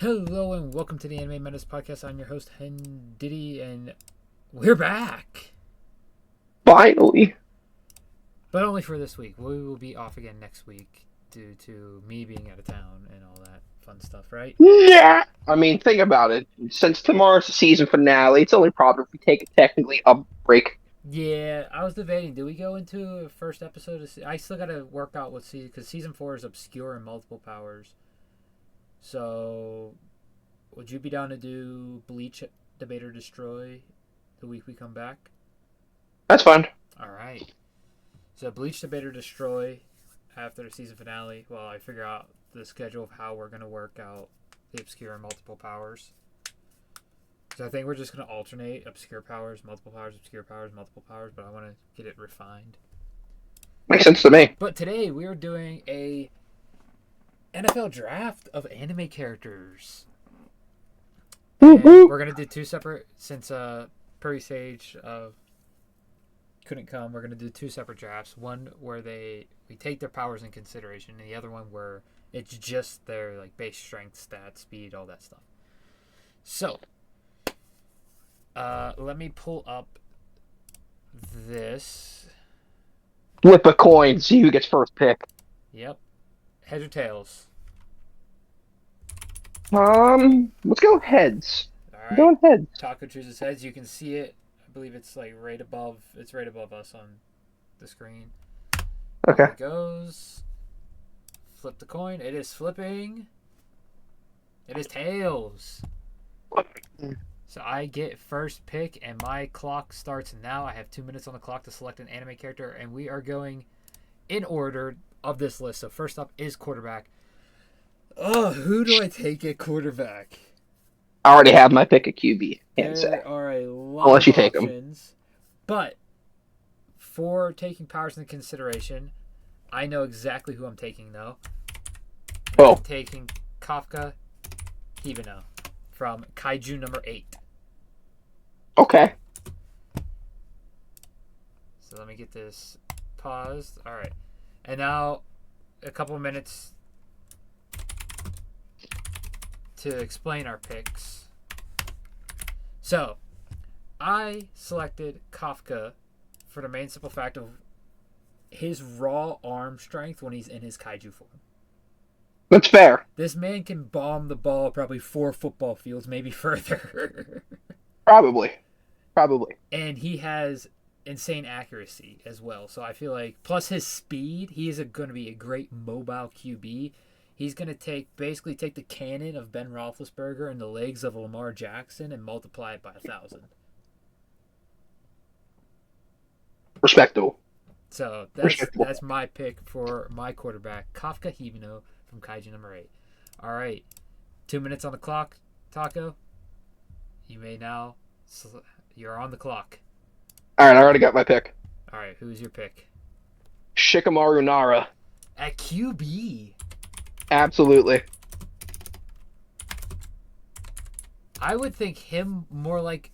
Hello and welcome to the Anime Menace Podcast. I'm your host, HenDiddy, and we're back! Finally. But only for this week. We will be off again next week due to me being out of town and all that fun stuff, right? Yeah. I mean, think about it. Since tomorrow's the season finale, it's only proper if we take technically a break. Yeah, I was debating. Do we go into a first episode? I still gotta work out what season, because season 4 is obscure and multiple powers. So, would you be down to do Bleach, Debate, or Destroy the week we come back? That's fine. Alright. So Bleach, Debate, or Destroy after the season finale while I figure out the schedule of how we're going to work out the obscure and multiple powers. So I think we're just going to alternate obscure powers, multiple powers, obscure powers, multiple powers, but I want to get it refined. Makes sense to me. But today we are doing a NFL draft of anime characters. And we're going to do two separate, since RaginSage couldn't come, we're going to do two separate drafts. One where we take their powers in consideration, and the other one where it's just their base strength, stat, speed, all that stuff. So, let me pull up this. Flip a coin, see who gets first pick. Yep. Heads or tails? Let's go heads. All right. Going heads. Taco chooses heads. You can see it. I believe it's right above. It's right above us on the screen. Okay. There it goes. Flip the coin. It is flipping. It is tails. So I get first pick, and my clock starts now. I have 2 minutes on the clock to select an anime character, and we are going in order of this list. So first up is quarterback. Oh, who do I take at quarterback? I already have my pick at QB. There say. are a lot I'll let you of take options, but for taking powers into consideration, I know exactly who I'm taking, though. Oh. I'm taking Kafka Hibino from Kaiju number 8. Okay. So let me get this paused. All right. And now a couple of minutes to explain our picks. So, I selected Kafka for the main simple fact of his raw arm strength when he's in his kaiju form. That's fair. This man can bomb the ball probably 4 football fields, maybe further. Probably. And he has insane accuracy as well. So I feel like, plus his speed, he is going to be a great mobile QB. He's going to basically take the cannon of Ben Roethlisberger and the legs of Lamar Jackson and multiply it by 1,000. Respectable. So that's my pick for my quarterback, Kafka Hibino from Kaiju number 8. All right, 2 minutes on the clock, Taco. You may now. You're on the clock. All right, I already got my pick. All right, who's your pick? Shikamaru Nara. At QB. Absolutely. I would think him more like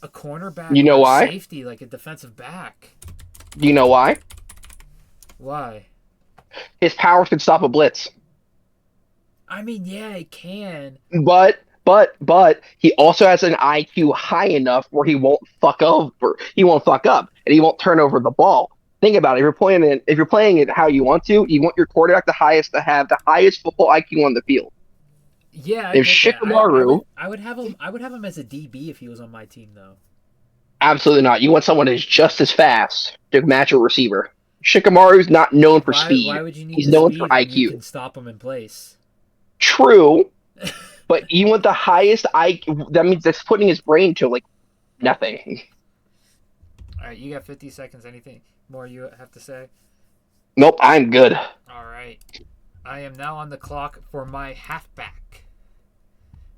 a cornerback. You know why? Safety, like a defensive back. Do you know why? Why? His powers can stop a blitz. I mean, yeah, it can. But he also has an IQ high enough where he won't fuck over. He won't fuck up, and he won't turn over the ball. Think about it. If you're playing it how you want your quarterback to have the highest football IQ on the field. Yeah, if Shikamaru, I would have him as a DB if he was on my team, though. Absolutely not. You want someone who's just as fast to match a receiver. Shikamaru's not known for speed. Why would you need He's known for IQ. You can stop him in place. True, but you want the highest IQ. That means that's putting his brain to nothing. All right, you got 50 seconds. Anything more you have to say? Nope, I'm good. All right. I am now on the clock for my halfback.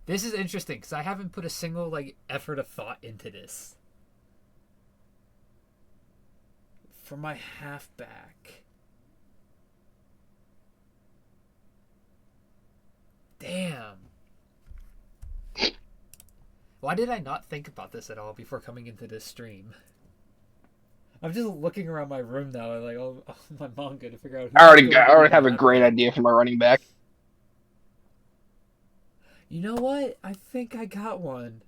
This is interesting because I haven't put a single effort of thought into this. For my halfback. Damn. Why did I not think about this at all before coming into this stream? I'm just looking around my room now and oh my manga to figure out. I already have a great idea for my running back. You know what? I think I got one.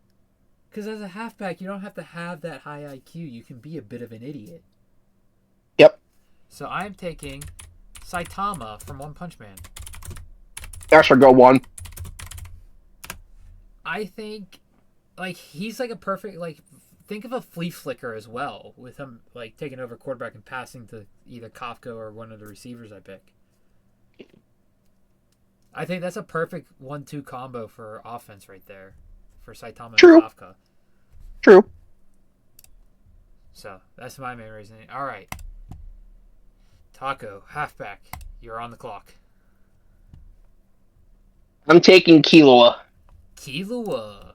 Because as a halfback, you don't have to have that high IQ. You can be a bit of an idiot. Yep. So I'm taking Saitama from One Punch Man. That should go one. I think, like, he's like a perfect, like, think of a flea flicker as well, with him, like, taking over quarterback and passing to either Kafka or one of the receivers I pick. I think that's a perfect 1-2 combo for offense right there for Saitama True. and Kafka. True. So that's my main reasoning. All right. Taco, halfback, you're on the clock. I'm taking Killua. Killua.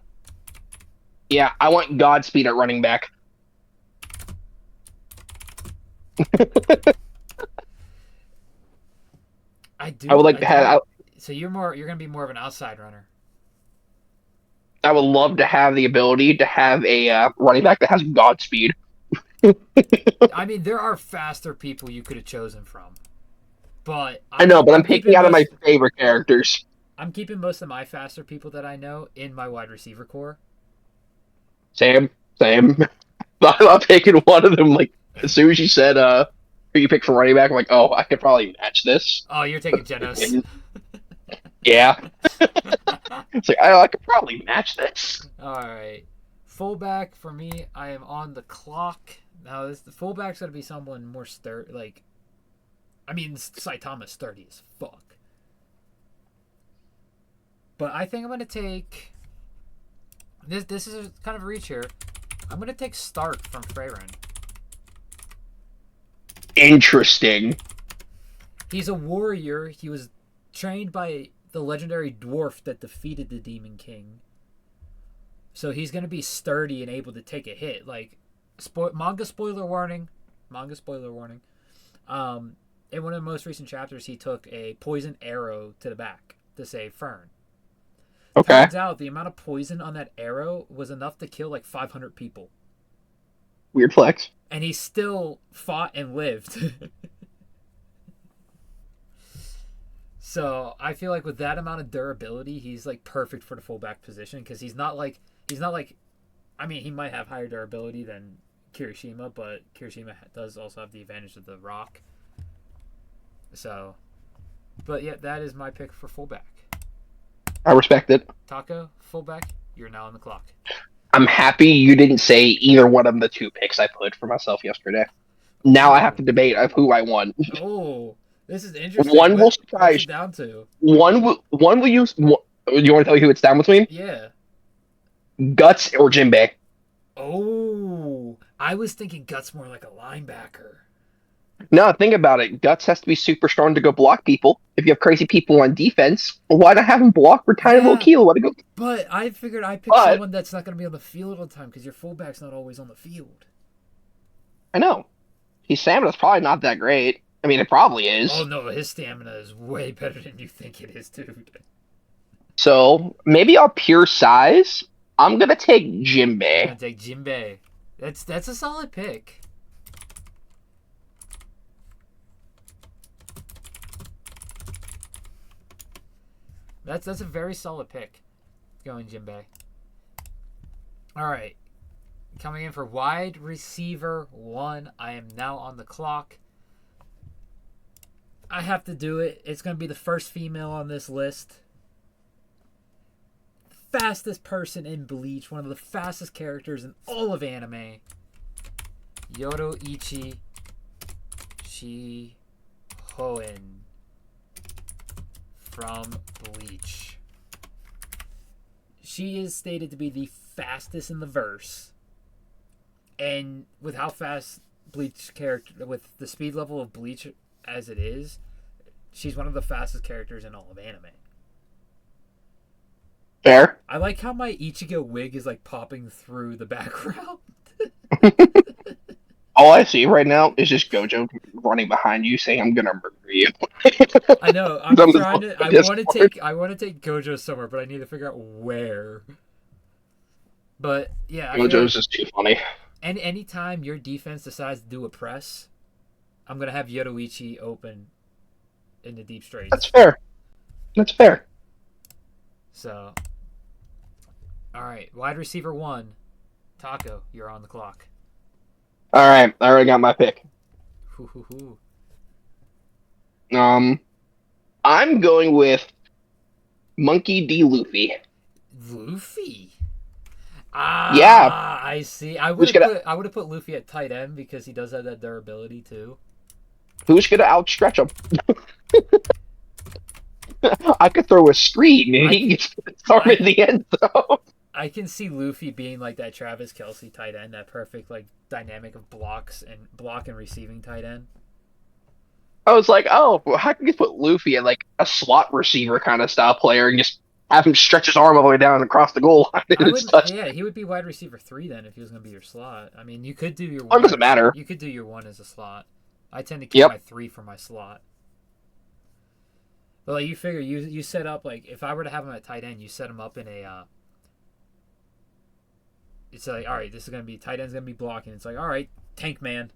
Yeah, I want Godspeed at running back. I do. I would like to have. So you're gonna be more of an outside runner. I would love to have the ability to have a running back that has Godspeed. I mean, there are faster people you could have chosen from, but I know, but I'm picking out of my favorite characters. I'm keeping most of my faster people that I know in my wide receiver core. Same. I'm picking one of them. Like as soon as you said, who you pick for running back, I'm like, oh, I could probably match this. Oh, you're taking Genos. Yeah. It's like I could probably match this. All right, fullback for me. I am on the clock now. The fullback's gonna be someone more sturdy. Like, I mean, Saitama's sturdy as fuck. But I think I'm gonna take this. This is kind of a reach here. I'm gonna take Stark from Freyren. Interesting. He's a warrior. He was trained by the legendary dwarf that defeated the Demon King. So he's gonna be sturdy and able to take a hit. Like, manga spoiler warning. In one of the most recent chapters, he took a poison arrow to the back to save Fern. Okay. Turns out the amount of poison on that arrow was enough to kill like 500 people. Weird flex. And he still fought and lived. So I feel like with that amount of durability, he's like perfect for the fullback position because he's not like. I mean, he might have higher durability than Kirishima, but Kirishima does also have the advantage of the rock. So, but yeah, that is my pick for fullback. I respect it. Taco, fullback, you're now on the clock. I'm happy you didn't say either one of the two picks I put for myself yesterday. Now I have to debate of who I want. Oh, this is interesting. One will surprise. What's it down to? One will use. You want to tell me who it's down between? Yeah. Guts or Jinbei? Oh, I was thinking Guts more like a linebacker. No, think about it. Guts has to be super strong to go block people. If you have crazy people on defense, why not have him block for tiny little Keel? What to go? But I figured I picked someone that's not going to be on the field all the time because your fullback's not always on the field. I know. His stamina's probably not that great. I mean, it probably is. Oh no, his stamina is way better than you think it is, dude. So maybe on pure size, I'm gonna take Jinbei. I'm gonna take Jinbei. That's a solid pick. That's a very solid pick. Going Jinbei. All right. Coming in for wide receiver 1. I am now on the clock. I have to do it. It's going to be the first female on this list. Fastest person in Bleach. One of the fastest characters in all of anime. Yoruichi Shihoen from Bleach. She is stated to be the fastest in the verse. And with how fast Bleach character, with the speed level of Bleach as it is, she's one of the fastest characters in all of anime. Fair. I like how my Ichigo wig is like popping through the background. All I see right now is just Gojo running behind you saying, "I'm gonna murder you." I know. I'm trying to. I want to take Gojo somewhere, but I need to figure out where. But yeah, Gojo's just too funny. And anytime your defense decides to do a press, I'm gonna have Yoruichi open in the deep straight. That's fair. That's fair. So All right, wide receiver 1, Taco, you're on the clock. All right, I already got my pick. Hoo-hoo-hoo. I'm going with Monkey D. Luffy. Luffy. Yeah, I see. I would who's have gonna put Luffy at tight end because he does have that durability too. who's gonna outstretch him? I could throw a screen and I he can, gets the arm I in the end zone. I can see Luffy being like that Travis Kelsey tight end, that perfect like dynamic of block and receiving tight end. I was like, oh, well, how can you put Luffy in like a slot receiver kind of style player and just have him stretch his arm all the way down and across the goal line? I It's wouldn't. such. Yeah, he would be wide receiver 3 then if he was going to be your slot. I mean, you could do your It doesn't matter. You could do your 1 as a slot. I tend to keep Yep. my 3 for my slot. But like you figure you set up like if I were to have him at tight end, you set him up in a. It's like all right, this is going to be tight end's going to be blocking. It's like all right, tank man.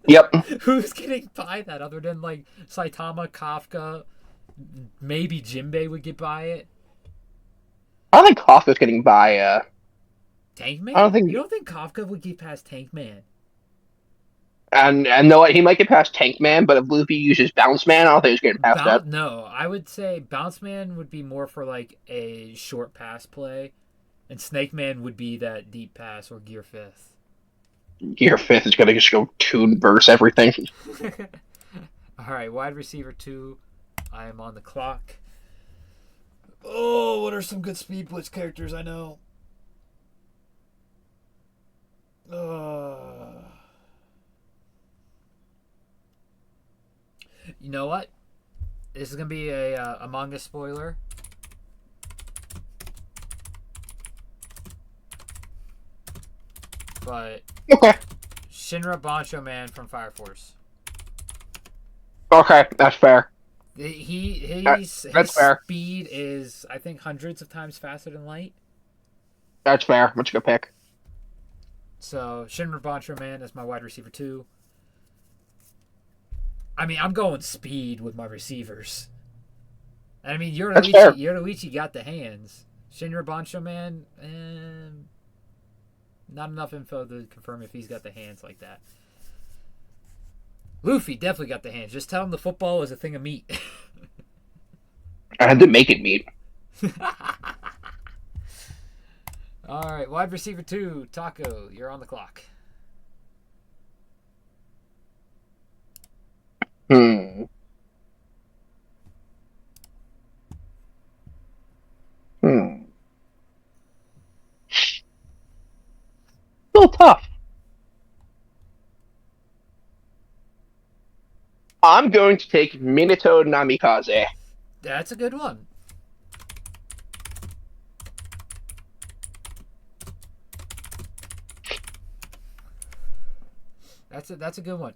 Yep. Who's getting by that other than like Saitama, Kafka, maybe Jinbei would get by it. I don't think Kafka's getting by. Tank Man? I don't think, You don't think Kafka would get past Tank Man? and know what? He might get past Tank Man, but if Luffy uses Bounce Man, I don't think he's getting past that. No, I would say Bounce Man would be more for like a short pass play, and Snake Man would be that deep pass or Gear Fifth. Gear Fifth is gonna just go tune verse everything. All right, wide receiver 2. I am on the clock. Oh, what are some good Speed Blitz characters I know? You know what? This is gonna be a manga spoiler. But Okay. Shinra Bancho Man from Fire Force. Okay, that's fair. His fair. speed is I think hundreds of times faster than light. That's fair. What's your pick? So Shinra Bancho Man is my wide receiver 2. I mean, I'm going speed with my receivers. I mean, Yorolichi got the hands. Shinra Bancho Man, not enough info to confirm if he's got the hands like that. Luffy definitely got the hands. Just tell him the football is a thing of meat. I had to make it meat. All right, wide receiver 2, Taco, you're on the clock. Hmm. Still tough. I'm going to take Minato Namikaze. That's a good one. That's a good one.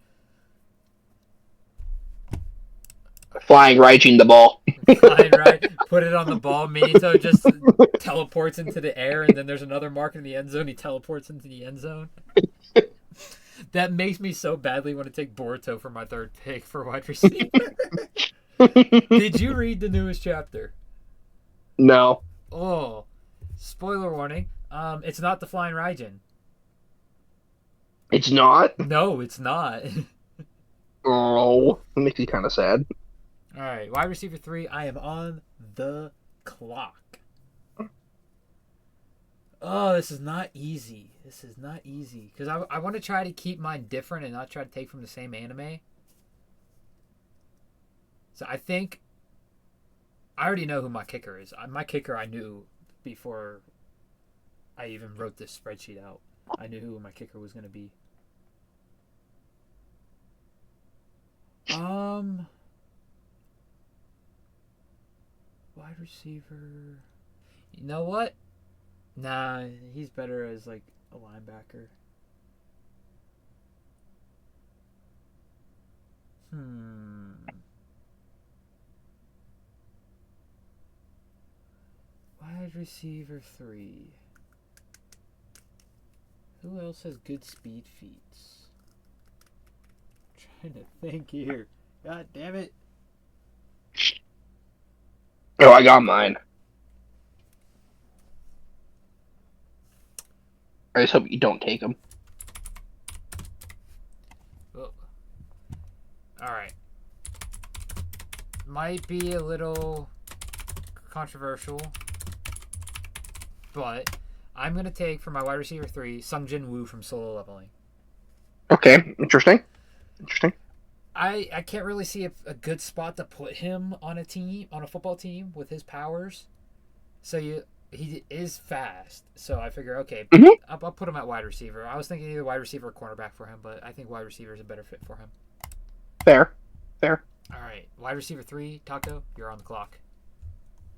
Flying Raijin the ball. Fine, right? Put it on the ball. Minato just teleports into the air, and then there's another mark in the end zone. He teleports into the end zone. That makes me so badly want to take Boruto for my 3rd pick for wide receiver. Did you read the newest chapter? No. Oh, spoiler warning. It's not the Flying Raijin. It's not? No, it's not. Oh, that makes me kind of sad. All right, wide receiver 3. I am on the clock. Oh, this is not easy. Because I want to try to keep mine different and not try to take from the same anime. So I think I already know who my kicker is. My kicker I knew before I even wrote this spreadsheet out. I knew who my kicker was going to be. Wide receiver. You know what? Nah, he's better as like a linebacker. Wide receiver 3. Who else has good speed feats? I'm trying to think here. God damn it. Oh, I got mine. I just hope you don't take him. Oh. All right. Might be a little controversial, but I'm going to take for my wide receiver 3, Sung-Jin Woo from Solo Leveling. Okay, interesting. Interesting. I can't really see a good spot to put him on a football team with his powers. So he is fast. So I figure, okay, Mm-hmm. I'll put him at wide receiver. I was thinking either wide receiver or cornerback for him, but I think wide receiver is a better fit for him. Fair. Fair. All right, wide receiver 3, Taco, you're on the clock.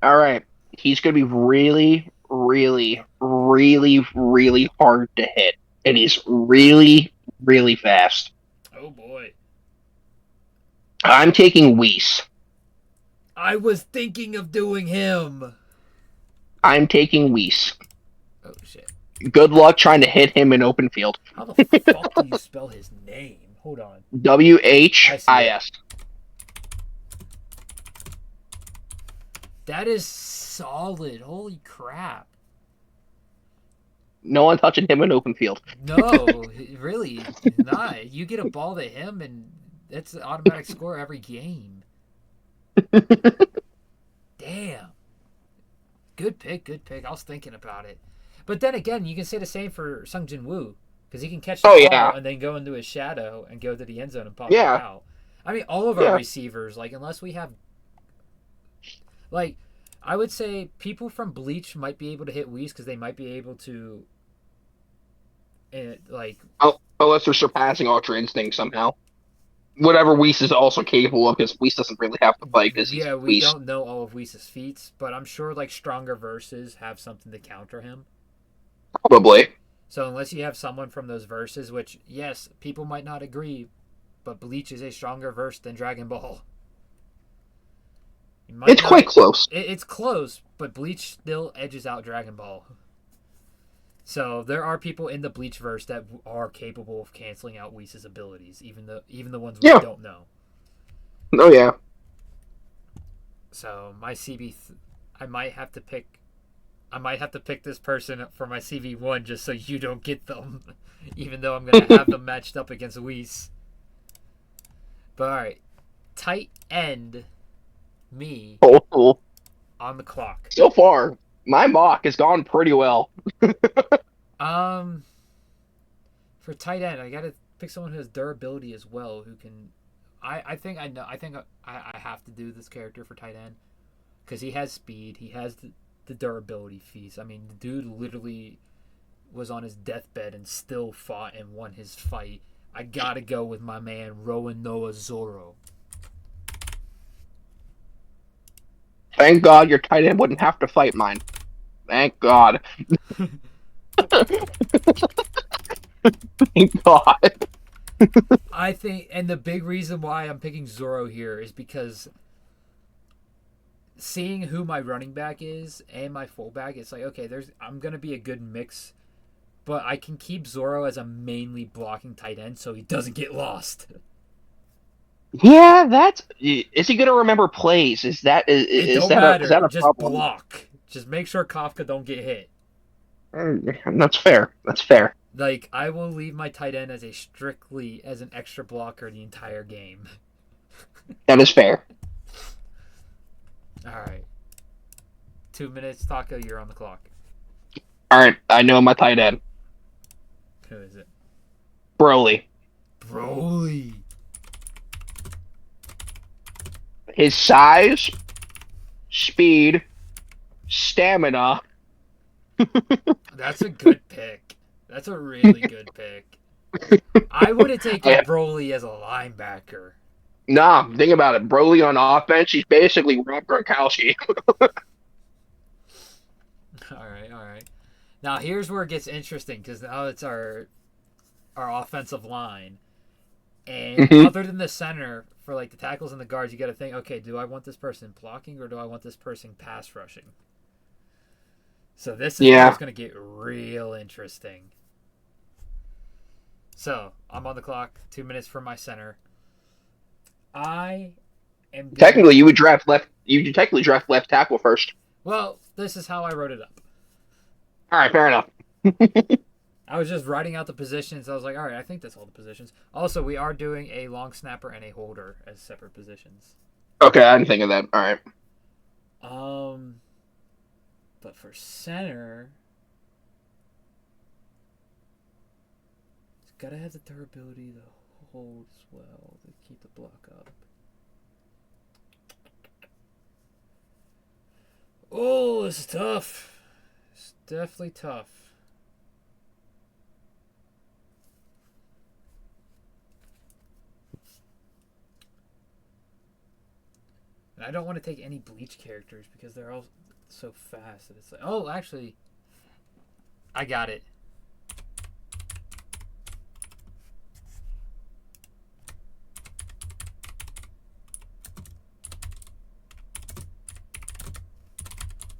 All right. He's going to be really, really, really, really hard to hit. And he's really, really fast. Oh boy. I'm taking Weiss. I was thinking of doing him. I'm taking Weiss. Oh shit. Good luck trying to hit him in open field. How the fuck do you spell his name? Hold on. Whis. That is solid. Holy crap. No one touching him in open field. No, really not. You get a ball to him, and it's an automatic score every game. Damn. Good pick, good pick. I was thinking about it. But then again, you can say the same for Sung-Jin Woo, because he can catch the ball and then go into his shadow and go to the end zone and pop it out. I mean, all of our receivers, like, unless we have... Like, I would say people from Bleach might be able to hit Whis because they might be able to... unless they're surpassing Ultra Instinct somehow. Whatever Whis is also capable of, because Whis doesn't really have to fight. We don't know all of Whis' feats, but I'm sure like stronger verses have something to counter him. Probably. So unless you have someone from those verses, which yes, people might not agree, but Bleach is a stronger verse than Dragon Ball. It's quite close. It's close, but Bleach still edges out Dragon Ball. So there are people in the Bleach verse that are capable of canceling out Whis' abilities, even the ones we don't know. Oh yeah. So my CB, I might have to pick this person for my CV1 just so you don't get them, even though I'm gonna have them matched up against Whis. But all right, tight end, me on the clock. So far, my mock has gone pretty well. For tight end, I gotta pick someone who has durability as well, who can. I think I know. I think I have to do this character for tight end because he has speed. He has the durability feats. I mean, the dude literally was on his deathbed and still fought and won his fight. I gotta go with my man Rowan Noah Zoro. Thank God your tight end wouldn't have to fight mine. Thank God. Thank God. I think, and the big reason why I'm picking Zoro here is because seeing who my running back is and my fullback, it's like, okay, I'm gonna be a good mix, but I can keep Zoro as a mainly blocking tight end so he doesn't get lost. Yeah, is he gonna remember plays? Is that a just problem? block. Just make sure Kafka don't get hit. That's fair. That's fair. Like, I will leave my tight end as an extra blocker the entire game. That is fair. All right. 2 minutes, Taco, you're on the clock. All right, I know my tight end. Who is it? Broly. His size, speed, stamina. That's a good pick. That's a really good pick. I would have taken Broly as a linebacker. Nah, think about it. Broly on offense, he's basically Rob Gronkowski. All right. Now here's where it gets interesting because now it's our offensive line, and other than the center for like the tackles and the guards, you got to think, okay, do I want this person blocking or do I want this person pass rushing? So this is where it's going to get real interesting. So I'm on the clock. 2 minutes from my center. Technically, you would draft left. You would technically draft left tackle first. Well, this is how I wrote it up. All right, fair enough. I was just writing out the positions. I was like, all right, I think that's all the positions. Also, we are doing a long snapper and a holder as separate positions. Okay, I didn't think of that. All right. Um, but for center, it's gotta have the durability to hold as well to keep the block up. Oh, this is tough. It's definitely tough. And I don't want to take any Bleach characters because they're all so fast that it's like, oh, actually, I got it.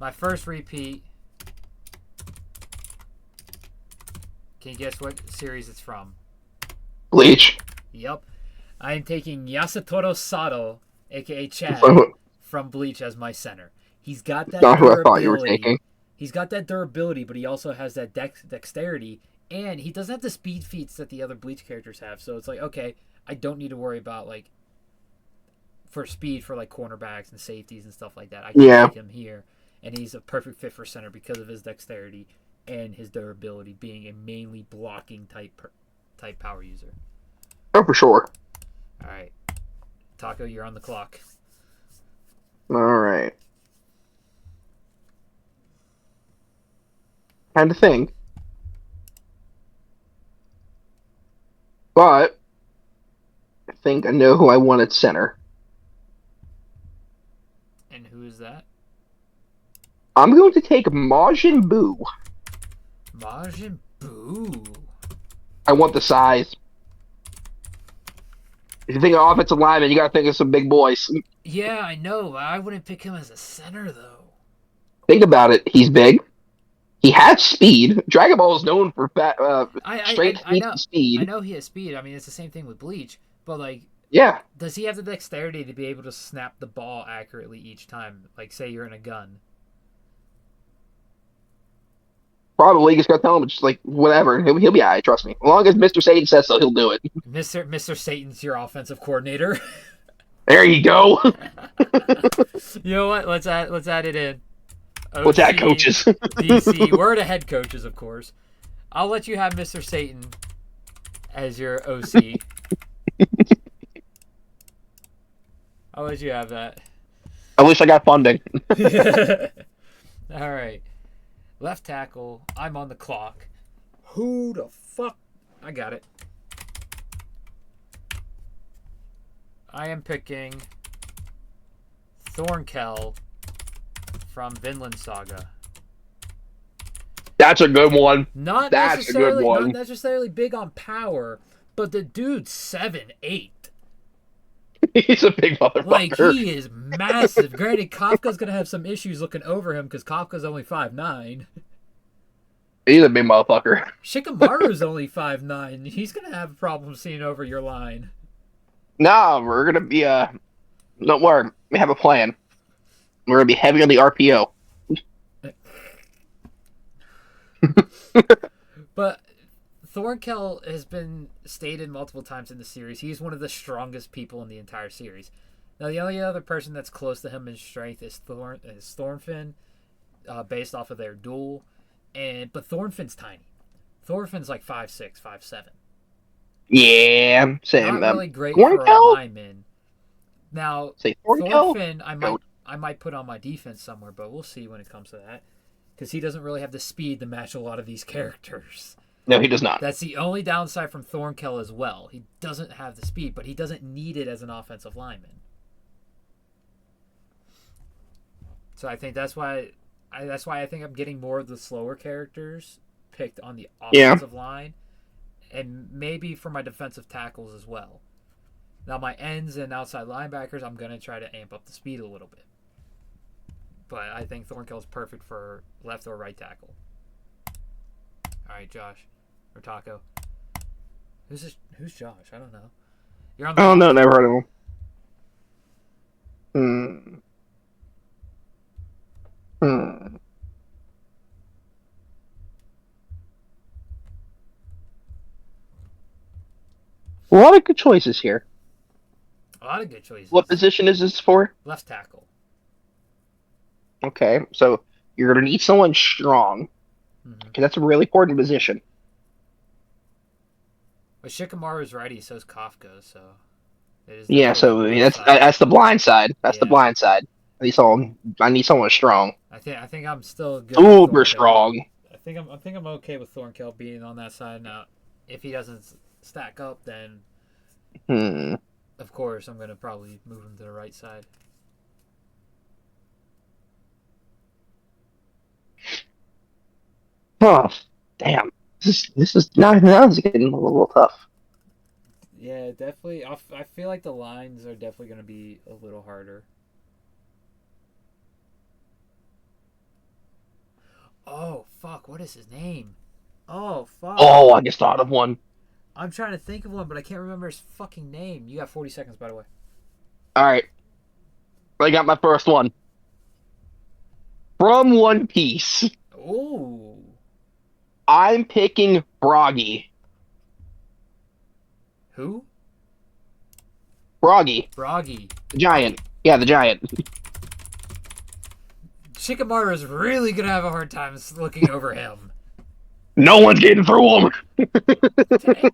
My first repeat. Can you guess what series it's from? Bleach. Yep. I am taking Yasutaro Sato, aka Chad, Not from Bleach as my center. He's got that who I thought you were durability. taking. He's got that durability, but he also has that dexterity, and he doesn't have the speed feats that the other Bleach characters have. So it's like, okay, I don't need to worry about like for speed for like cornerbacks and safeties and stuff like that. I can take him here, and he's a perfect fit for center because of his dexterity and his durability, being a mainly blocking type power user. Oh, for sure. All right, Taco, you're on the clock. All right. Kind of thing. But I think I know who I want at center. And who is that? I'm going to take Majin Buu. Majin Buu. I want the size. If you think of offensive lineman, you got to think of some big boys. Yeah, I know. I wouldn't pick him as a center though. Think about it. He's big. He has speed. Dragon Ball is known for straight I speed. know he has speed. I mean, it's the same thing with Bleach. But like, Yeah, does he have the dexterity to be able to snap the ball accurately each time? Like, say you're in a gun. probably. You just got to tell him, just like whatever. He'll be alright. Trust me. As long as Mr. Sage says so, he'll do it. Mr. Satan's your offensive coordinator. There you go. You know what? Let's add it in. OC, What's that, coaches? DC. We're the head coaches, of course. I'll let you have Mr. Satan as your OC. I'll let you have that. I wish I got funding. All right. Left tackle. I'm on the clock. Who the fuck? I got it. I am picking Thornkel from Vinland Saga. That's a good one. That's a good one. Not necessarily big on power, but the dude's 7'8". He's a big motherfucker. Like, he is massive. Granted, Kafka's going to have some issues looking over him because Kafka's only 5'9". He's a big motherfucker. Shikamaru's only 5'9". He's going to have a problem seeing over your line. Nah, we're going to be, don't worry. We have a plan. We're going to be heavy on the RPO. But Thornkel has been stated multiple times in the series. He's one of the strongest people in the entire series. Now, the only other person that's close to him in strength is Thornfinn, based off of their duel. But Thornfinn's tiny. Thornfinn's like 5'6", 5'7". Yeah, same. Not really great for a lineman. Now, Thornfinn, I might put on my defense somewhere, but we'll see when it comes to that. Because he doesn't really have the speed to match a lot of these characters. No, he does not. That's the only downside from Thornkel as well. He doesn't have the speed, but he doesn't need it as an offensive lineman. So I think that's why I think I'm getting more of the slower characters picked on the offensive line, and maybe for my defensive tackles as well. Now my ends and outside linebackers, I'm gonna try to amp up the speed a little bit. But I think Thornkel is perfect for left or right tackle. All right, Josh or Taco. Who's Josh? I don't know. You're on the. Oh no, never heard of him. lot of good choices here. A lot of good choices. What position is this for? Left tackle. Okay, so you're gonna need someone strong. Mm-hmm. Okay, that's a really important position. But Shikamaru's righty, so is Kafka, so it is Yeah, definitely so I a mean, left side. that's the blind side. That's the Yeah. blind side. I need someone strong. I think I'm still good with Super Thornkill. strong. I think I'm okay with Thornkill being on that side now. If he doesn't stack up, then Hmm. of course I'm gonna probably move him to the right side. Oh, damn. This is now it's getting a little tough. Yeah, definitely. I feel like the lines are definitely gonna be a little harder. Oh fuck! What is his name? Oh fuck! Oh, I just thought of one. I'm trying to think of one, but I can't remember his fucking name. You got 40 seconds, by the way. All right, I got my first one from One Piece. Ooh. I'm picking Broggy. Who? Broggy, Broggy. the giant. Yeah, the giant. Shikamaru is really gonna have a hard time looking over him. No one's getting through him. Damn.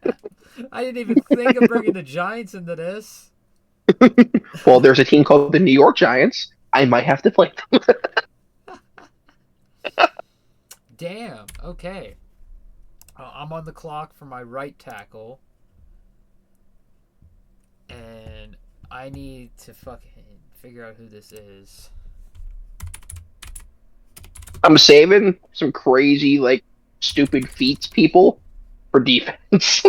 I didn't even think of bringing the Giants into this. Well, there's a team called the New York Giants. I might have to play them. Damn. Okay. I'm on the clock for my right tackle. And I need to fucking figure out who this is. I'm saving some crazy, like, stupid feats people for defense.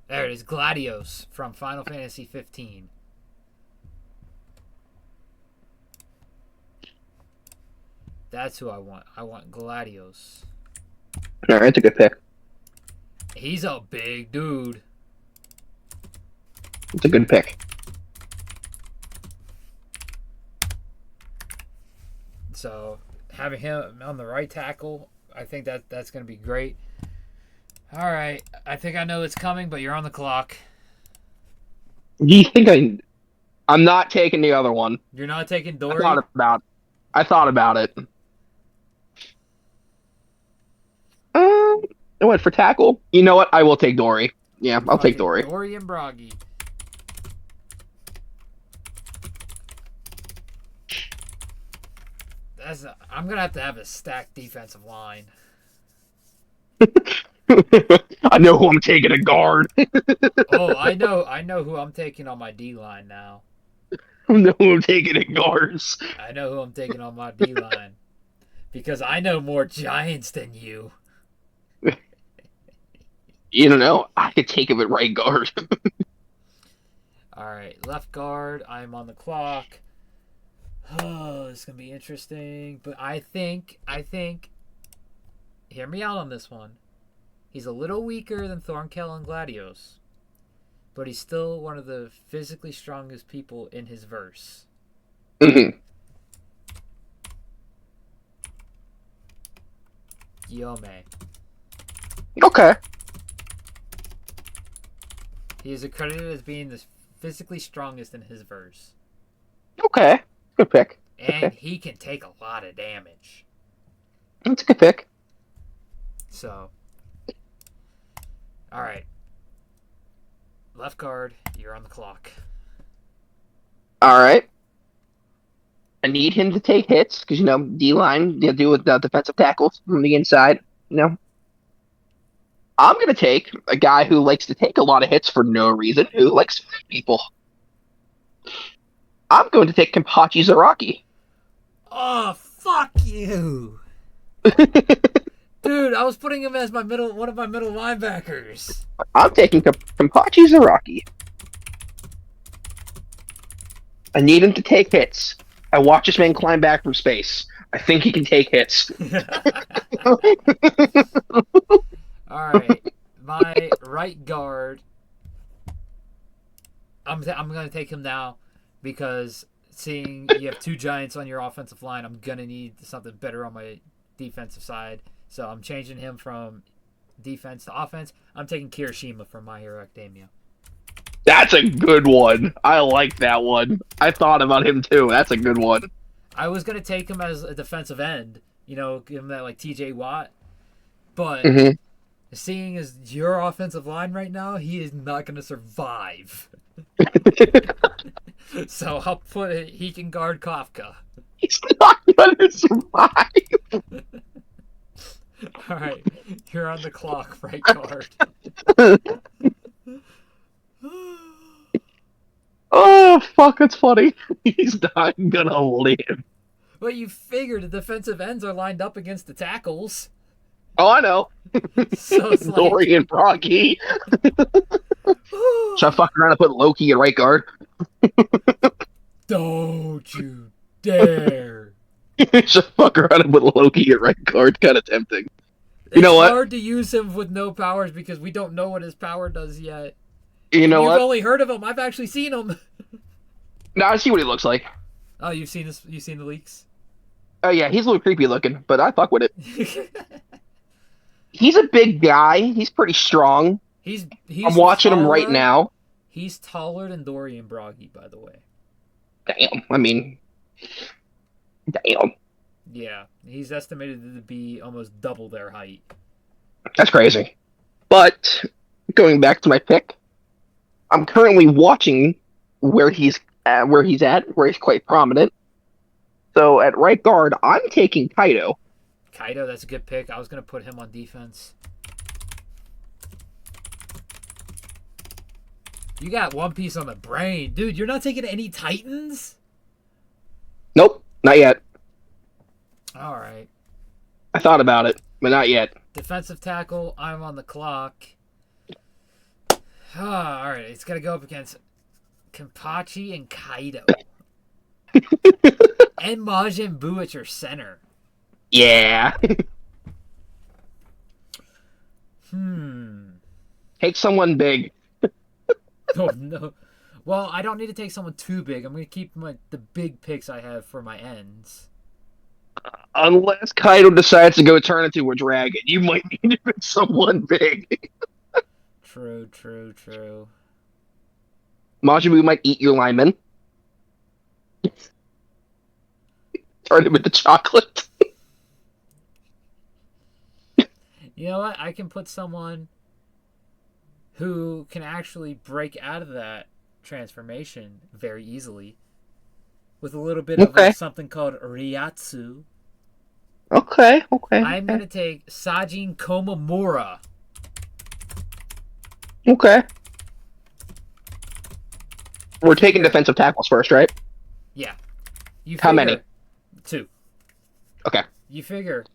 There it is, Gladios from Final Fantasy 15. That's who I want. I want Gladios. All right, that's a good pick. He's a big dude. It's a good pick. So having him on the right tackle, I think that's going to be great. All right, I think I know it's coming, but you're on the clock. Do you think I'm not taking the other one. You're not taking I Dory? thought about it. I went for tackle. You know what? I will take Dory. Yeah, I'll take Dory. Dory and Broggy. I'm going to have a stacked defensive line. I know who I'm taking a guard. Oh, I know who I'm taking on my D line now. I know who I'm taking at guards. I know who I'm taking on my D line. Because I know more Giants than you. You don't know. I could take him at right guard. All right, left guard. I'm on the clock. Oh, this is gonna be interesting. But I think. Hear me out on this one. He's a little weaker than Thornkill and Gladios, but he's still one of the physically strongest people in his verse. Mm-hmm. Yome. Okay. He is accredited as being the physically strongest in his verse. Okay. Good pick. And he can take a lot of damage. That's a good pick. So, all right. Left guard, you're on the clock. All right. I need him to take hits because, D-line, they do with the defensive tackles from the inside, I'm going to take a guy who likes to take a lot of hits for no reason, who likes to fight people. I'm going to take Kenpachi Zaraki. Oh, fuck you. Dude, I was putting him as one of my middle linebackers. I'm taking Kenpachi Zaraki. I need him to take hits. I watch this man climb back from space. I think he can take hits. All right, my right guard. I'm going to take him now because seeing you have two giants on your offensive line, I'm gonna need something better on my defensive side. So I'm changing him from defense to offense. I'm taking Kirishima from My Hero Academia. That's a good one. I like that one. I thought about him too. That's a good one. I was gonna take him as a defensive end, give him that like TJ Watt, but Hmm. seeing as your offensive line right now, he is not gonna survive. So I'll put it. He can guard Kafka. He's not gonna survive. All right, you're on the clock, right guard. Oh fuck, it's funny. He's not gonna live. Well, you figure the defensive ends are lined up against the tackles, Oh, I know. so it's like, Dory and Brocky. Should I fuck around and put Loki at right guard? don't you dare! Should I fuck around and put Loki at right guard? Kind of tempting. It's know what? hard to use him with no powers because we don't know what his power does yet. You know You've what? only heard of him. I've actually seen him. Now I see what he looks like. Oh, you've seen this? You've seen the leaks? Oh yeah, he's a little creepy looking, but I fuck with it. He's a big guy. He's pretty strong. he's I'm watching him right taller- now. He's taller than Dorian Broggy, by the way. Damn. I mean, damn. Yeah, he's estimated to be almost double their height. That's crazy. But going back to my pick, I'm currently watching where he's at, where he's quite prominent. So at right guard, I'm taking Kaido. Kaido, that's a good pick. I was going to put him on defense. You got One Piece on the brain. Dude, you're not taking any Titans? Nope, not yet. All right. I thought about it, but not yet. Defensive tackle, I'm on the clock. All right, it's got to go up against Kenpachi and Kaido. And Majin Buu at your center. Yeah. Take someone big. Oh, no. Well, I don't need to take someone too big. I'm going to keep the big picks I have for my ends. Unless Kaido decides to go turn into a dragon, you might need to pick someone big. True. Majin Buu might eat your lineman. Turn him into chocolate. You know what? I can put someone who can actually break out of that transformation very easily with a little bit Okay. of something called Ryatsu. Okay. I'm going to take Sajin Komamura. Okay. We're taking defensive tackles first, right? Yeah. How many? 2. Okay. You figure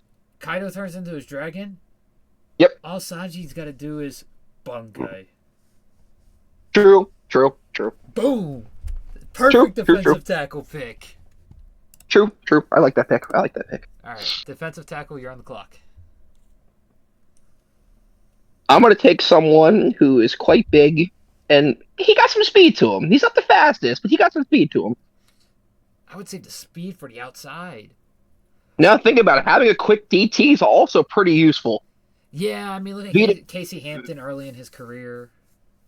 Kaido turns into his dragon? Yep. All Sanji's got to do is Bunkai. True. Boom! Perfect defensive tackle pick. True. I like that pick. All right, defensive tackle, you're on the clock. I'm going to take someone who is quite big, and he got some speed to him. He's not the fastest, but he got some speed to him. I would say the speed for the outside. Now think about it. Having a quick DT is also pretty useful. Yeah, I mean, look at Vita- Casey Hampton early in his career.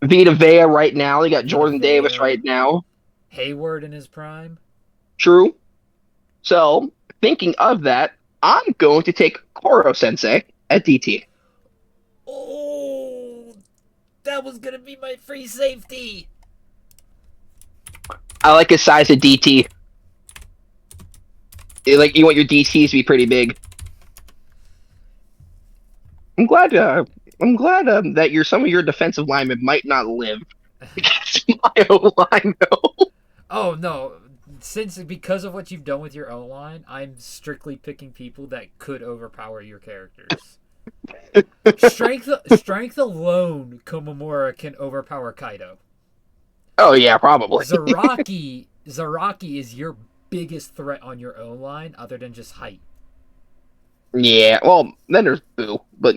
Vita Vea right now. You got Jordan Vea. Davis right now. Hayward in his prime. True. So, thinking of that, I'm going to take Koro Sensei at DT. Oh, that was going to be my free safety. I like his size at DT. You want your DTs to be pretty big. I'm glad that some of your defensive linemen might not live against my O-line, though. Oh, no. Because of what you've done with your O-line, I'm strictly picking people that could overpower your characters. Strength alone, Komamura can overpower Kaido. Oh, yeah, probably. Zaraki is your biggest threat on your O-line other than just height. Yeah, well, then there's Boo, but,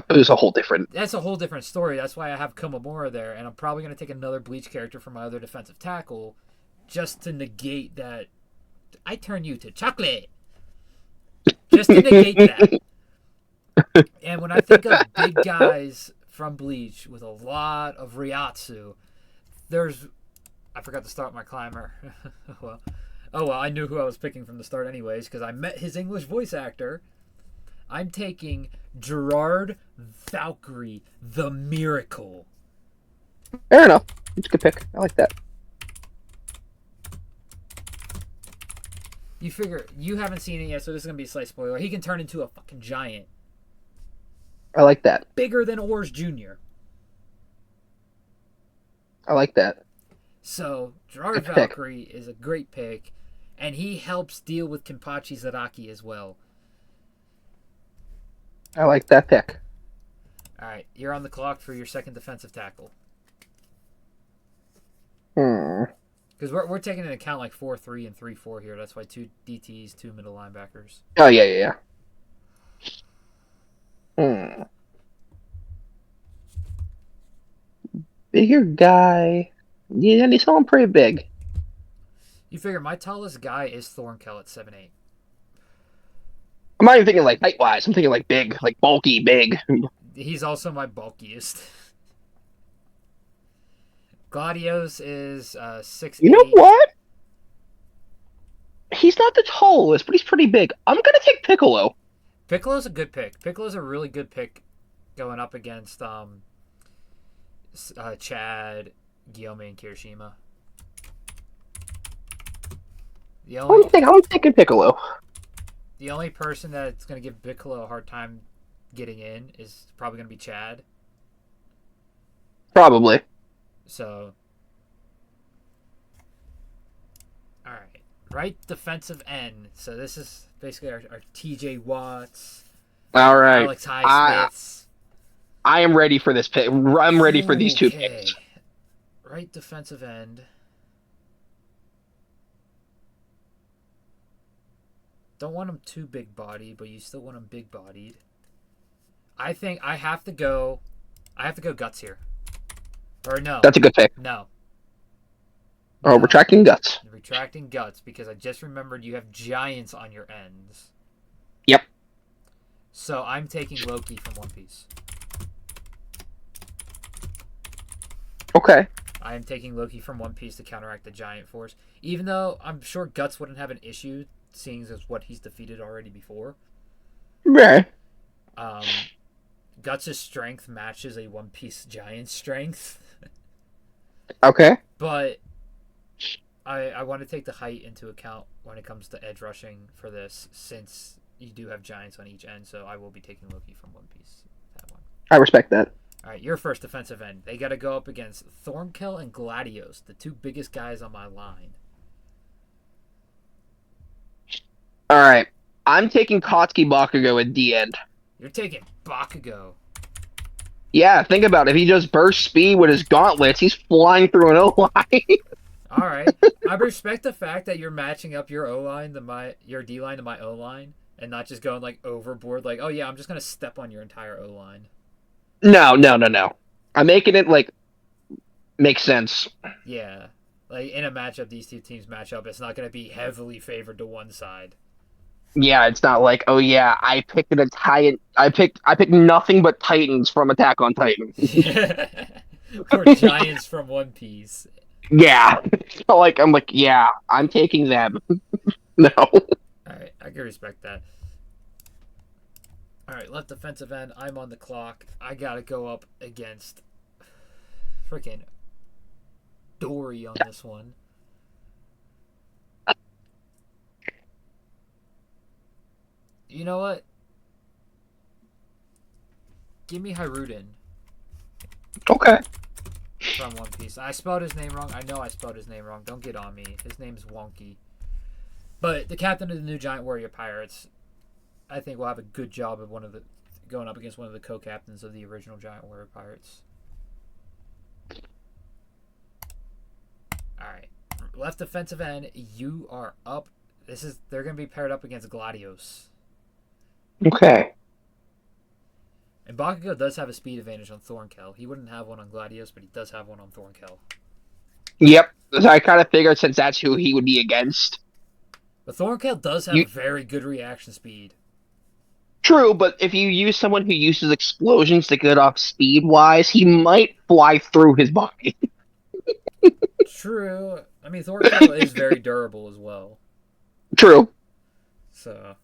Boo's a whole different... That's a whole different story. That's why I have Komamura there, and I'm probably going to take another Bleach character for my other defensive tackle just to negate that. I turn you to chocolate. Just to negate that. And when I think of big guys from Bleach with a lot of Ryatsu, there's... I forgot to start my climber. well, I knew who I was picking from the start anyways, because I met his English voice actor. I'm taking Gerard Valkyrie, the Miracle. Fair enough. It's a good pick. I like that. You figure, you haven't seen it yet, so this is going to be a slight spoiler. He can turn into a fucking giant. I like that. Bigger than Ors Jr. I like that. So, Gerard Valkyrie is a great pick, and he helps deal with Kenpachi Zaraki as well. I like that pick. Alright, you're on the clock for your second defensive tackle. Because we're taking into account like 4-3 and 3-4 here. That's why 2 DTs, 2 middle linebackers. Oh, yeah. Bigger guy. Yeah, he's someone pretty big. You figure my tallest guy is Thornkel at 7'8". I'm not even thinking like height-wise. I'm thinking like big, like bulky, big. He's also my bulkiest. Gladios is 6'8". You know what? He's not the tallest, but he's pretty big. I'm gonna take Piccolo. Piccolo's a good pick. Piccolo's a really good pick going up against Chad, Guillaume, and Kirishima. I'm taking Piccolo. The only person that's going to give Piccolo a hard time getting in is probably going to be Chad. Probably. So, all right. Right defensive end. So this is basically our TJ Watts. All right. Alex Highsmiths. I am ready for this pick. I'm ready for these 2 picks. Right defensive end. Don't want him too big bodied, but you still want him big bodied. I think I have to go guts here. Or no. That's a good pick. No. Oh, retracting guts. Retracting guts, because I just remembered you have giants on your ends. Yep. So I'm taking Loki from One Piece. Okay. I am taking Loki from One Piece to counteract the giant force. Even though I'm sure Guts wouldn't have an issue, seeing as what he's defeated already before. Right. Guts' strength matches a One Piece giant's strength. Okay. But I want to take the height into account when it comes to edge rushing for this, since you do have giants on each end, so I will be taking Loki from One Piece. That one. I respect that. All right, your first defensive end. They got to go up against Thornkel and Gladios, the 2 biggest guys on my line. All right. I'm taking Katsuki Bakugo at the end. You're taking Bakugo. Yeah, think about it. If he just bursts speed with his gauntlets, he's flying through an O-line. All right. I respect the fact that you're matching up your O-line to your D-line to my O-line, and not just going like overboard, like, oh yeah, I'm just going to step on your entire O-line. No. I'm making it like make sense. Yeah. Like in a matchup, these 2 teams match up. It's not going to be heavily favored to one side. Yeah, it's not like, oh yeah, I picked I picked nothing but Titans from Attack on Titan. Or giants from One Piece. Yeah. I'm like, yeah, I'm taking them. No. Alright, I can respect that. Alright, left defensive end. I'm on the clock. I gotta go up against freaking Dory on this one. You know what? Give me Hiruden. Okay. From One Piece. I spelled his name wrong. I know I spelled his name wrong. Don't get on me. His name's wonky. But the captain of the new Giant Warrior Pirates, I think, will have a good job of going up against one of the co-captains of the original Giant Warrior Pirates. All right, left defensive end. You are up. They're going to be paired up against Gladios. Okay. And Bakugo does have a speed advantage on Thornkel. He wouldn't have one on Gladios, but he does have one on Thornkel. Yep. So I kind of figured since that's who he would be against. But Thornkill does have You very good reaction speed. true, but if you use someone who uses explosions to get off speed wise, he might fly through his body. True. I mean, Thornkill is very durable as well. True. So,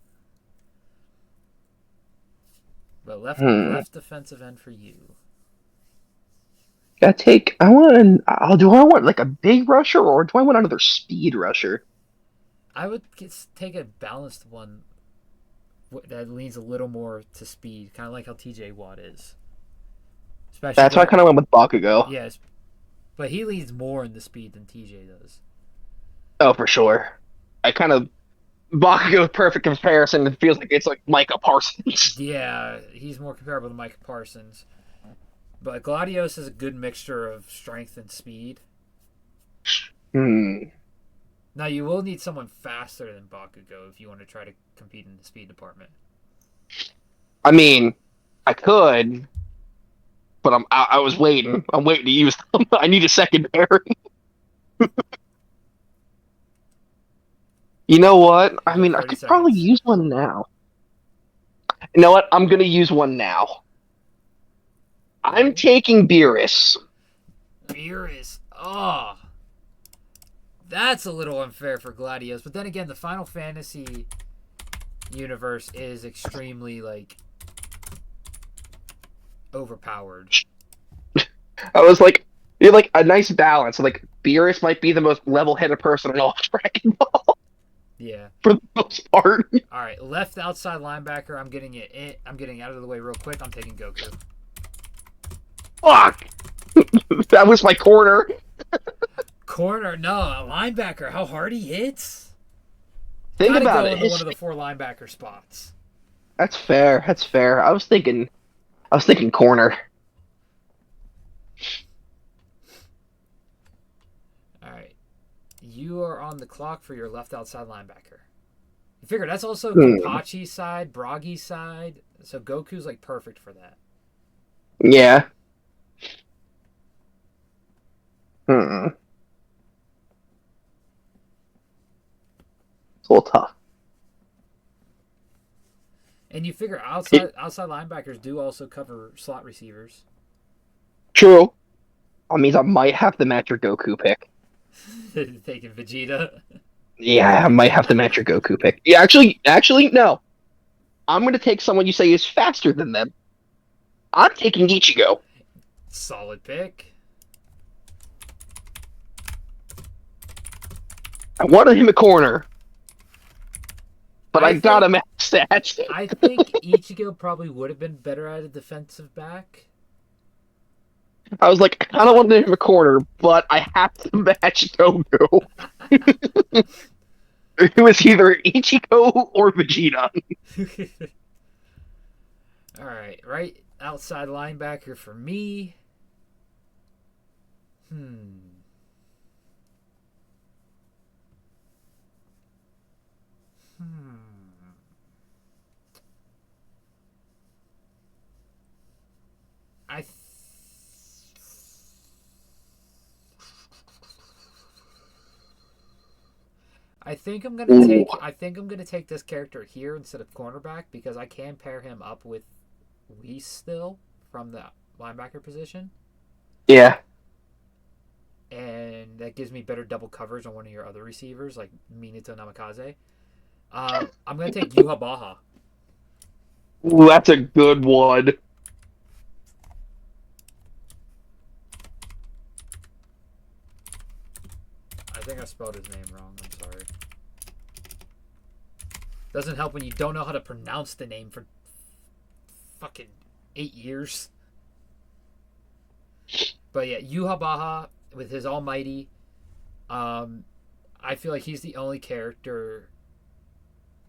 but left defensive end for you. Gotta take. I want. Do I want like a big rusher or do I want another speed rusher? I would take a balanced one that leans a little more to speed, kind of like how TJ Watt is. Especially, That's why I kind of went with Bakugo. yes, but he leans more in the speed than TJ does. Oh, for sure. I kind of Bakugo's perfect comparison. It feels like it's like Micah Parsons. Yeah, he's more comparable to Mike Parsons. But Gladios is a good mixture of strength and speed. Hmm. Now, you will need someone faster than Bakugo if you want to try to compete in the speed department. I mean, I could, but I was waiting. I'm waiting to use them. I need a secondary. You know what? I You got mean, I 30 could probably seconds. use one now. You know what? I'm gonna use one now. I'm Okay. taking Beerus. Beerus. Oh, that's a little unfair for Gladios. But then again, the Final Fantasy universe is extremely, like, overpowered. I was like, you're like a nice balance. Like Beerus might be the most level-headed person in all of Dragon Ball Yeah. for the most part. All right, left outside linebacker. I'm getting it. I'm getting out of the way real quick. I'm taking Goku. Fuck! That was my corner. Corner, no, a linebacker. How hard he hits. Think Gotta about go it. into one of the 4 linebacker spots. That's fair. That's fair. I was thinking corner. All right, you are on the clock for your left outside linebacker. You figure that's also Hmm. Kenpachi's side, Bragi's side, so Goku's like perfect for that. Yeah. Hmm. It's a little tough. And you figure outside linebackers do also cover slot receivers. True. That means I might have to match your Goku pick. Taking Vegeta. Yeah, I might have to match your Goku pick. Yeah, actually, no. I'm gonna take someone you say is faster than them. I'm taking Ichigo. Solid pick. I wanted him a corner, but I I got think him at stats. I think Ichigo probably would have been better at a defensive back. I was like, I kind of wanted him a corner, but I have to match Goku. It was either Ichigo or Vegeta. All right outside linebacker for me. Hmm. Hmm. I. I think I'm gonna Ooh, take. I think I'm gonna take this character here instead of cornerback because I can pair him up with Whis still from the linebacker position, yeah. and that gives me better double coverage on one of your other receivers like Minato Namikaze. I'm gonna take Yuha Baha. Ooh, that's a good one. I think I spelled his name wrong. I'm sorry. Doesn't help when you don't know how to pronounce the name for fucking 8 years. But yeah, Yuha Baha with his almighty. I feel like he's the only character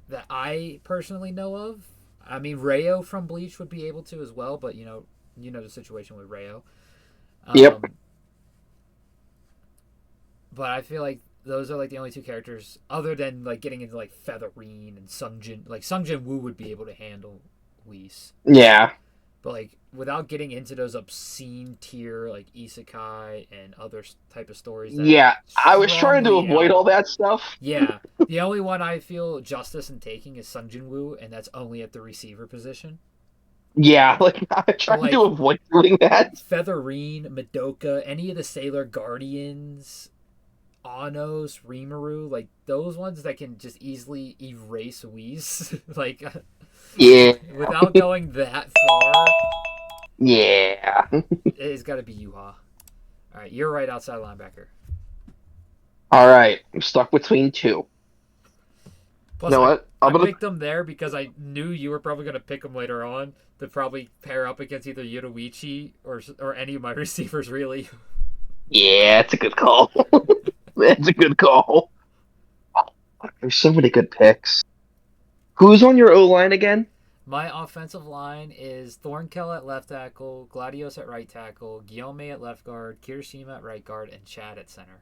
that I personally know of. I mean, Rayo from Bleach would be able to as well, but you know the situation with Rayo. Yep. But I feel like those are like the only 2 characters, other than like getting into like Featherine and Sungjin. Like Sungjin Woo would be able to handle Whis, Yeah. but like without getting into those obscene tier like isekai and other type of stories that Yeah, I was trying to strongly avoid all that stuff. Yeah, the only one I feel justice in taking is Sung Jin Woo, and that's only at the receiver position. Yeah, like I But tried like to avoid doing that. Featherine, Madoka, any of the Sailor Guardians, Anos, Rimuru, like those ones that can just easily erase Whis, like Yeah, without going that far, yeah. it's got to be Yuha. All right, you're right outside linebacker. All right, I'm stuck between two. You Plus, know what? I I'm gonna. picked them there because I knew you were probably going to pick them later on to probably pair up against either Yoruichi or any of my receivers, really. Yeah, it's a good call. It's a good call. There's so many good picks. Who's on your O line again? My offensive line is Thornkel at left tackle, Gladios at right tackle, Guillaume at left guard, Kirishima at right guard, and Chad at center.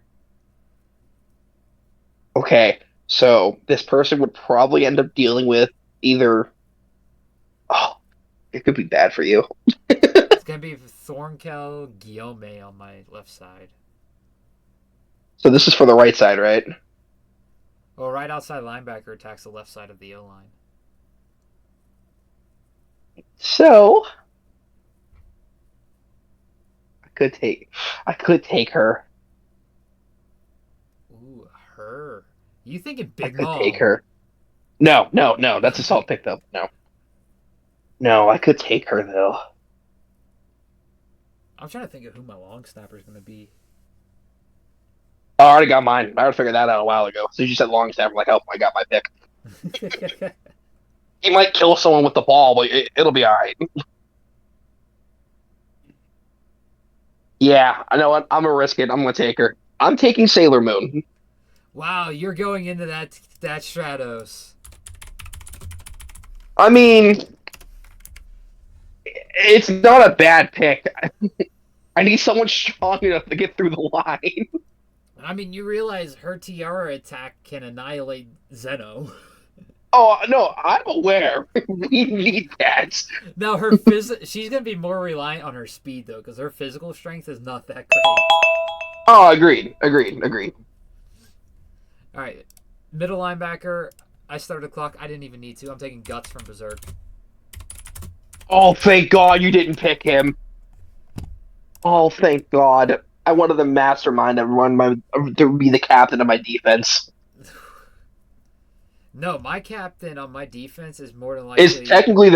Okay, so this person would probably end up dealing with either. Oh, it could be bad for you. It's going to be Thornkel, Guillaume on my left side. So this is for the right side, right? Well, right outside linebacker attacks the left side of the O line. So I could take her. Ooh, her. You thinking I Big could take Mom? her. No, no, no. That's a salt pick though. No, no. I could take her though. I'm trying to think of who my long snapper is going to be. Oh, I already got mine. I already figured that out a while ago. So you said long snapper, like, oh, I got my pick. He might kill someone with the ball, but it'll be all right. Yeah, I know what. I'm gonna risk it. I'm gonna take her. I'm taking Sailor Moon. Wow, you're going into that Stratos. I mean, it's not a bad pick. I need someone strong enough to get through the line. I mean, you realize her Tiara attack can annihilate Zeno. Oh no, I'm aware. We need that. Now she's gonna be more reliant on her speed though, because her physical strength is not that great. Oh, agreed. All right, middle linebacker. I started the clock. I didn't even need to. I'm taking Guts from Berserk. Oh, thank God you didn't pick him. Oh, thank God. I wanted the mastermind to be the captain of my defense. No, my captain on my defense is more than likely. It's technically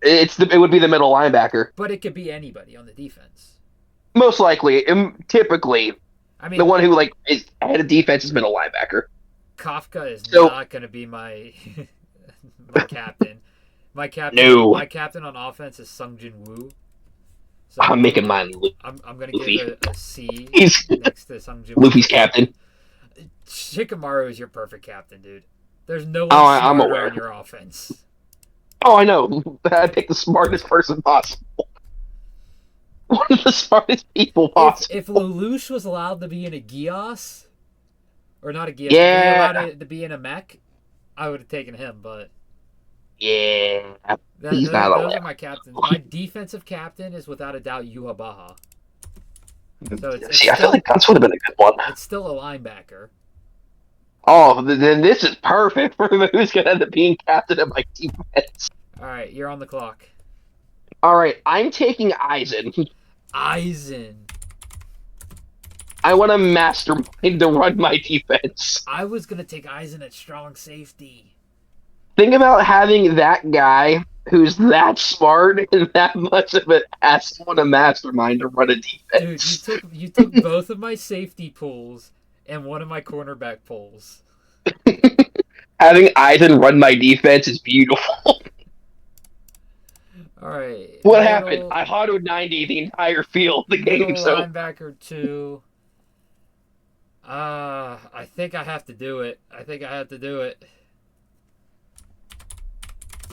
it would be the middle linebacker. But it could be anybody on the defense. Most likely, typically, I mean, the one who is head of defense is middle linebacker. Kafka is not going to be my my captain. My captain on offense is Sung Jin Woo. So I'm making mine. I'm going to give it a C next to Sung Jin Woo. Luffy's captain. Shikamaru is your perfect captain, dude. There's no one smarter on your offense. Oh, I know. I picked the smartest person possible. One of the smartest people possible. If Lelouch was allowed to be in a Gios, or not a Gios, allowed to be in a mech, I would have taken him, but... Yeah. Those are my captains. My defensive captain is without a doubt Yuhabaha. So I feel like Guts would have been a good one. It's still a linebacker. Oh, then this is perfect for who's going to end up being captain of my defense. All right, you're on the clock. All right, I'm taking Aizen. Aizen. I want a mastermind to run my defense. I was going to take Aizen at strong safety. Think about having that guy who's that smart and that much of an asshole and a mastermind to run a defense. Dude, you took both of my safety pulls and one of my cornerback pulls. Having Aizen run my defense is beautiful. All right. What happened? I autoed 90 the entire field. The game. So linebacker 2. I think I have to do it.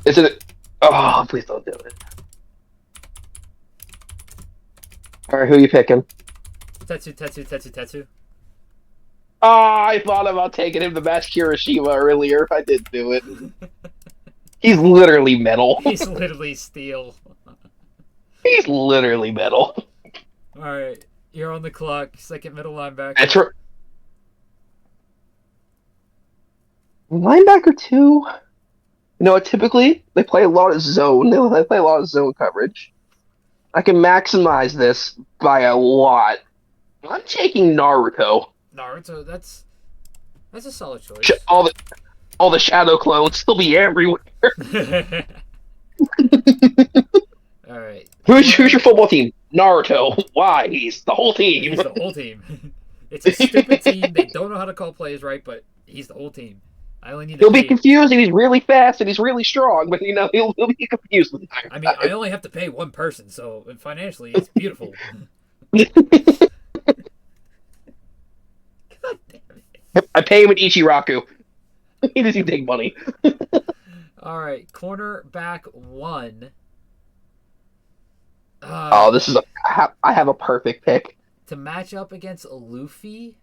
Is it? Oh, please don't do it. All right, who are you picking? Tetsu. I thought about taking him to match Kirishima earlier. I didn't do it. He's literally metal. He's literally steel. He's literally metal. All right, you're on the clock. Second middle linebacker. That's right. Linebacker 2. You know what? Typically, they play a lot of zone. They play a lot of zone coverage. I can maximize this by a lot. I'm taking Naruto. Naruto. That's a solid choice. All the shadow clones still be everywhere. All right. Who's your football team? Naruto. Why? He's the whole team. He's the whole team. It's a stupid team. They don't know how to call plays right, but he's the whole team. I only need to He'll be pay. confused, and he's really fast, and he's really strong, but he'll be confused with the time. I mean, I only have to pay one person, so financially, it's beautiful. God damn it. I pay him in Ichiraku. He doesn't take money. All right, cornerback 1. This is I have a perfect pick. To match up against Luffy.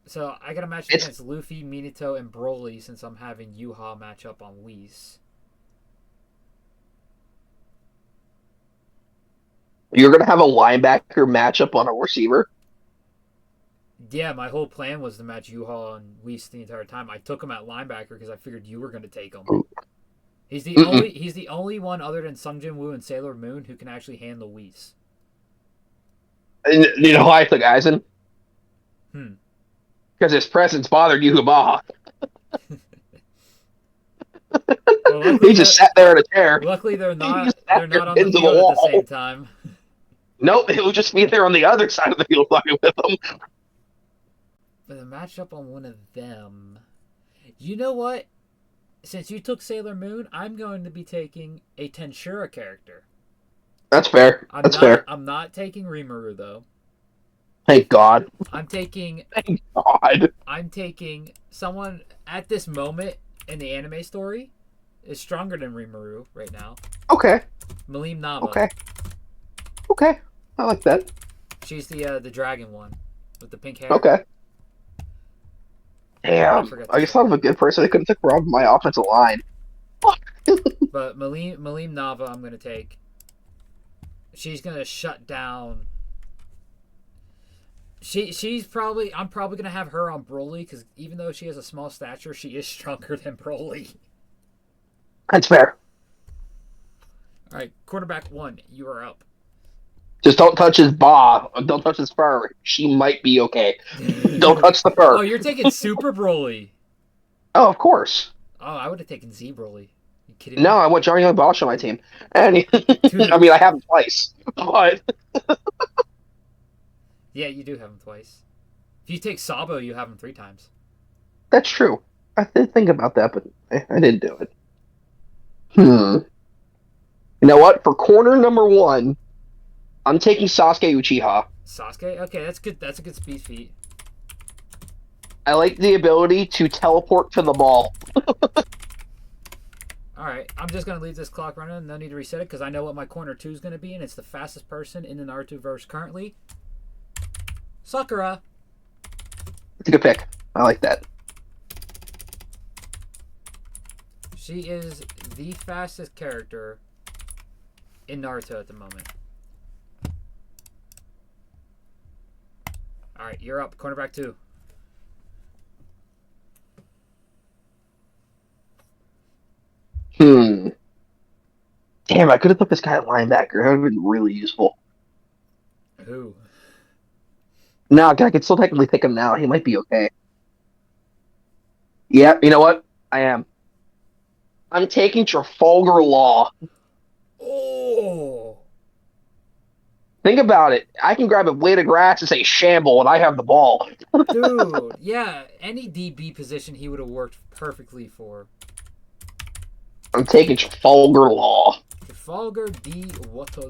So I gotta match up against Luffy, Minato, and Broly since I'm having Yuha match up on Whis. You're gonna have a linebacker matchup on a receiver. Yeah, my whole plan was to match Yuha and Whis the entire time. I took him at linebacker because I figured you were gonna take him. He's the only one other than Sung Jin Woo and Sailor Moon who can actually handle Whis. And you know why I took Aizen? Hmm. Because his presence bothered Yuhabaha. Well, he just sat there in a chair. Luckily, they're not on the field at the same time. Nope, he'll just be there on the other side of the field fucking with them. But a matchup on one of them. You know what? Since you took Sailor Moon, I'm going to be taking a Tensura character. That's fair. Fair. I'm not taking Rimuru though. Thank God. Thank God. I'm taking someone at this moment in the anime story is stronger than Rimuru right now. Okay. Malim Nava. Okay. I like that. She's the dragon one with the pink hair. Okay. Damn. I just thought of a good person. I couldn't take her off my offensive line. But Malim Nava I'm gonna take. She's gonna shut down. I'm probably gonna have her on Broly because even though she has a small stature, she is stronger than Broly. That's fair. All right, quarterback 1, you are up. Just don't touch his paw. Don't touch his fur. She might be okay. Don't touch the fur. Oh, you're taking Super Broly. Oh, of course. Oh, I would have taken Z Broly. You kidding me? No, I want Johnny Young Bosch on my team. I mean, I have him twice, but yeah, you do have him twice. If you take Sabo, you have him 3 times. that's true. I did think about that, but I didn't do it. You know what? For corner number 1, I'm taking Sasuke Uchiha. Sasuke? Okay, that's good. That's a good speed feat. I like the ability to teleport to the ball. Alright, I'm just going to leave this clock running. No need to reset it because I know what my corner 2 is going to be, and it's the fastest person in the Naruto-verse currently. Sakura. It's a good pick. I like that. She is the fastest character in Naruto at the moment. Alright, you're up. Cornerback 2. Damn, I could have put this guy at linebacker. That would have been really useful. Who? No, I could still technically pick him now. He might be okay. Yeah, you know what? I am. I'm taking Trafalgar Law. Oh! Think about it. I can grab a blade of grass and say shamble, and I have the ball. Dude, yeah, any DB position he would have worked perfectly for. I'm taking Trafalgar Law. Trafalgar D. Water.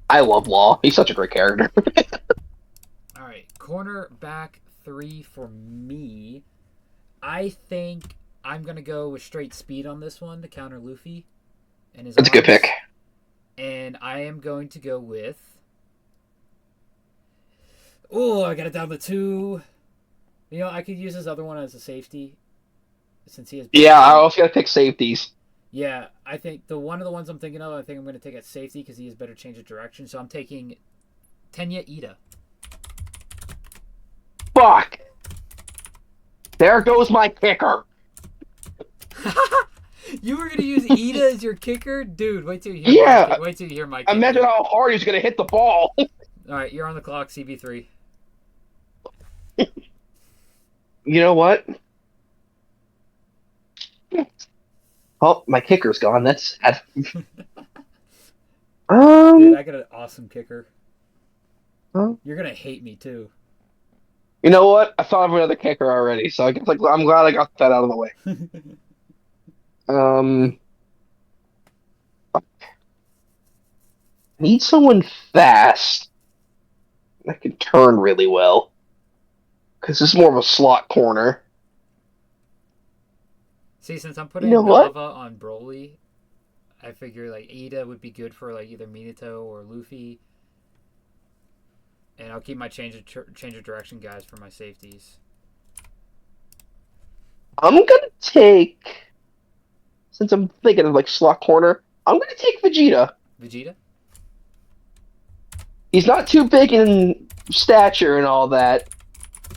I love Law. He's such a great character. Alright, cornerback 3 for me. I think I'm going to go with straight speed on this one to counter Luffy. And his That's a good pick. And I am going to go with... Oh, I got it down to 2. I could use this other one as a safety. Since he has... Yeah, I also got to pick safeties. Yeah, I think the one of the ones I'm thinking of, I think I'm going to take at safety because he has better change of direction. So I'm taking Tenya Ida. Fuck! There goes my kicker. You were going to use Ida as your kicker? Dude, wait till you hear my Yeah! Wait till you hear my Imagine kicker. how hard he's gonna hit the ball. All right, you're on the clock, CB3. You know what? Oh, my kicker's gone. That's sad. Dude, Um, I got an awesome kicker. uh, You're going to hate me, too. you know what? I thought of another kicker already, so I guess like I'm glad I got that out of the way. Um, need someone fast that can turn really well because this is more of a slot corner. See, since I'm You putting know what? Nava on Broly, I figure like Ida would be good for like either Minato or Luffy. And I'll keep my change of direction guys for my safeties. I'm gonna take, since I'm thinking of like slot corner, I'm gonna take Vegeta. Vegeta? He's not too big in stature and all that,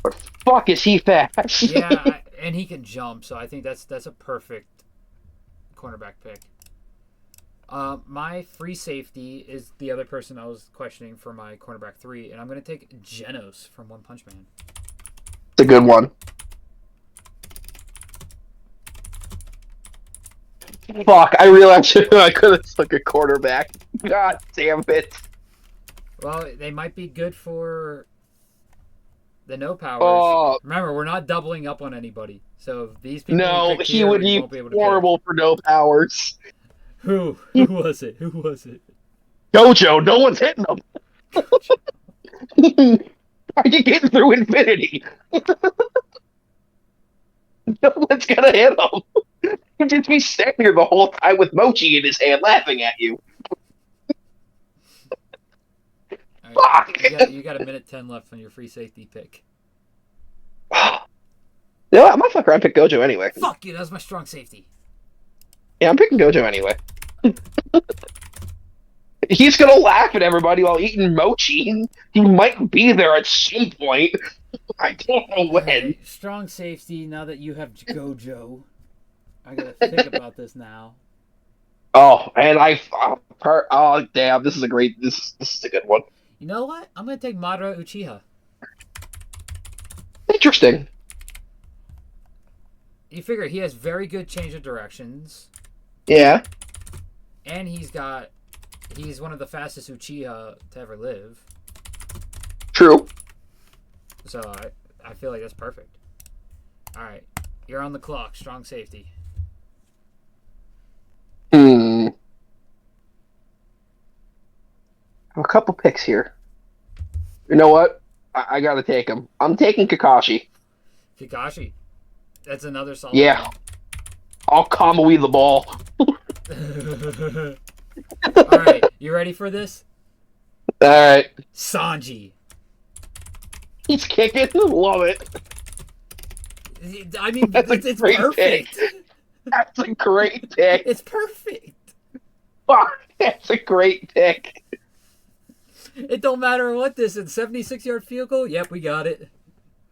but fuck is he fast. Yeah, and he can jump, so I think that's a perfect cornerback pick. My free safety is the other person I was questioning for my cornerback 3, and I'm going to take Genos from One Punch Man. It's a good one. Fuck, I realized I could have took a quarterback. God damn it. Well, they might be good for the no powers. Oh, Remember, we're not doubling up on anybody. So if these people we no, picked he here, would we be won't be able to pick. horrible for no powers. Who? Who was it? Who was it? Gojo, no one's hitting him. Are you getting through infinity? No one's gonna hit him. He'd just be standing here the whole time with Mochi in his hand laughing at you. All right, Fuck! you got a minute 10 left on your free safety pick. You know what? I'm gonna fuck around and pick Gojo anyway. Fuck you, that was my strong safety. Yeah, I'm picking Gojo anyway. He's gonna laugh at everybody while eating mochi. He might be there at some point. I don't know when. Right, strong safety, now that you have Gojo. I gotta think about this now. Oh, and oh damn, this is a great. This is a good one. You know what? I'm gonna take Madara Uchiha. Interesting. You figure he has very good change of directions, Yeah. and he's one of the fastest Uchiha to ever live. True. So I feel like that's perfect. All right, you're on the clock. Strong safety. Hmm. I have a couple picks here. You know what? I gotta take him. I'm taking Kakashi. Kakashi. That's another solid. Yeah. I'll Kamui the ball. All right, you ready for this? All right. Sanji. He's kicking. Love it. I mean, That's it's great perfect. pick. That's a great pick. It's perfect. Fuck. That's a great pick. It don't matter what this is. 76-yard field goal? Yep, we got it.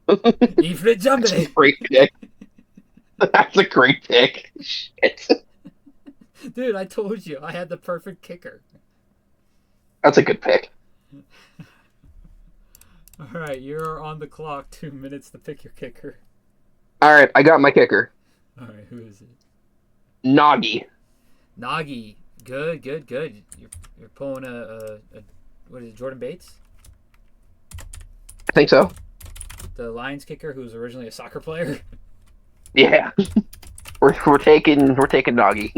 Infinite That's a jumping. great pick. That's a great pick. Shit. Dude, I told you. I had the perfect kicker. That's a good pick. All right, you're on the clock. 2 minutes to pick your kicker. All right, I got my kicker. All right, who is it? Nagi. Nagi. Good, good, good. You're pulling a what is it, Jordan Bates? I think so. The Lions kicker who was originally a soccer player? Yeah. We're taking Nagi.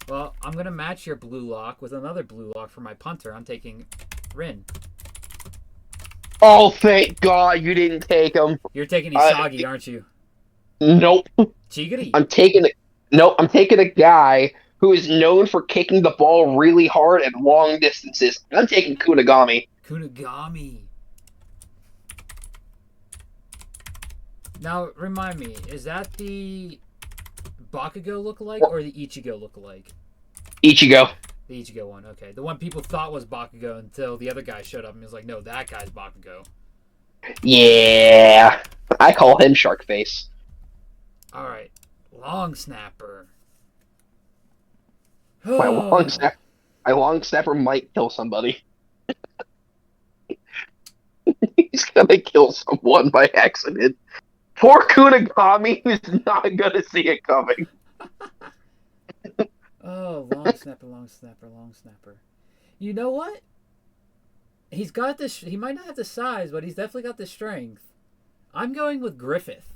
Well, I'm going to match your blue lock with another blue lock for my punter. I'm taking Rin. Oh, thank God you didn't take him. You're taking Isagi, aren't you? Nope. Chigiri. I'm taking a guy who is known for kicking the ball really hard at long distances. I'm taking Kunigami. Kunigami. Now, remind me, is that the Bakugo lookalike or the Ichigo lookalike? Ichigo. The Ichigo one, okay. The one people thought was Bakugo until the other guy showed up and was like, no, that guy's Bakugo. Yeah. I call him Sharkface. Alright. Long Snapper. My long snapper might kill somebody. He's gonna kill someone by accident. Poor Kunigami is not gonna see it coming. Oh, long snapper, long snapper, long snapper. You know what? He's got this. He might not have the size, but he's definitely got the strength. I'm going with Griffith.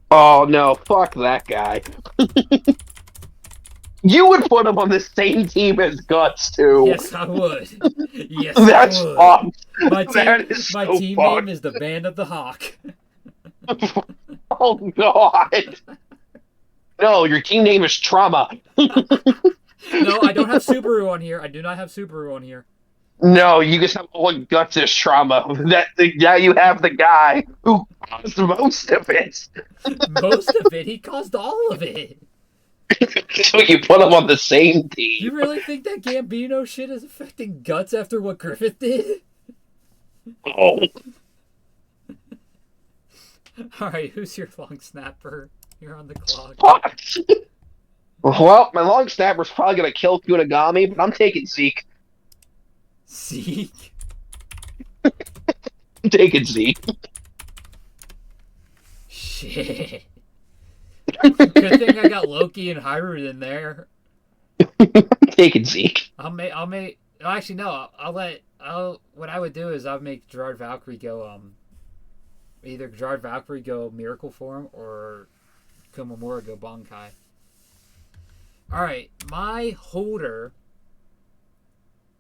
Oh no, fuck that guy. You would put him on the same team as Guts too. Yes, I would. Yes, That's I would. fucked. My team, That is my so team fucked. name is the Band of the Hawk. Oh god. No, your team name is Trauma. No, I don't have Subaru on here. I do not have Subaru on here. No, you just have one Guts is Trauma. Now you have the guy who caused most of it. Most of it, he caused all of it. So you put him on the same team. You really think that Gambino shit is affecting Guts after what Griffith did? Oh. Alright, who's your long snapper? You're on the clock. Fuck. Well, my long snapper's probably gonna kill Kunigami, but I'm taking Zeke. Zeke? I'm taking Zeke. Shit. Good thing I got Loki and Hyrule in there. I'm taking Zeke. Actually, no, what I would do is I'll make Gerard Valkyrie go, either Gerard Valkyrie go Miracle Form or Komamura go Bankai. Alright, my holder.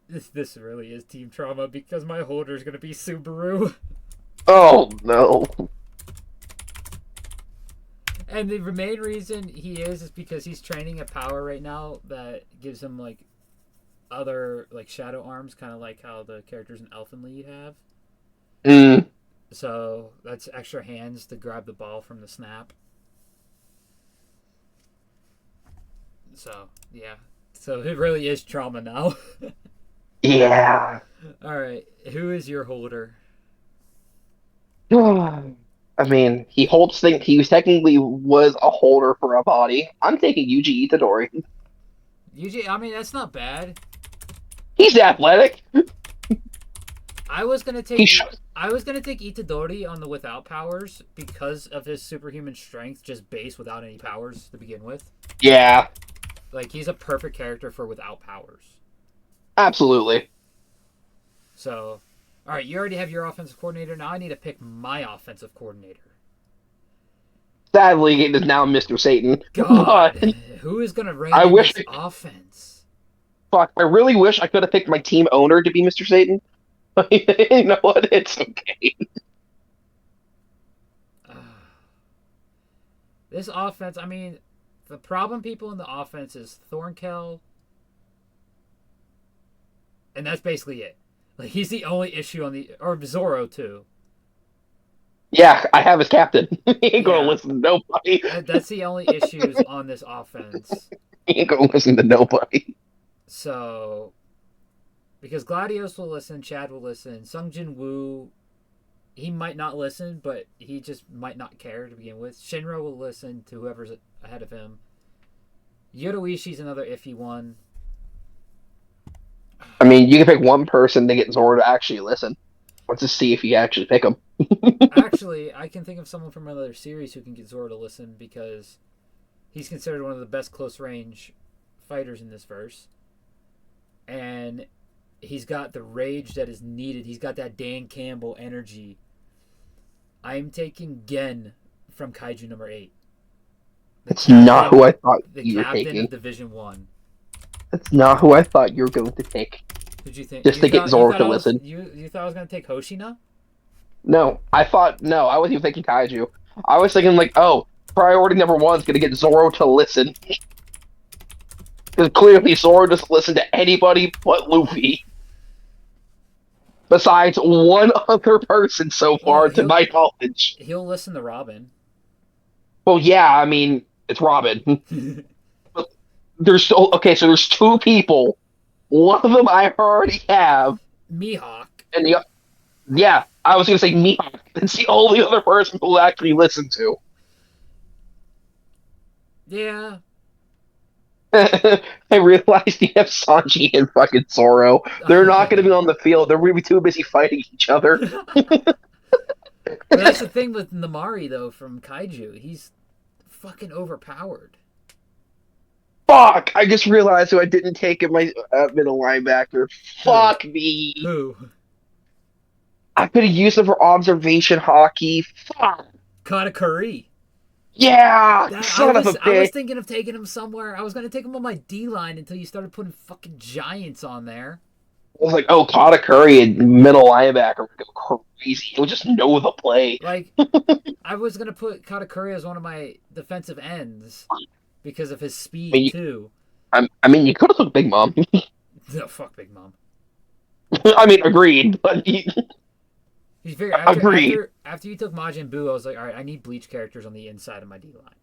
This really is Team Trauma because my holder is going to be Subaru. Oh, no. And the main reason he is because he's training a power right now that gives him, like, other, like, shadow arms, kind of like how the characters in Elfen Lied have. Mm. So, that's extra hands to grab the ball from the snap. So, yeah. So, it really is Trauma now. Yeah. Alright, who is your holder? I mean, he holds things. He technically was a holder for a body. I'm taking Yuji Itadori. I mean, that's not bad. He's athletic. I was gonna take Itadori on the without powers because of his superhuman strength, just base without any powers to begin with. Yeah. Like, he's a perfect character for without powers. Absolutely. So, alright, you already have your offensive coordinator. Now I need to pick my offensive coordinator. Sadly, it is now Mr. Satan. God, But who is going to rein I in wish this offense? fuck, I really wish I could have picked my team owner to be Mr. Satan. You know what? It's okay. This offense, I mean, the problem people in the offense is Thornkel. And that's basically it. Like, he's the only issue on the... Or Zoro, too. Yeah, I have his captain. He ain't gonna listen to nobody. That's the only issues on this offense. He ain't gonna listen to nobody. So... Because Gladios will listen, Chad will listen, Sung Jin Woo, he might not listen, but he just might not care to begin with. Shinra will listen to whoever's ahead of him. Yoruishi's another iffy one. I mean, you can pick one person to get Zoro to actually listen. Let's just see if you actually pick him. Actually, I can think of someone from another series who can get Zoro to listen because he's considered one of the best close-range fighters in this verse. And he's got the rage that is needed. He's got that Dan Campbell energy. I'm taking Gen from Kaiju number 8. That's not who I thought you were The captain taking. of Division 1. That's not who I thought you were going to take. Who'd you think? Just to get Zoro to listen. You thought I was going to take Hoshina? No, I wasn't even thinking Kaiju. I was thinking like, oh, priority number 1 is going to get Zoro to listen. Because clearly Zoro doesn't listen to anybody but Luffy. Besides one other person so far, to my knowledge. He'll listen to Robin. Well, yeah, I mean, it's Robin. But there's still okay, so there's two people. One of them I already have, Mihawk. and the yeah, I was gonna say Mihawk. It's the only other person who'll actually listen to. Yeah. I realized you have Sanji and fucking Zoro. They're not gonna be on the field. They're gonna be too busy fighting each other. But that's the thing with Namari though from Kaiju. He's fucking overpowered. Fuck! I just realized who I didn't take in my middle linebacker. Who? Fuck me. Who? I could have used him for observation hockey. Fuck. Katakuri. Yeah, That son of a I was bitch. thinking of taking him somewhere. I was gonna take him on my D line until you started putting fucking giants on there. I was like, oh, Kata Curry and middle linebacker would go crazy. He would just know the play. Like, I was gonna put Katakuri as one of my defensive ends because of his I speed mean, too. I mean, you could have took Big Mom. No, fuck Big Mom. I mean, agreed, but You figure agreed. after you took Majin Buu, I was like, all right, I need bleach characters on the inside of my D line.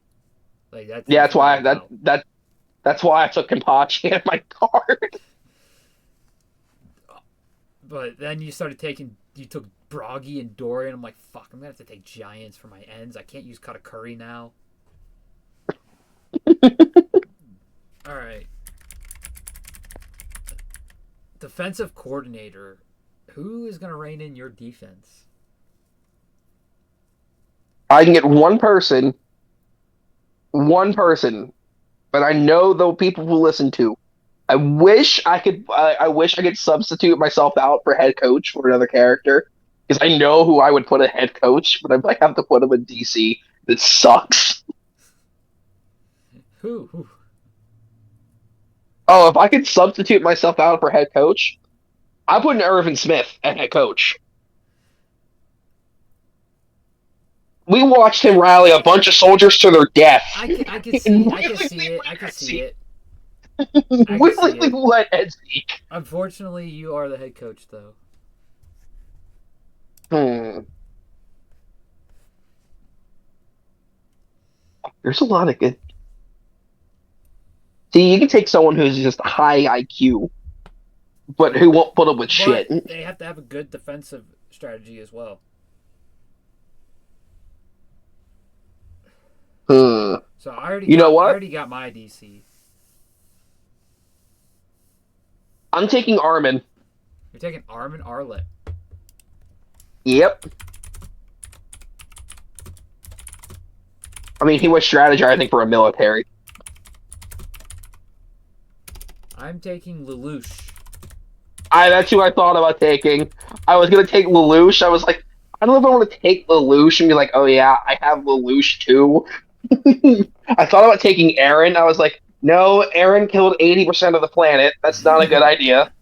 Like Yeah, that's that's where I why gotta go. that's why I took Kenpachi in my card. But then you took Broggy and Dorian. I'm like, fuck, I'm gonna have to take giants for my ends. I can't use Katakuri now. All right, defensive coordinator. Who is gonna rein in your defense? I can get one person, but I know the people who listen to. I wish I could. I wish I could substitute myself out for head coach for another character because I know who I would put a head coach, but I might have to put him in DC. That sucks. Who? Who? Oh, if I could substitute myself out for head coach, I'm putting Irvin Smith at head coach. We watched him rally a bunch of soldiers to their death I could and see it. I could see it. I could see willingly it. let Ed speak. Unfortunately, you are the head coach, though. Hmm. There's a lot of good. See, you can take someone who's just high IQ, but who won't put up with shit. But they have to have a good defensive strategy as well. Hmm. So You know I what? already got my DC. I'm taking Armin. You're taking Armin Arlet. Yep. I mean, he was strategizing for a military. I'm taking Lelouch. That's who I thought about taking. I was gonna take Lelouch. I was like, I don't know if I want to take Lelouch and be like, oh yeah, I have Lelouch too. I thought about taking Aaron. I was like, no, Aaron killed 80% of the planet. That's not a good idea.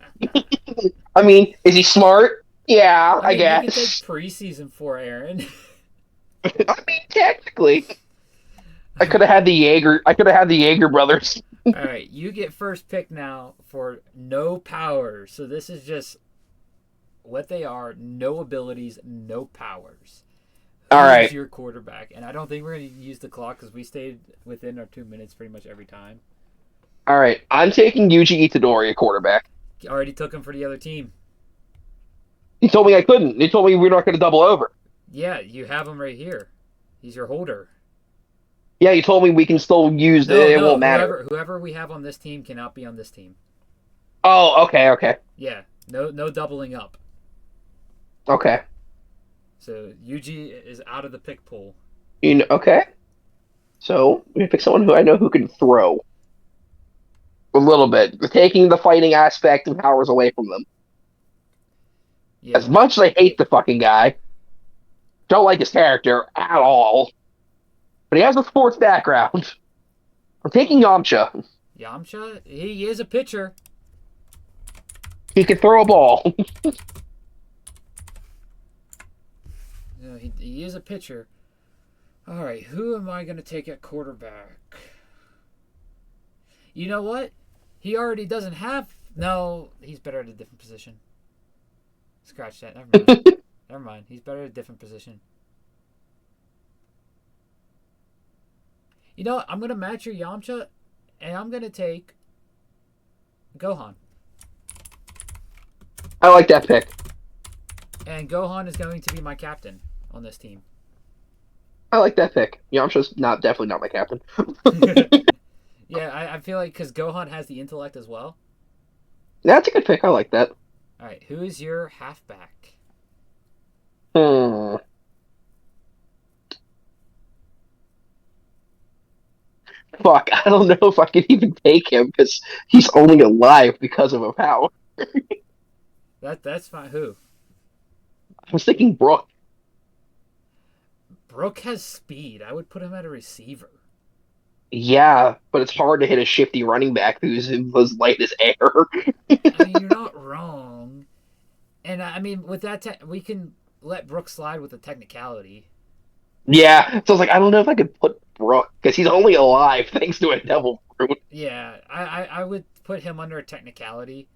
I mean, is he smart? Yeah, I I mean, you could take guess. preseason for Aaron. I mean, technically, I could have had the Jaeger. I could have had the Jaeger brothers. All right, you get first pick now for no powers. So this is just what they are: no abilities, no powers. All Who is right, your quarterback? And I don't think we're going to use the clock because we stayed within our 2 minutes pretty much every time. all right. I'm taking Yuji Itadori, a quarterback. Already took him for the other team. He told me I couldn't. He told me we're not going to double over. Yeah, you have him right here. He's your holder. Yeah, he told me we can still use it. No, It no. won't matter. Whoever we have on this team cannot be on this team. Oh, okay, okay, Yeah, no doubling up. okay. So Yuji is out of the pick pool. Okay. So we pick someone who I know who can throw a little bit, taking the fighting aspect and powers away from them. As Yeah, much as I hate the fucking guy, don't like his character at all, but he has a sports background. I'm taking Yamcha. Yamcha. He is a pitcher. He can throw a ball. You know, he is a pitcher. All right, who am I going to take at quarterback? You know what? He already doesn't have. No, he's better at a different position. Scratch that. Never mind. All, Never mind. He's better at a different position. You know what? I'm gonna match your Yamcha, and I'm gonna take Gohan. I like that pick. And Gohan is going to be my captain on this team. I like that pick. Yamcha's not definitely not my captain. Yeah, I feel like because Gohan has the intellect as well. That's a good pick. I like that. All right, who is your halfback? Hmm. Fuck, I don't know if I can even take him because he's only alive because of a power. That's fine. Who? I was thinking Brook. Brook has speed. I would put him at a receiver. Yeah, but it's hard to hit a shifty running back who's as light as air. I mean, you're not wrong. And I mean, with that, we can let Brook slide with the technicality. Yeah, so I was like, I don't know if I could put Brook because he's only alive thanks to a devil fruit. Yeah, I would put him under a technicality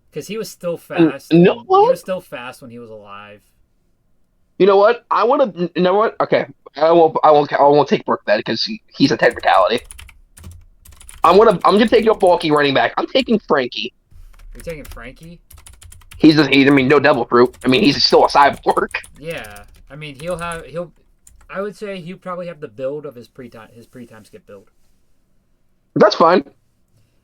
because he was still And fast, you know and he what? was still fast when he was alive. You know what? I want to. You know what? Okay, I won't. I won't. I won't take Brook then because he's a technicality. I'm gonna take your bulky running back. I'm taking Frankie. You're taking Frankie? I mean, no devil fruit. I mean, he's still a cyborg. Yeah. I mean, he'll. I would say he'll probably have the build of his pre-time skip build. That's fine.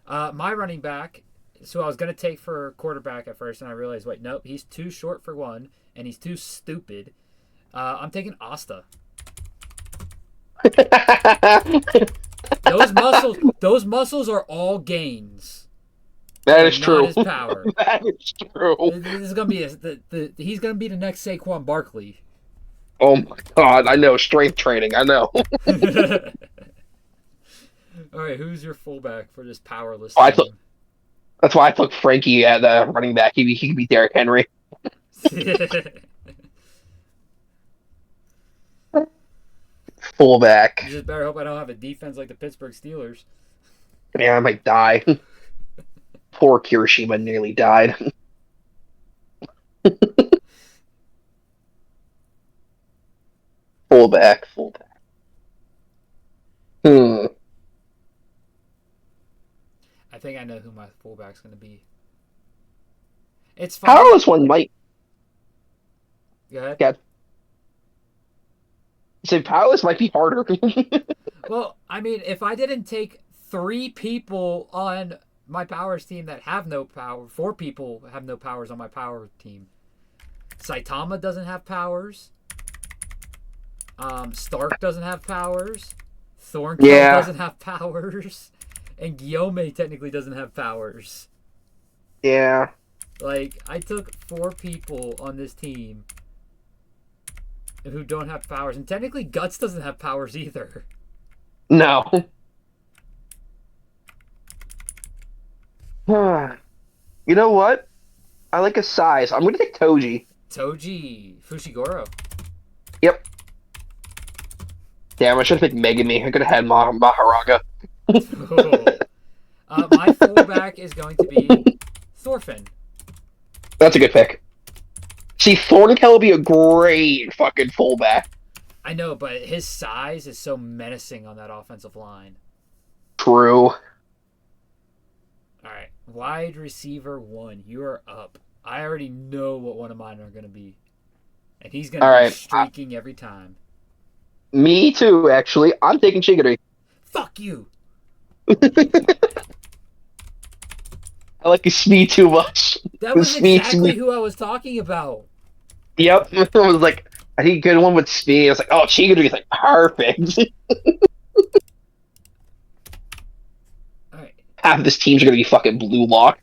My running back. So I was gonna take for quarterback at first, and I realized, wait, nope, he's too short for one, and he's too stupid. I'm taking Asta. Those muscles are all gains. That is Not true. his power. That is true. This is gonna be he's gonna be the next Saquon Barkley. Oh my god, I know strength training. I know. All right, who's your fullback for this powerless I team? That's why I took Frankie at running back. He could be Derrick Henry. Fullback. You just better hope I don't have a defense like the Pittsburgh Steelers. Yeah, I might die. Poor Kirishima nearly died. Fullback. Hmm. I think I know who my fullback's going to be. It's funny. Powerless one might Go ahead. get. So powerless might be harder. Well, I mean, if I didn't take 3 people on my powers team that have no power, 4 people have no powers on my power team. Saitama doesn't have powers. Stark doesn't have powers. Thornkill Yeah. doesn't have powers. And Guillaume technically doesn't have powers. Yeah. Like, I took 4 people on this team who don't have powers. And technically, Guts doesn't have powers either. No. You know what? I like a size. I'm gonna take Toji. Toji Fushiguro. Yep. Damn, I should have picked Megami. I could have had Maharaga. My fullback is going to be Thorfinn. That's a good pick. See, Thornkill would be a great fucking fullback. I know, but his size is so menacing on that offensive line. True. All right, wide receiver 1, you are up. I already know what one of mine are going to be, and he's going to be streaking every time. Me too, actually. I'm taking Shigiri. Fuck you. I like his speed too much. That was exactly who I was talking about. Yep. I was like, I think a good one with speed. I was like, oh, Shigiri is like perfect. Alright. Half of this team's gonna be fucking blue lock.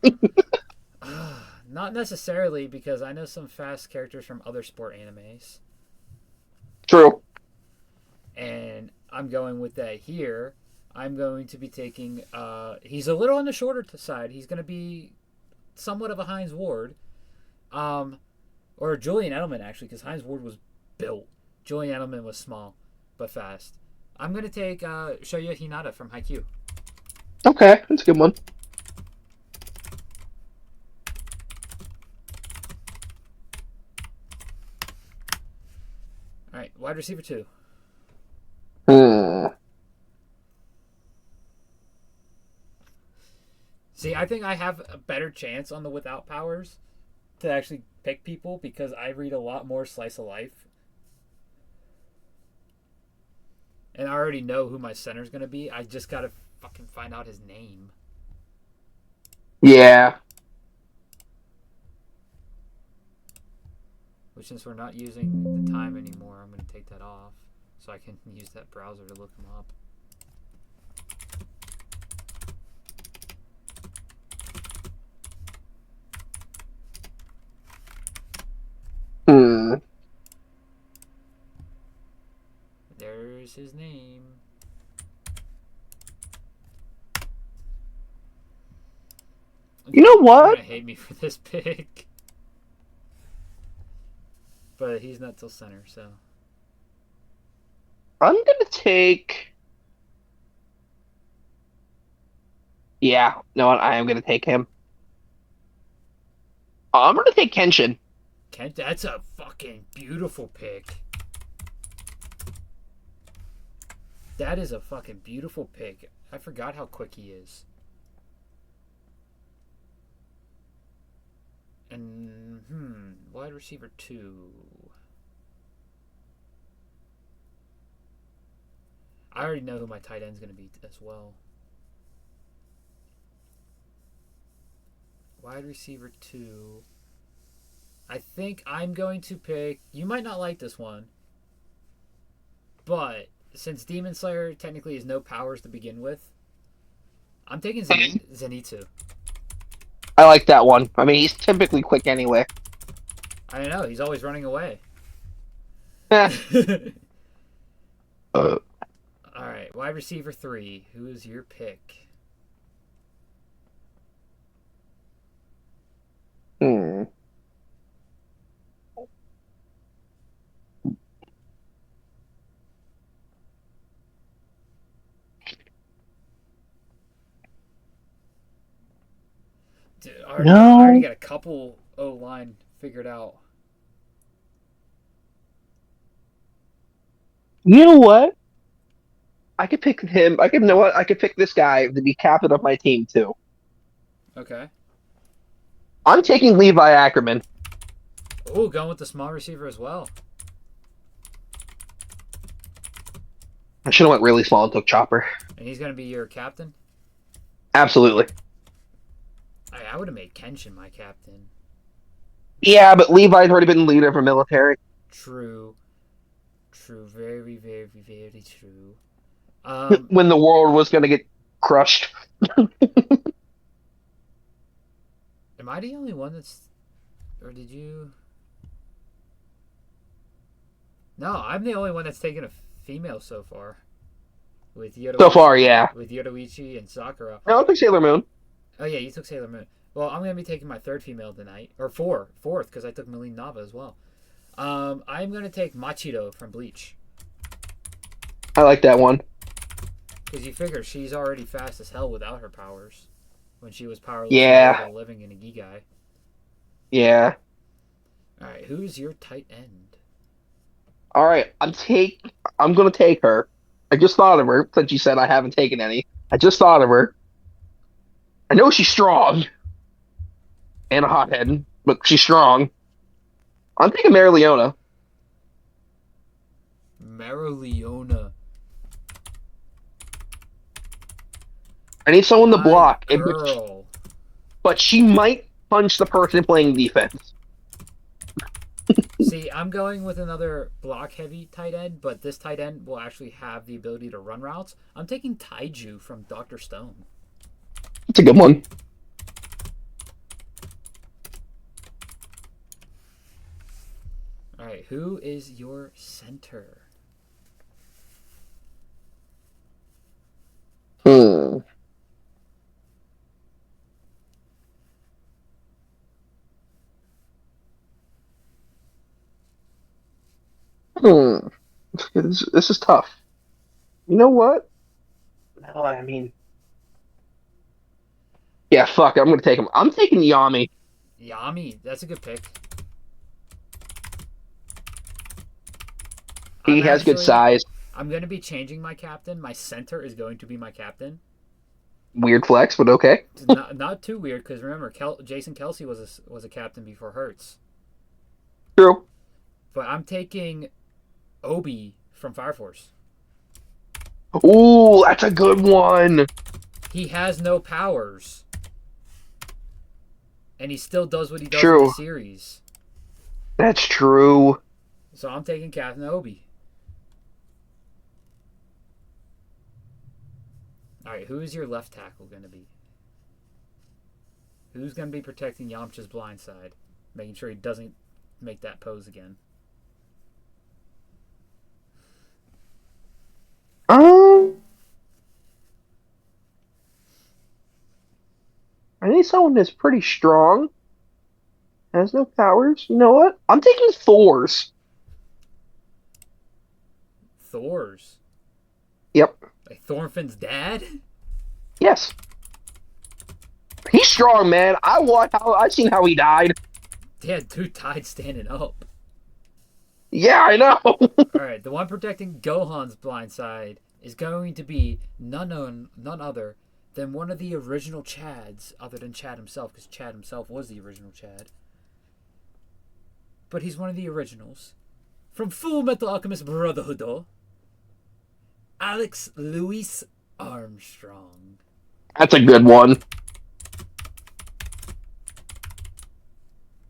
Not necessarily, because I know some fast characters from other sport animes. True. And I'm going with that here. I'm going to be taking he's a little on the shorter side. He's going to be somewhat of a Heinz Ward. Or Julian Edelman, actually, because Heinz Ward was built. Julian Edelman was small, but fast. I'm going to take Shoya Hinata from Haikyuu. Okay, that's a good one. All right, wide receiver 2. See, I think I have a better chance on the without powers to actually pick people because I read a lot more slice of life. And I already know who my center's going to be. I just got to fucking find out his name. Yeah. Which, since we're not using the time anymore, I'm going to take that off so I can use that browser to look him up. Hmm. There's his name. You know You're what? going to hate me for this pick. But he's not till center, so. I'm gonna take. Yeah, no, I am gonna take him. I'm gonna take Kenshin. Kent, that's a fucking beautiful pick. That is a fucking beautiful pick. I forgot how quick he is. And, wide receiver 2. I already know who my tight end's going to be as well. Wide receiver 2. I think I'm going to pick... You might not like this one. But since Demon Slayer technically has no powers to begin with, I'm taking Zenitsu. I like that one. I mean, he's typically quick anyway. I don't know. He's always running away. Eh. All right. Wide receiver 3. Who is your pick? Hmm. Dude, I already No. got a couple O-line figured out. You know what? I could pick him. I could know what I could pick this guy to be captain of my team too. Okay. I'm taking Levi Ackerman. Oh, going with the small receiver as well. I should have went really small and took Chopper. And he's going to be your captain? Absolutely. I would have made Kenshin my captain. Yeah, but Levi's already been leader for military. True. True. Very, very, very true. When the world was going to get crushed. Am I the only one that's... Or did you... No, I'm the only one that's taken a female so far. With Yoruichi, So far, yeah. with Yoruichi and Sakura. No, I'll take Sailor Moon. Oh yeah, you took Sailor Moon. Well, I'm gonna be taking my third female tonight, or fourth, because I took Milene Nava as well. I'm gonna take Machiro from Bleach, I like that one. because you figure she's already fast as hell without her powers, when she was powerless Yeah. and living in a Gigai. Yeah. All right, who's your tight end? All right. I'm going to take her. I just thought of her since you said I haven't taken any. I just thought of her. I know she's strong and a hothead, but she's strong. I'm taking Mary Leona. Marileona. I need someone to My block, girl. but she might punch the person playing defense. See, I'm going with another block-heavy tight end, but this tight end will actually have the ability to run routes. I'm taking Taiju from Dr. Stone. That's a good one. All right, who is your center? Hmm. Hmm. This is tough. You know what? No, I mean, yeah, fuck. I'm gonna take him. I'm taking Yami. Yami, that's a good pick. He has good size. I'm going to be changing my captain. My center is going to be my captain. Weird flex, but okay. It's not too weird because remember, Jason Kelsey was a captain before Hertz. True. But I'm taking Obi from Fire Force. Ooh, that's a good one. He has no powers, and he still does what he does in the True. series. That's true. So I'm taking Captain Obi. All right, who is your left tackle going to be? Who's going to be protecting Yamcha's blind side, making sure he doesn't make that pose again? I need someone that's pretty strong. Has no powers. You know what? I'm taking Thor's. Thor's? Yep. Like Thorfinn's dad? Yes. He's strong, man. I've seen how he died. Dude died standing up. Yeah, I know. Alright, the one protecting Gohan's blind side is going to be none other than one of the original Chads, other than Chad himself, because Chad himself was the original Chad. But he's one of the originals. From Full Metal Alchemist Brotherhood, Alex Louis Armstrong. That's a good one.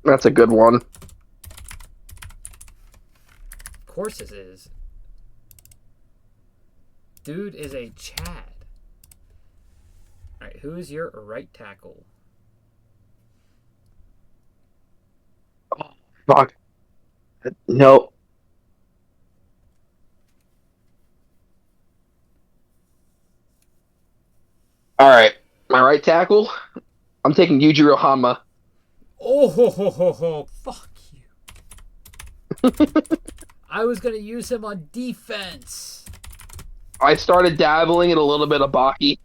That's a good one. Of course it is. Dude is a Chad. Alright, who is your right tackle? Oh, fuck. No. All right. My right tackle, I'm taking Yujiro Hanma. Oh ho ho ho ho! Fuck you. I was gonna use him on defense. I started dabbling in a little bit of Baki.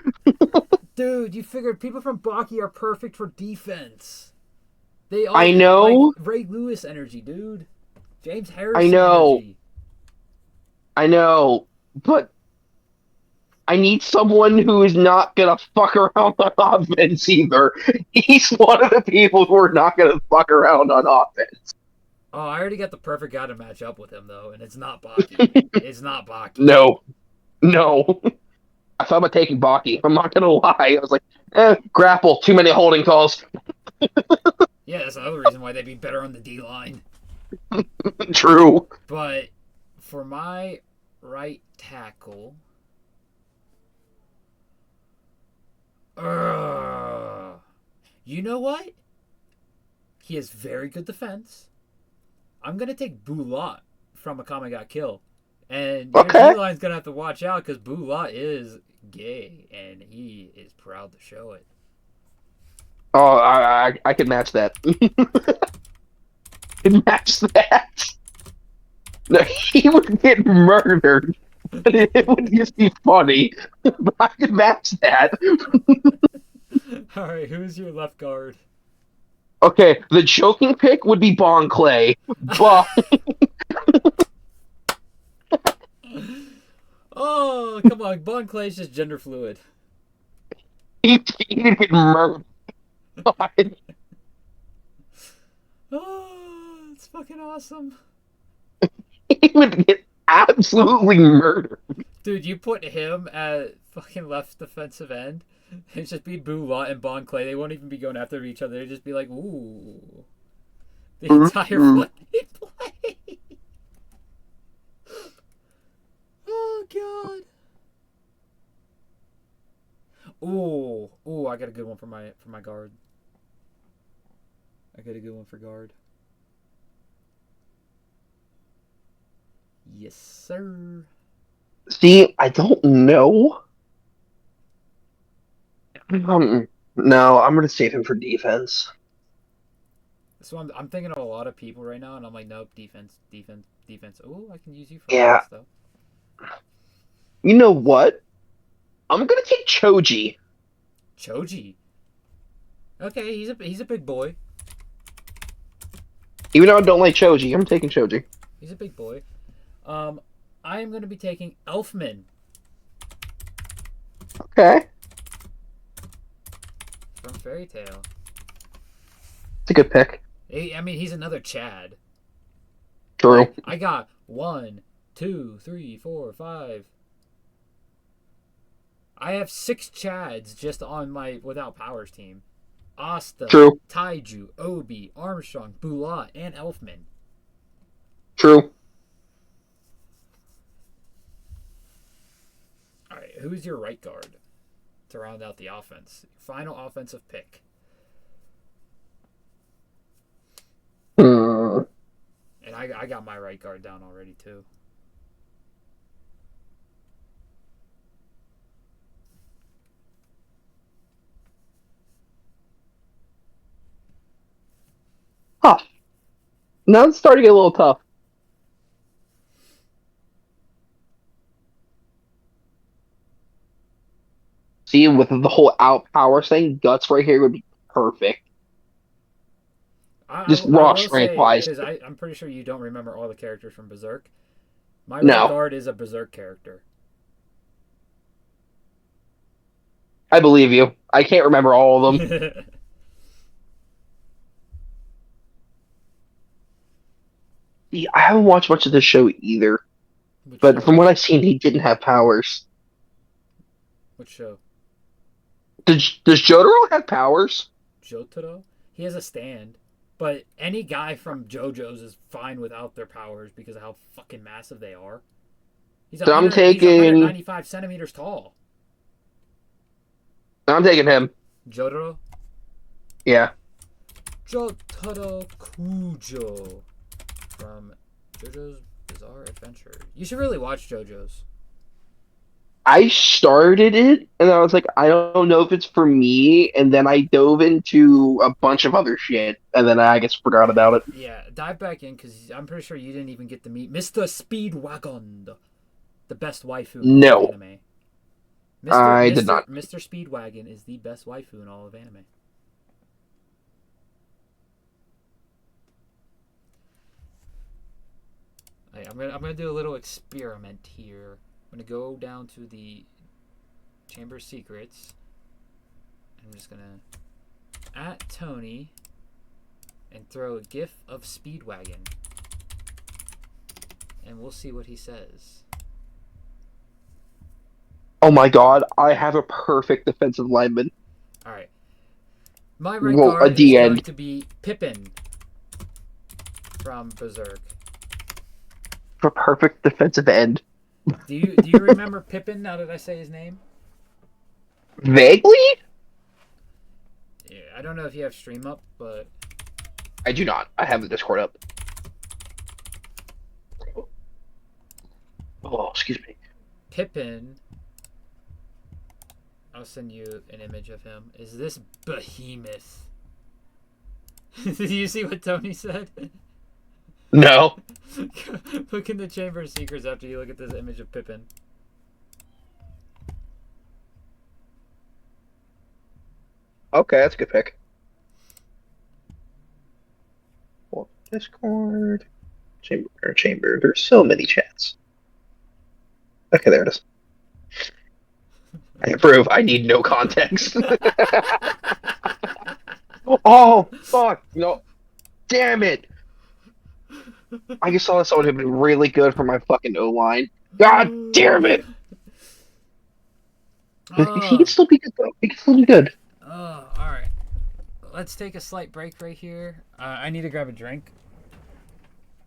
Dude, you figured people from Baki are perfect for defense. They all I know. like Ray Lewis energy, dude. James Harrison I know. energy. I know. But I need someone who is not gonna fuck around on offense either. He's one of the people who are not gonna fuck around on offense. Oh, I already got the perfect guy to match up with him though, and it's not Baki. It's not Baki. No. No. I thought about taking Baki. I'm not gonna lie. I was like, grapple, too many holding calls. Yeah, that's another reason why they'd be better on the D line. True. But for my right tackle, you know what? He has very good defense. I'm gonna take Bulat from Akame Got Killed, and your Okay. D-line's gonna have to watch out because Bulat is gay and he is proud to show it. Oh, I could match that. Could match that. No, he would get murdered, but it would just be funny. But I could match that. All right, who's your left guard? Okay, the choking pick would be Bon Clay, but Oh, come on, Bon Clay's just gender fluid. he'd get murdered. God. Oh, it's fucking awesome. He would get absolutely murdered. Dude, you put him at fucking left defensive end, and just be Bulat and Bon Clay. They won't even be going after each other. They'd just be like, ooh. The entire fucking play. Oh, God. Ooh, I got a good one for my guard. I got a good one for guard. Yes, sir. See, I don't know. No, I'm gonna save him for defense. So I'm thinking of a lot of people right now, and I'm like, nope, defense. Oh, I can use you for Yeah. offense, though. You know what? I'm gonna take Choji. Choji. Okay, he's a big boy. Even though I don't like Choji, I'm taking Choji. He's a big boy. I am going to be taking Elfman. Okay. Fairy Tail. It's a good pick. I mean, he's another Chad. True. Like, I got 1, 2, 3, 4, 5. I have 6 Chads just on my without powers team. Asta, True. Taiju, Obi, Armstrong, Bulat, and Elfman. True. All right, who's your right guard to round out the offense? Final offensive pick. Hmm. And I got my right guard down already too. Tough. Now it's starting to get a little tough. See, with the whole outpower thing, Guts right here would be perfect. Just I raw will strength say, wise. because I'm pretty sure you don't remember all the characters from Berserk. My right No, guard is a Berserk character. I believe you. I can't remember all of them. See, I haven't watched much of this show either, Which but show? from what I've seen, he didn't have powers. Which show? Does Jotaro have powers? Jotaro? He has a stand. But any guy from JoJo's is fine without their powers because of how fucking massive they are. He's So 100, he's 195 centimeters tall. I'm taking him. Jotaro? Yeah. Jotaro Kujo from JoJo's Bizarre Adventure. You should really watch JoJo's. I started it and I was like, I don't know if it's for me, and then I dove into a bunch of other shit, and then I guess forgot about it. Yeah, dive back in because I'm pretty sure you didn't even get to meet Mr. Speedwagon, the best waifu in all of No, anime. I did not. Mr. Speedwagon is the best waifu in all of anime. Hey, I'm gonna do a little experiment here. I'm gonna go down to the Chamber of Secrets. I'm just gonna at Tony and throw a gif of Speedwagon, and we'll see what he says. Oh my god, I have a perfect defensive lineman. All right, my right Well, guard at is the going end. to be Pippin from Berserk. For perfect defensive end. Do you remember Pippin? Now that I say his name. Vaguely? Yeah, I don't know if you have stream up, but I do not. I have the Discord up. Oh, excuse me. Pippin. I'll send you an image of him. Is this behemoth? Did you see what Tony said? No. Look in the Chamber of Secrets after you look at this image of Pippin. Okay, that's a good pick. Well, Discord. Chamber. There's so many chats. Okay, there it is. I approve. I need no context. Oh, fuck. No. Damn it. I just saw that someone had been really good for my fucking O-line. God damn it. He can still be good, though. He can still be good. All right. Let's take a slight break right here. I need to grab a drink.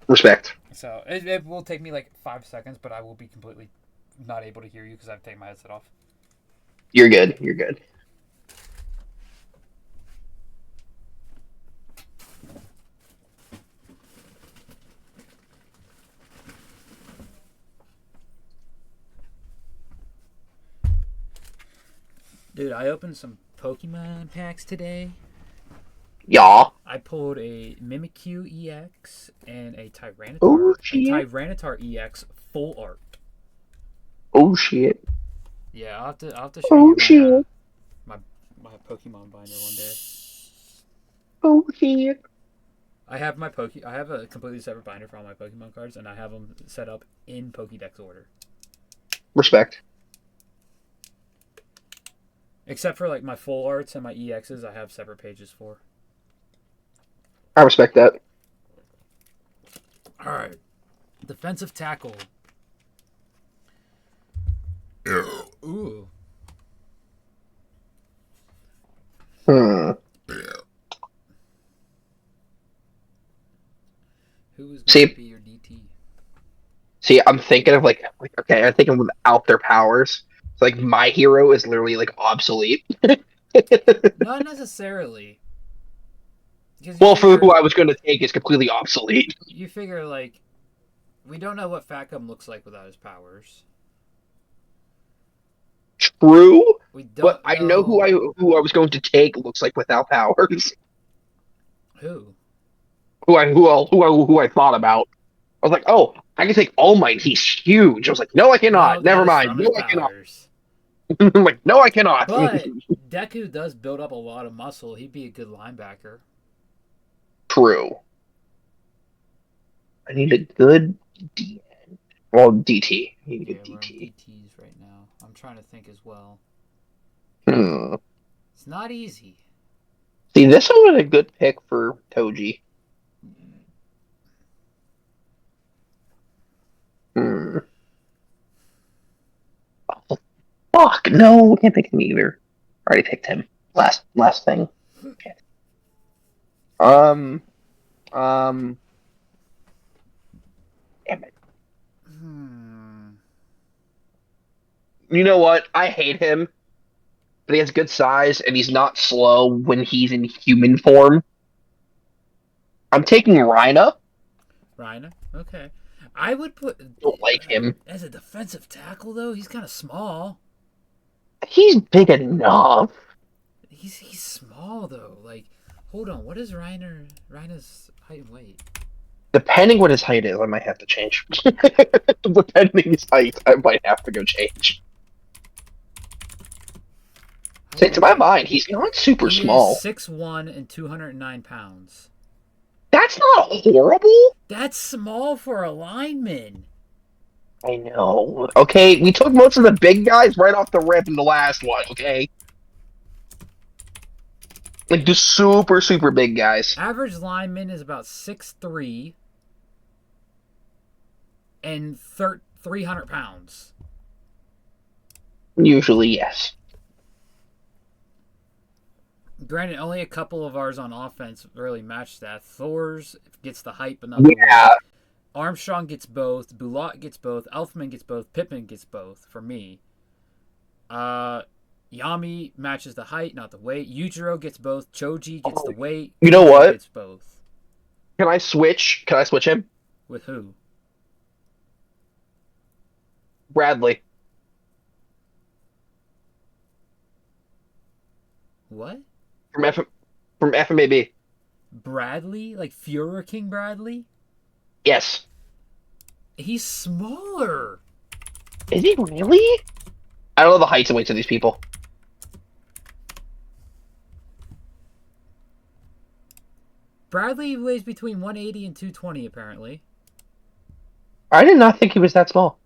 Respect. So it will take me like 5 seconds, but I will be completely not able to hear you because I've taken my headset off. You're good. You're good. Dude, I opened some Pokemon packs today. Yeah. I pulled a Mimikyu EX and a Oh, Tyranitar EX full art. Oh, shit. Yeah, I'll have to show you my Pokemon binder one day. Oh, shit. I have a completely separate binder for all my Pokemon cards, and I have them set up in Pokédex order. Respect. Except for like my full arts and my EXs, I have separate pages for. I respect that. All right, defensive tackle. Ooh. Hmm. Who is going to See, be your DT? I'm thinking of okay, I'm thinking without their powers. So, like my hero is literally like obsolete. Not necessarily, because Well, for who I was going to take is completely obsolete. you figure like we don't know what Fatcom looks like without his powers. True, We but don't I know know who I was going to take looks like without powers. who. Who I thought about. I was like, oh, I can take All Might. He's huge. I was like, no, I No, cannot. that Never is mind. from his No, I cannot. powers. I'm like, no, I cannot. But Deku does build up a lot of muscle. He'd be a good linebacker. True. I need a good well, DT. I need a Yeah, good we're on DT. DTs right now. I'm trying to think as well. Hmm. It's not easy. See, this one was a good pick for Toji. Hmm. Oh, fuck, no, we can't pick him either. Already picked him. Last thing. Okay. Um, um, damn it. Hmm. You know what? I hate him, but he has good size and he's not slow when he's in human form. I'm taking Rhina. Reina? Okay. I would put Don't like him. as a defensive tackle though. He's kind of small. He's big enough. He's small though. Like, hold on. What is Reina's height and weight? Depending what his height is, I might have to change. Depending his height, I might have to go change. See, to my Okay. mind, he's not super He is small. 6'1" and 209 pounds. That's not horrible. That's small for a lineman. I know. Okay, we took most of the big guys right off the rip in the last one, okay? Like the super, super big guys. Average lineman is about 6'3" and 300 pounds. Usually, yes. Granted, only a couple of ours on offense really match that. Thor's gets the hype another Yeah. way. Armstrong gets both. Bulot gets both. Elfman gets both. Pippin gets both for me. Yami matches the height, not the weight. Yujiro gets both. Choji gets the weight. You know Gojo what? gets both. Can I switch? Can I switch him? With who? Bradley. What? From FMAB. Bradley? Like Führer King Bradley? Yes. He's smaller. Is he really? I don't know the heights and weights of these people. Bradley weighs between 180 and 220, apparently. I did not think he was that small.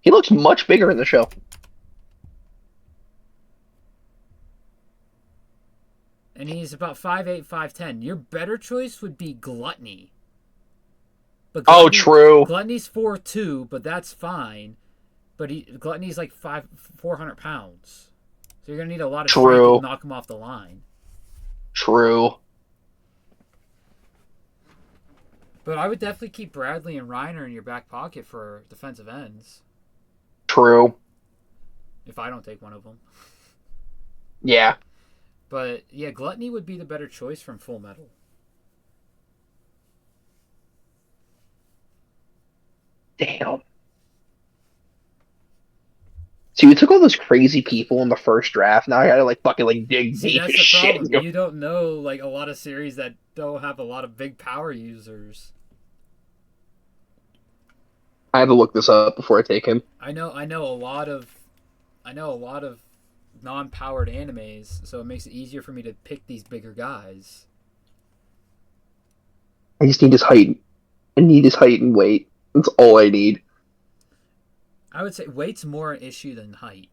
He looks much bigger in the show. And he's about 5'8", 5'10". Your better choice would be Gluttony. But Oh, true. Gluttony's 4'2", but that's fine. But Gluttony's like 400 pounds. So you're going to need a lot of strength to knock him off the line. True. But I would definitely keep Bradley and Reiner in your back pocket for defensive ends. True. If I don't take one of them. Yeah. But yeah, Gluttony would be the better choice from Full Metal. Damn. See, we took all those crazy people in the first draft. Now I gotta fucking dig See, deep that's as the shit. problem. You don't know like a lot of series that don't have a lot of big power users. I have to look this up before I take him. I know a lot of non-powered animes, so it makes it easier for me to pick these bigger guys. I just need his height. I need his height and weight. That's all I need. I would say weight's more an issue than height.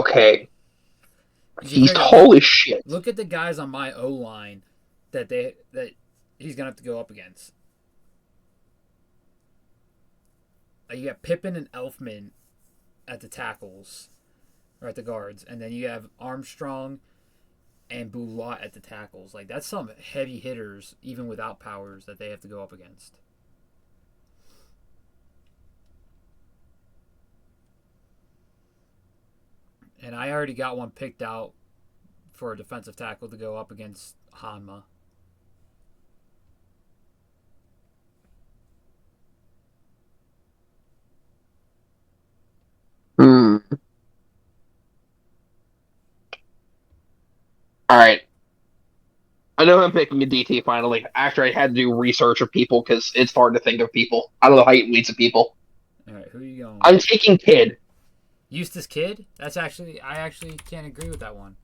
Okay. You He's figure, look, tall as shit. look at the guys on my O line that he's gonna have to go up against. You got Pippen and Elfman at the tackles or at the guards, and then you have Armstrong and Boulat at the tackles. Like that's some heavy hitters, even without powers, that they have to go up against. And I already got one picked out for a defensive tackle to go up against Hanma. Hmm. All right. I know I'm picking a DT finally. After I had to do research of people because it's hard to think of people. I don't know height and weights of people. All right, who are you going I'm with? taking Kid. Eustace Kid? I actually can't agree with that one.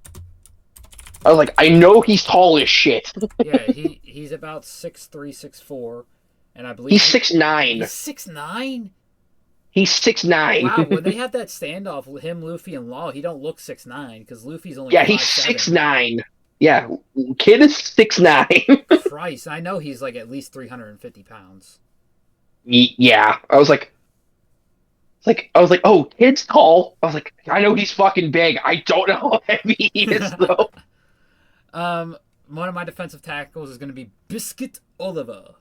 I was like, I know he's tall as shit. Yeah, he's about 6'3", 6'4", and I believe He's 6'9". he's 6'9". He's 6'9". Wow, when they had that standoff with him, Luffy, and Law, he don't look 6'9", because Luffy's only Yeah, he's 5'7". 6'9". Yeah, Kid is 6'9". Christ, I know he's like at least 350 pounds. Yeah, I was like, oh, Kid's tall. I was like, I know he's fucking big. I don't know how heavy he is though. One of my defensive tackles is going to be Biscuit Oliver.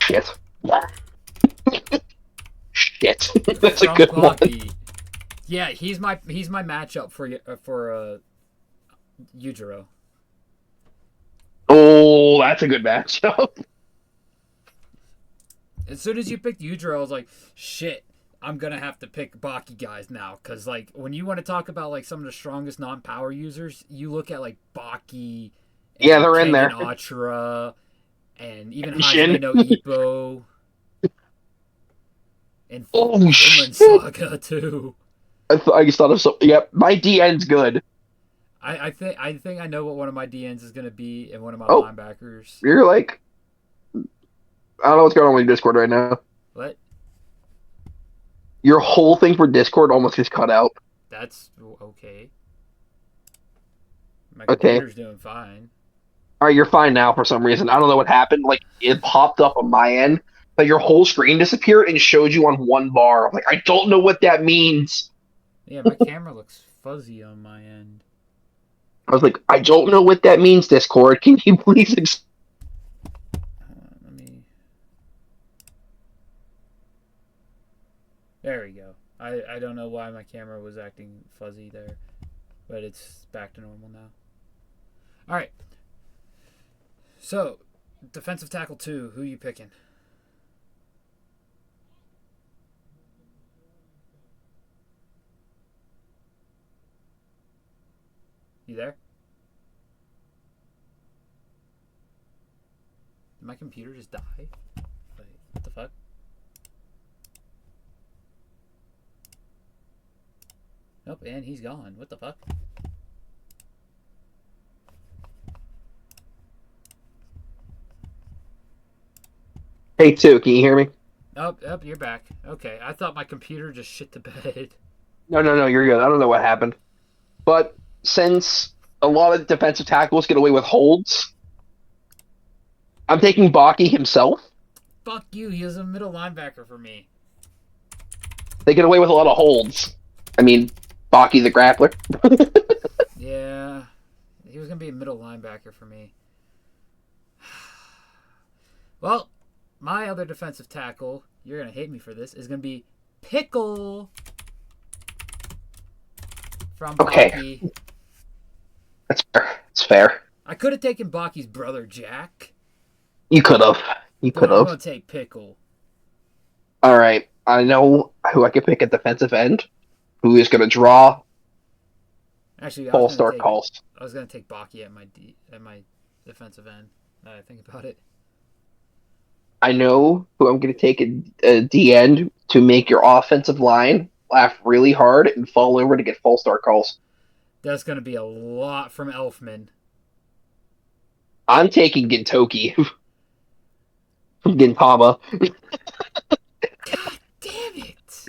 Shit. Shit. That's a From good one. Bucky. Yeah, he's my matchup for Yujiro. Oh, that's a good matchup. As soon as you picked Yujiro, I was like, shit, I'm gonna have to pick Baki guys now, because like when you want to talk about like some of the strongest non-power users, you look at like Baki Yeah, and they're in there. Kengan Achira and even Shin. Hajime no Ippo and Oh Vinland shit! Saga too. I just thought of something. Yep, my DN's good. I think I know what one of my DNs is gonna be and one of my Oh, linebackers. you're like, I don't know what's going on with your Discord right now. What? Your whole thing for Discord almost just cut out. That's okay. My Okay. computer's doing fine. All right, you're fine now for some reason. I don't know what happened. Like it popped up on my end, but your whole screen disappeared and showed you on one bar. I'm like, I don't know what that means. Yeah, my camera looks fuzzy on my end. I was like, I don't know what that means, Discord. Can you please Let me. There we go. I don't know why my camera was acting fuzzy there, but it's back to normal now. All right. So, defensive tackle 2, who you picking? You there? Did my computer just die? Wait, what the fuck? Nope, and he's gone. What the fuck? Hey, two, can you hear me? Oh, you're back. Okay, I thought my computer just shit the bed. No, you're good. I don't know what happened. But since a lot of defensive tackles get away with holds, I'm taking Baki himself. Fuck you, he was a middle linebacker for me. They get away with a lot of holds. I mean, Baki the grappler. Yeah, he was gonna be a middle linebacker for me. Well, my other defensive tackle, you're gonna hate me for this, is gonna be Pickle from Okay. Baki. That's fair. It's fair. I could have taken Baki's brother Jack. You could have. You But could I'm have. gonna take Pickle. All right. I know who I could pick at defensive end. Who is going to draw Actually, full start calls. I was gonna take Baki at my defensive end. Now that I think about it. I know who I'm going to take at D end to make your offensive line laugh really hard and fall over to get full start calls. That's gonna be a lot from Elfman. I'm taking Gintoki from Gintama. God damn it!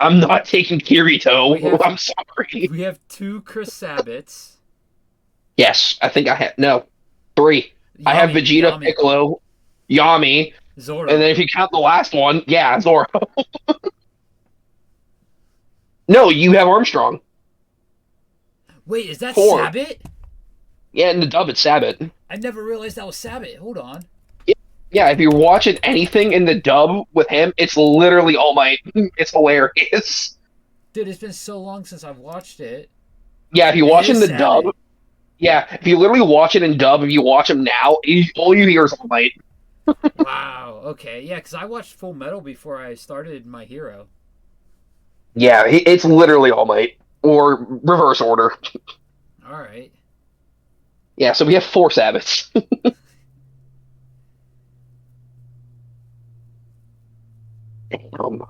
I'm not taking We Kirito. have I'm sorry. we have two Chris Sabbats. Yes, I think I have no 3. I have Yami, Vegeta, Yami, Piccolo, Yami, and Zoro. then if you count the last one, yeah, Zoro. No, you have Armstrong. Wait, is that 4. Sabbat? Yeah, in the dub it's Sabbath. I never realized that was Sabbat. Hold on. Yeah, if you're watching anything in the dub with him, it's literally All Might. It's hilarious. Dude, it's been so long since I've watched it. Yeah, if you're It watching is the dub, Sabbat. yeah, if you literally watch it in dub, if you watch him now, all you hear is All Might. Wow. Okay. Yeah, because I watched Full Metal before I started My Hero. Yeah, it's literally All Might or reverse order. All right. Yeah, so we have 4 Sabbaths. Damn.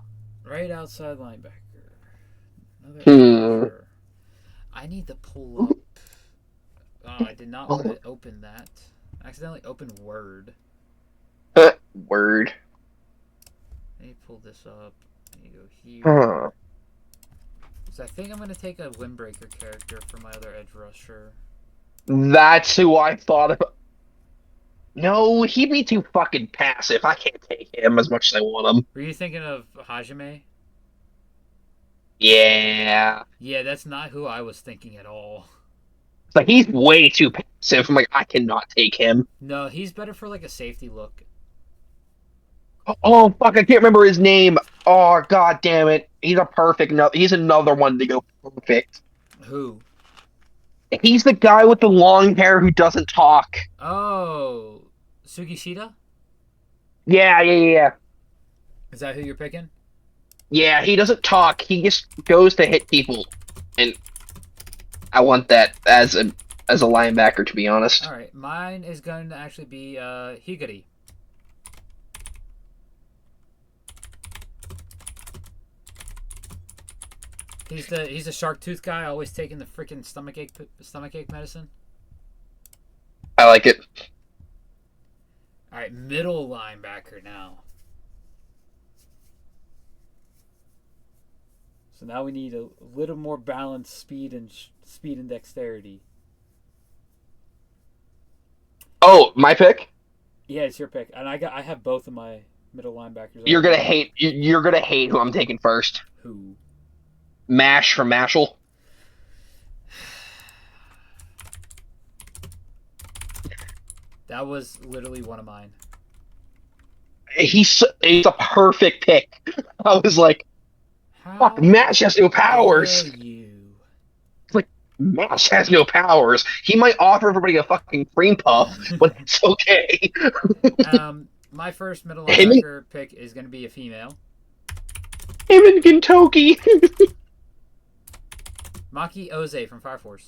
Right outside linebacker. Another Hmm. edge. I need to pull up. Oh, I did not want to open that. I accidentally opened Word. Word. Let me pull this up. Let me go here. Huh. So I think I'm going to take a Windbreaker character for my other edge rusher. That's who I thought of. No, he'd be too fucking passive. I can't take him as much as I want him. Were you thinking of Hajime? Yeah. Yeah, that's not who I was thinking at all. It's like he's way too passive. I'm like, I cannot take him. No, he's better for like a safety look. Oh fuck, I can't remember his name. Oh god damn it. He's a perfect no he's another one to go perfect. Who? He's the guy with the long hair who doesn't talk. Oh, Sugishita? Yeah. Is that who you're picking? Yeah, he doesn't talk. He just goes to hit people. And I want that as a linebacker, to be honest. All right, mine is going to actually be Higari. He's the shark tooth guy, always taking the freaking stomachache medicine. I like it. All right, middle linebacker now. So now we need a little more balanced speed and dexterity. Oh, my pick? Yeah, it's your pick, and I have both of my middle linebackers. You're gonna hate who I'm taking first. Who? Mash from Mashal. That was literally one of mine. He's a perfect pick. I was like, How fuck, Mash has no powers. dare you? It's like, Mash has no powers. He might offer everybody a fucking cream puff, but it's okay. My first middle Him, linebacker pick is going to be a female. him and Gintoki. Maki Oze from Fire Force.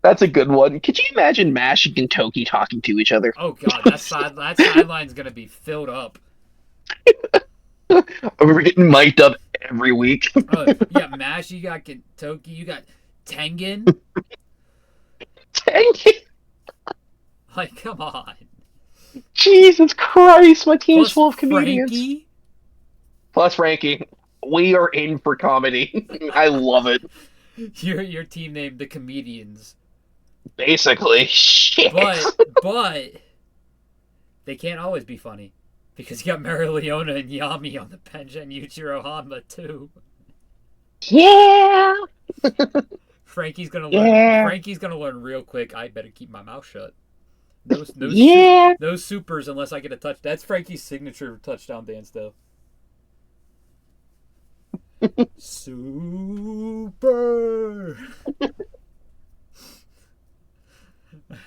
That's a good one. Could you imagine Mash and Gintoki talking to each other? Oh god, that sideline's going to be filled up. We're getting mic'd up every week. Oh, you got Mash, you got Gintoki, you got Tengen. Dang it. Like, come on. Jesus Christ, my team's Plus full of comedians. Frankie. Plus Frankie. We are in for comedy. I love it. Your team named the Comedians. Basically. Shit. But they can't always be funny. Because you got Marileona and Yami on the bench and Yuichiro Hanma too. Yeah. Frankie's gonna learn real quick. I better keep my mouth shut. No supers unless I get a touch. That's Frankie's signature touchdown dance, though. Super.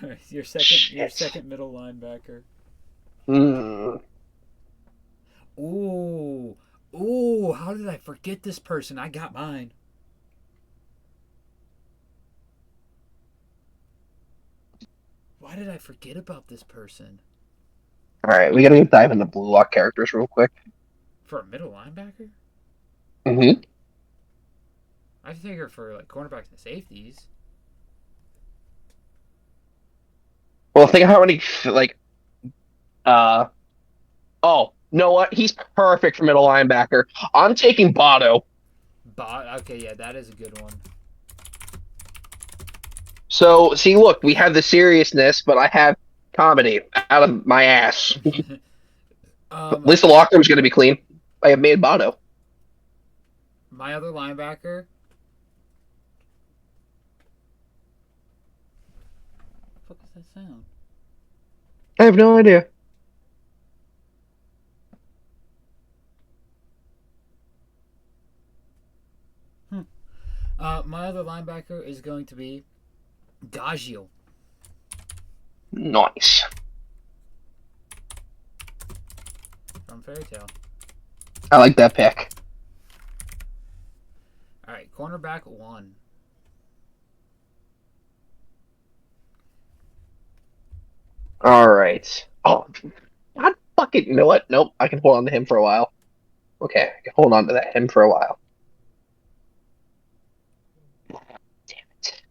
Alright, your second middle linebacker. Ooh, how did I forget this person? I got mine. Why did I forget about this person? Alright, we gotta dive into Blue Lock characters real quick. For a middle linebacker? Mm-hmm. I figure for like cornerbacks and safeties. Well, think of how many, like, oh, know what? He's perfect for middle linebacker. I'm taking Botto. Okay, yeah, that is a good one. So, see, look, we have the seriousness, but I have comedy out of my ass. At um, least the locker room's going to be clean. I have made Botto. my other linebacker. What the fuck is that sound? I have no idea. My other linebacker is going to be Gagio Nice. from Fairy Tail. I like that pick. All right, cornerback 1. All right. Oh, God fucking, you know what? Nope, I can hold on to him for a while. Okay, I can hold on to him for a while. Damn it.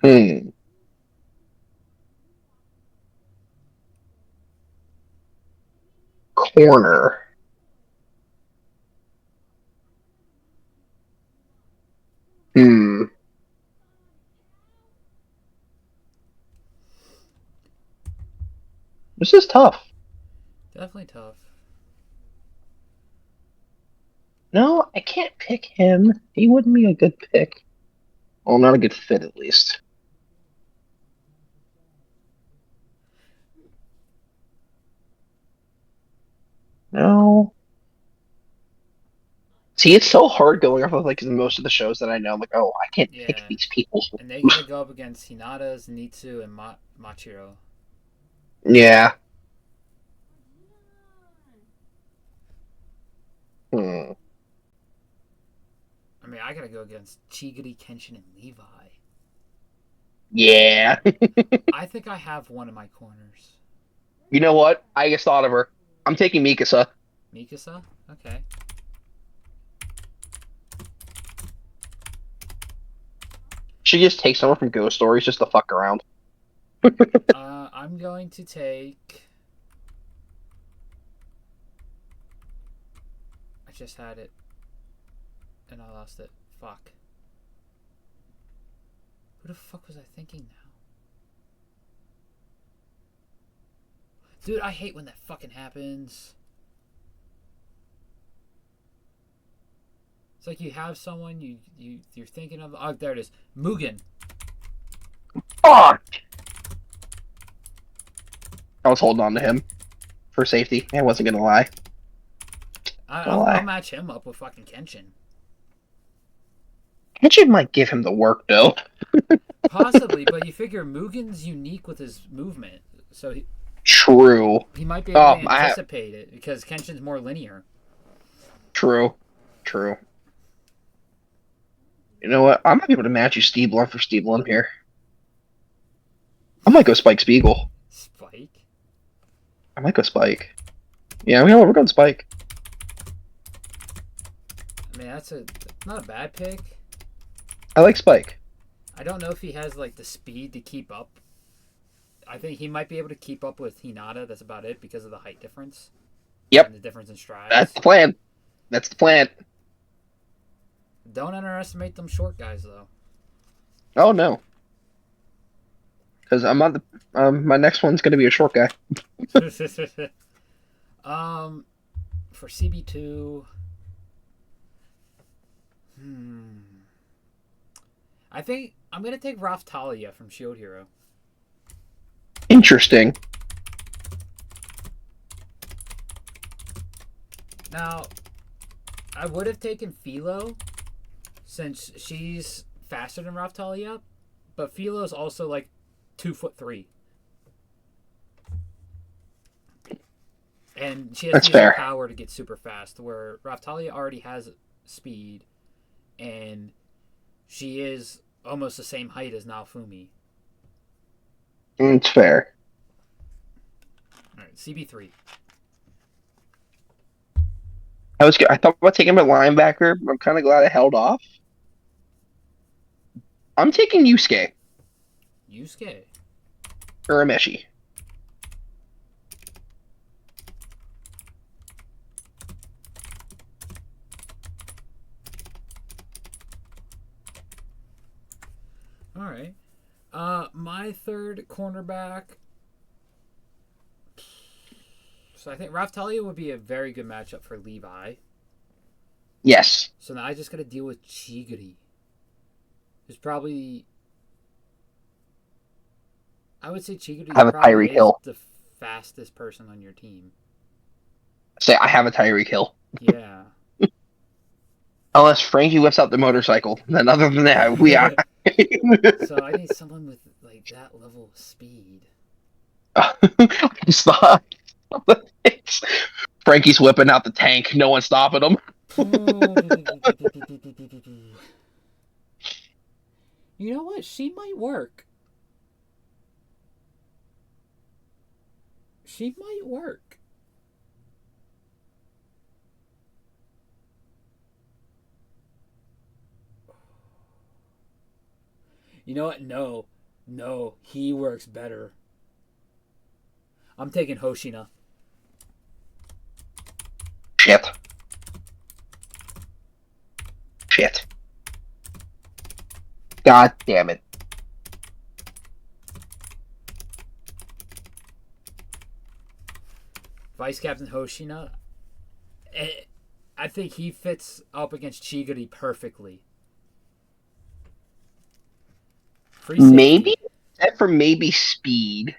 Hmm. Corner. Hmm. This is tough. Definitely tough. No, I can't pick him. He wouldn't be a good pick. Well, not a good fit, at least. No. See, it's so hard going off of like most of the shows that I know. I'm like, oh, I can't pick Yeah, these people. and they got to go up against Hinata, Zenitsu, and Machiro. Yeah. Hmm. I mean, I got to go against Chigiri, Kenshin, and Levi. Yeah. I think I have one of my corners. You know what? I just thought of her. I'm taking Mikasa. Mikasa? Okay. She just takes someone from Ghost Stories just to fuck around. I'm going to take. I just had it, and I lost it. Fuck. Who the fuck was I thinking now? Dude, I hate when that fucking happens. It's like you have someone you're thinking of. Oh, there it is. Mugen. Fuck! I was holding on to him for safety. I wasn't gonna lie. Gonna I'll lie. match him up with fucking Kenshin. Kitchen might give him the work though. Possibly, but you figure Mugen's unique with his movement, so True. he might be able to Oh, I have anticipate it because Kenshin's more linear. true. True. You know what? I might be able to match you Steve Blunt for Steve Blunt here. I might go Spike Spiegel. Spike. I might go Spike. Yeah, we're going Spike. I mean, that's not a bad pick. I like Spike. I don't know if he has like the speed to keep up. I think he might be able to keep up with Hinata. That's about it because of the height difference and Yep, the difference in that's strides. the plan. That's the plan. Don't underestimate them short guys though. Oh no, because I'm on the my next one's gonna be a short guy. um, for CB2, hmm, I think I'm gonna take Ralph Talia from Shield Hero. Interesting. Now, I would have taken Philo since she's faster than Ralph Talia, but Philo's also like 2'3", and she has to That's use her fair. power to get super fast. Where Raftalia already has speed, and she is almost the same height as Naofumi. It's fair. All right, CB3. I thought about taking a linebacker, but I'm kind of glad I held off. I'm taking Yusuke Yusuke. Urameshi. All right. My third cornerback. So I think Raftalia would be a very good matchup for Levi. Yes. So now I just got to deal with Chigiri. Who's probably. I would say Chigiri I have a probably Tyreek is Hill. the fastest person on your team. Say I have a Tyreek Hill. Yeah. Unless Frankie whips out the motorcycle. Then other than that, we are. So I need someone with like that level of speed. It's not. Frankie's whipping out the tank. No one's stopping him. You know what? She might work. She might work. You know what? No. No. He works better. I'm taking Hoshina. Shit. Shit. God damn it. Vice Captain Hoshina. I think he fits up against Chigiri perfectly. Free Maybe? safety. Except for maybe speed.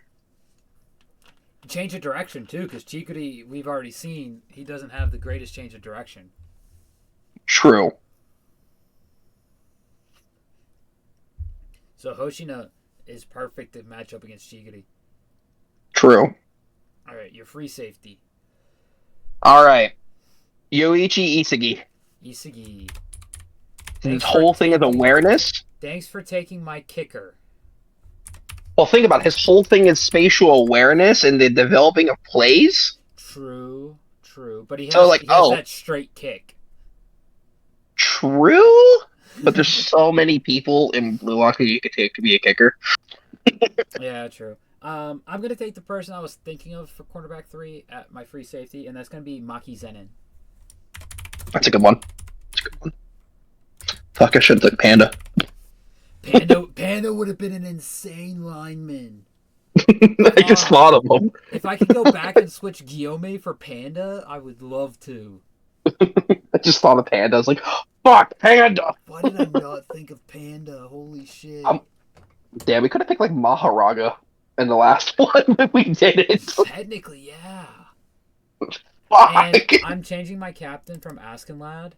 Change of direction, too, because Chigiri, we've already seen, he doesn't have the greatest change of direction. True. So Hoshina is perfect to match up against Chigiri. True. All right, your free safety. All right. Yoichi Isagi. Isagi. His whole thing is awareness. Thanks for taking my kicker. Well, think about it. His whole thing is spatial awareness and the developing of plays. True, true. But So, like, he has that straight kick. True, but there's so many people in Blue Lock you could take to be a kicker. Yeah, true. I'm gonna take the person I was thinking of for cornerback 3 at my free safety, and that's gonna be Maki Zenin. That's a good one. That's a good one. Fuck, I should have took Panda. Panda would have been an insane lineman. I just thought of him. If I could go back and switch Guillaume for Panda, I would love to. I just thought of Panda. I was like, fuck, Panda! Why did I not think of Panda? Holy shit. Damn, we could have picked like Maharaga in the last one, but we didn't. Technically, yeah. Fuck. And I'm changing my captain from Askenlad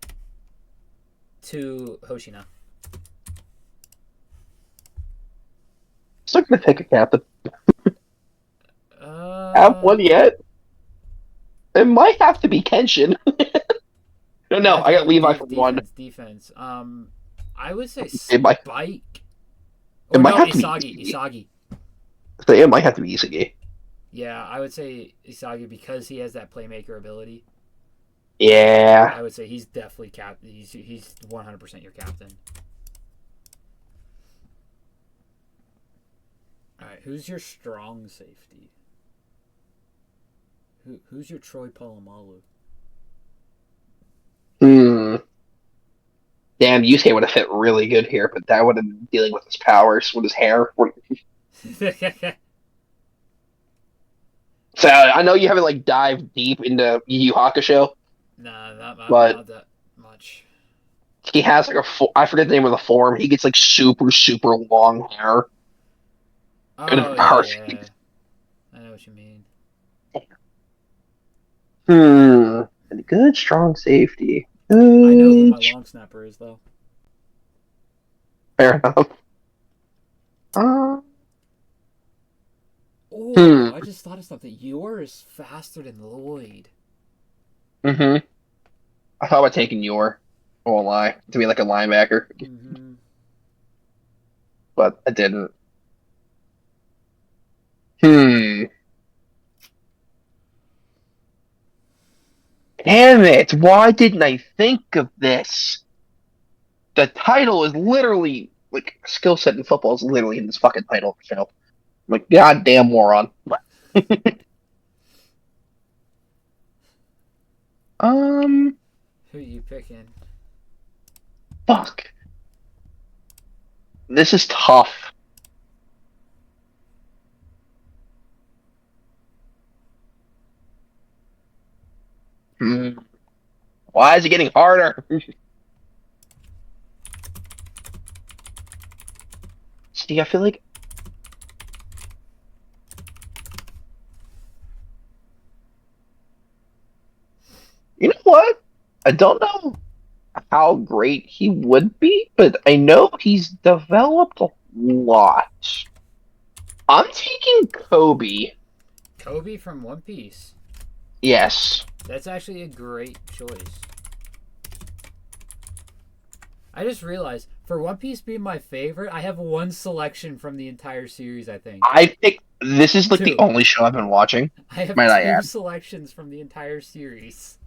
to Hoshina. Still gonna pick a captain. Have one yet? It might have to be Kenshin. No, I got Levi for one. Defense. I would say It Spike. might have to Isagi. be Isagi. So it might have to be Isagi. Yeah, I would say Isagi because he has that playmaker ability. Yeah. I would say he's definitely He's 100% your captain. All right, who's your strong safety? Who's your Troy Polamalu? Damn, Yusuke would have fit really good here, but that would have been dealing with his powers, with his hair. So I know you haven't like dived deep into Yu Yu Hakusho. Nah, not that much. He has like I forget the name of the form. He gets like super long hair. Oh yeah. I know what you mean. Good strong safety. I know who my long snapper is though. Fair enough. I just thought of something. Yor is faster than Lloyd. I thought about taking Yor. I won't lie. To be like a linebacker. But I didn't. Damn it! Why didn't I think of this? The title is literally like skill set in football is literally in this fucking title. So I'm like, goddamn moron. Um, Who you picking? fuck. This is tough. Hmm. Why is it getting harder? See, I feel like you know what? I don't know how great he would be, but I know he's developed a lot. I'm taking Kobe. Kobe from One Piece. Yes. That's actually a great choice. I just realized, for One Piece being my favorite, I have one selection from the entire series, I think. I picked this is like the Two. only show I've been watching. I have Might I two add? selections from the entire series.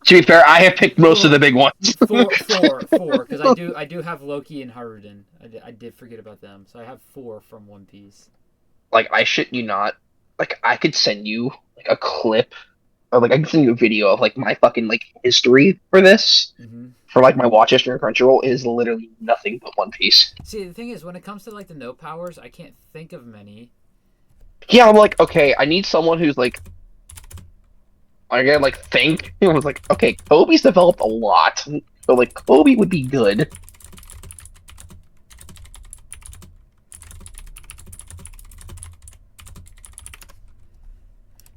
To be fair, I have picked most of the big ones. Four, because I do have Loki and Haruden. I did forget about them, so I have four from One Piece. Like I shit you not. Like I could send you like a clip or like I can send you a video of like my fucking like history for this. Mm-hmm. For like my watch history on Crunchyroll is literally nothing but One Piece. See, the thing is, when it comes to like the no powers, I can't think of many. Yeah, I'm like, okay, I need someone who's like I gotta like think. It was like, okay, Kobe's developed a lot. So like Kobe would be good.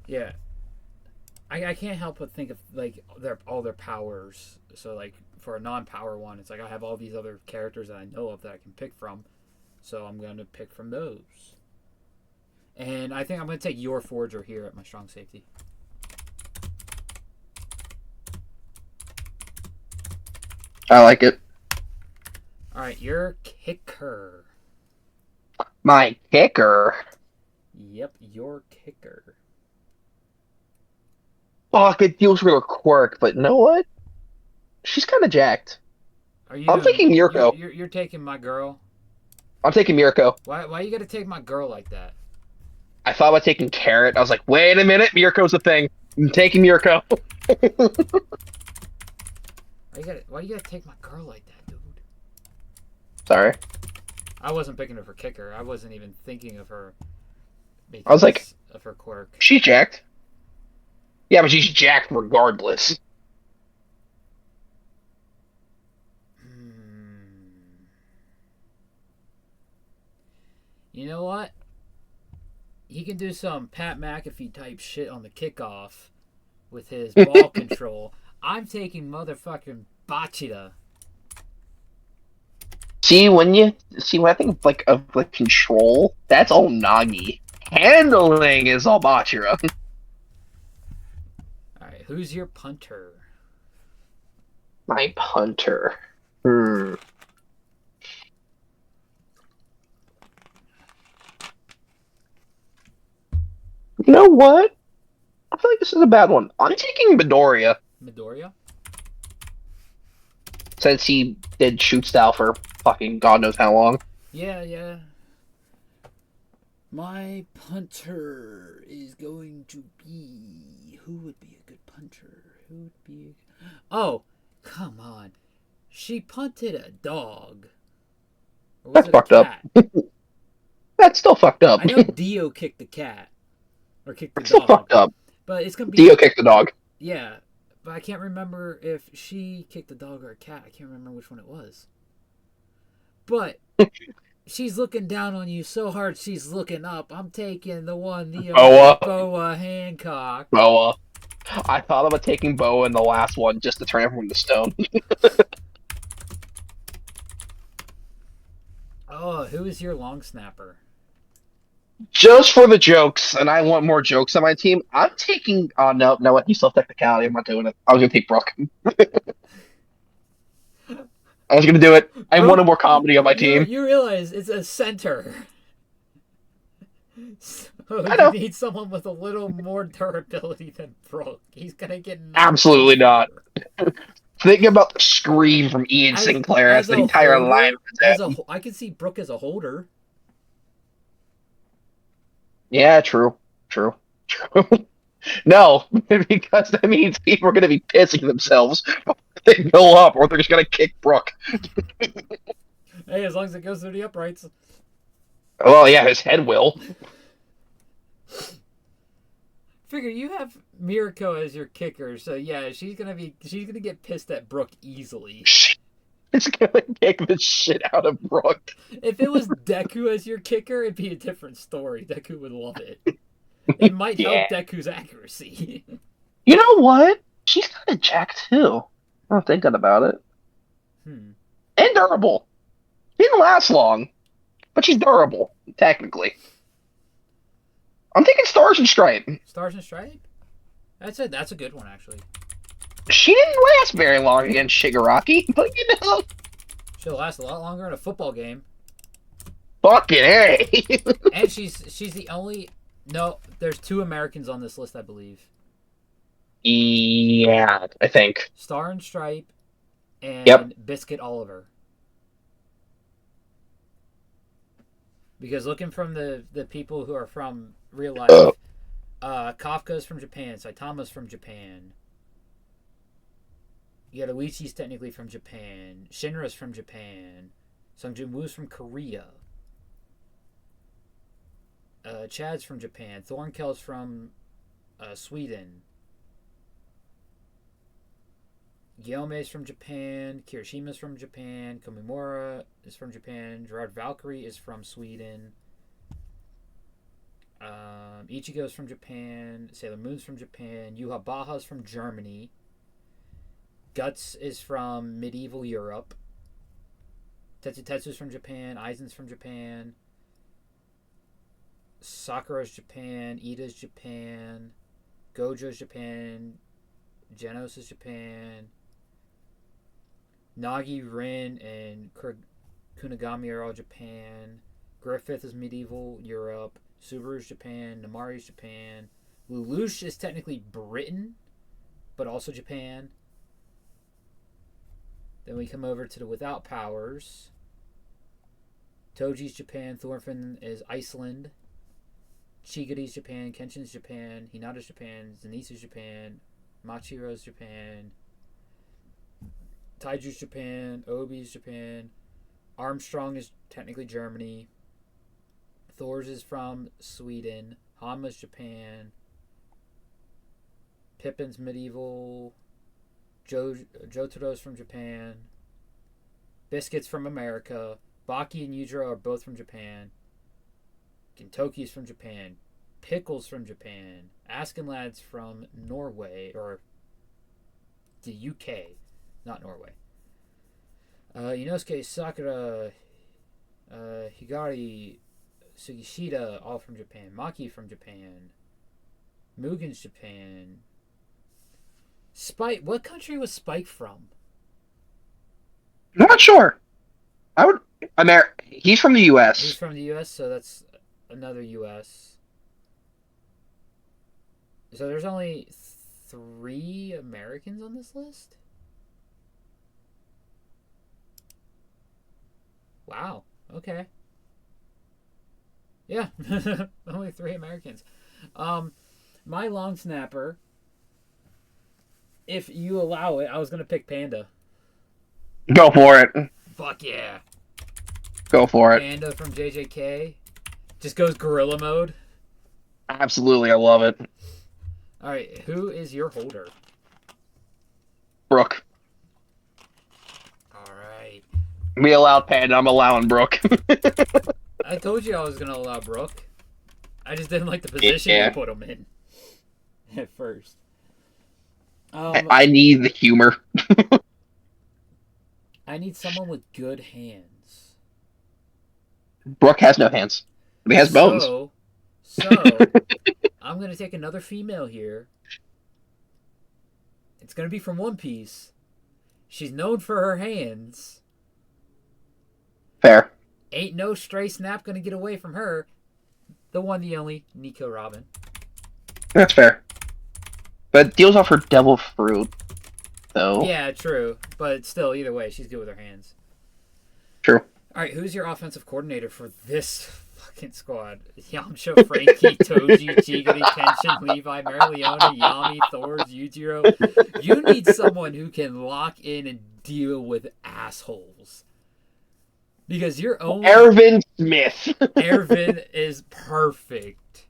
Yeah, I can't help but think of like all their powers. So like for a non-power one, it's like I have all these other characters that I know of that I can pick from. So I'm gonna pick from those. And I think I'm gonna take your Forger here at my strong safety. I like it. All right, your kicker. My kicker. Yep, your kicker. Fuck, it deals with her quirk, but you know what? She's kind of jacked. Are I'm you taking you're Mirko. you're, you're taking my girl? I'm taking Mirko. Why you gotta take my girl like that? I thought about taking Carrot. I was like, wait a minute, Mirko's a thing. I'm taking Mirko. Why you gotta take my girl like that, dude? Sorry. I wasn't picking her for kicker. I wasn't even thinking of her I was like, because of her quirk. she's jacked. Yeah, but she's jacked regardless. You know what? He can do some Pat McAfee type shit on the kickoff with his ball control. I'm taking motherfucking Bachita. When I think of like control, that's all Nagi. Handling is all Bachira. Alright, who's your punter? My punter. Hmm. You know what? I feel like this is a bad one. I'm taking Midoriya Midoriya? since he did shoot style for fucking God knows how long. Yeah. My punter is going to be. Who would be a good punter? Who would be. Oh, come on. She punted a dog. Or was That's it a fucked up. cat? That's still fucked up. I know Dio kicked the cat. Or kicked the That's still dog. fucked up. But it's going to be. Dio kicked the dog. Yeah. But I can't remember if she kicked the dog or a cat. I can't remember which one it was. But she's looking down on you so hard she's looking up. I'm taking the one, the Boa. Boa Hancock. Boa. I thought about taking Boa in the last one just to turn everyone to stone. Oh, who is your long snapper? Just for the jokes, and I want more jokes on my team. I'm taking. Oh no, what? You still have technicality. I'm not doing it. I was gonna take Brooke. I was gonna do it. I Bro, wanted more comedy on my you, team. you realize it's a center. Oh, I you know. need someone with a little more durability than Brooke. He's gonna get knocked Absolutely not. over. Think about the scream from Ian Sinclair as As the a entire line holder, was at. I can see Brooke as a holder. Yeah, true. True. True. No, because that means people are going to be pissing themselves before they go up, or they're just going to kick Brooke. Hey, as long as it goes through the uprights. Well, yeah, his head will. Figure you have Mirko as your kicker, so yeah, she's gonna get pissed at Brooke easily. It's going to kick the shit out of Brooke. If it was Deku as your kicker, it'd be a different story. Deku would love it. It might Yeah. help Deku's accuracy. You know what? She's kind of jacked too. I'm thinking about it. Hmm. And durable. She didn't last long, but she's durable, technically. I'm thinking Stars and Stripe. Stars and Stripe? That's a good one actually. She didn't last very long against Shigaraki, but you know, She'll last a lot longer in a football game. fucking A. And she's the only no, there's 2 Americans on this list, I believe. Yeah, I think. Star and Stripe Yep. and Biscuit Oliver. Because looking from the people who are from real life, Kafka's from Japan, Saitama's from Japan. Luigi's technically from Japan. Shinra's from Japan. Sung Jin Woo's from Korea. Chad's from Japan. Thornkel's from Sweden. Guillaume's from Japan. Kirishima's from Japan. Komimura is from Japan. Gerard Valkyrie is from Sweden. Ichigo's from Japan. Sailor Moon's from Japan. Yuha Baha's from Germany. Guts is from medieval Europe. Tetsu's from Japan. Aizen's from Japan. Sakura's Japan. Ida's Japan. Gojo's Japan. Genos is Japan. Nagi, Rin, and Kunigami are all Japan. Griffith is medieval Europe. Subaru's Japan. Namari's Japan. Lelouch is technically Britain, but also Japan. Then we come over to the without powers. Toji's Japan. Thorfinn is Iceland. Chiguri's Japan. Kenshin's Japan. Hinata's Japan. Zenitsu's Japan. Machiro's Japan. Taiju's Japan. Obi's Japan. Armstrong is technically Germany. Thor's is from Sweden. Hanma's Japan. Pippin's medieval. Jotaro's from Japan. Biscuit's from America. Baki and Yujiro are both from Japan. Gintoki's from Japan. Pickle's from Japan. Askenlad's from Norway, or the UK, not Norway. Inosuke, Sakura, Higari, Sugishida, all from Japan. Maki from Japan. Mugen's Japan. Spike. What country was Spike from? Not sure. I would. He's from the He's U.S. from the U.S., so that's another U.S. So there's only 3 Americans on this list? Wow. Okay. Yeah. Only 3 Americans. My long snapper, if you allow it, I was going to pick Panda. Go for it. Fuck yeah. Go for it. Panda from JJK. Just goes gorilla mode. Absolutely, I love it. Alright, who is your holder? Brooke. Alright. We allowed Panda. I'm allowing Brooke. I told you I was going to allow Brooke. I just didn't like the position Yeah. you put him in at first. I need the humor. I need someone with good hands. Brooke has no hands, but he has bones. So I'm going to take another female here. It's going to be from One Piece. She's known for her hands. Fair. Ain't no stray snap going to get away from her. The one, the only, Nico Robin. That's fair. But deals off her devil fruit, though. Yeah, true. But still, either way, she's good with her hands. True. All right, who's your offensive coordinator for this fucking squad? Yamcha, Frankie, Toji, Jigiri, Kenshin, Levi, Marileona, Yami, Thor, Yujiro. You need someone who can lock in and deal with assholes. Because your own Ervin Smith. Ervin is perfect.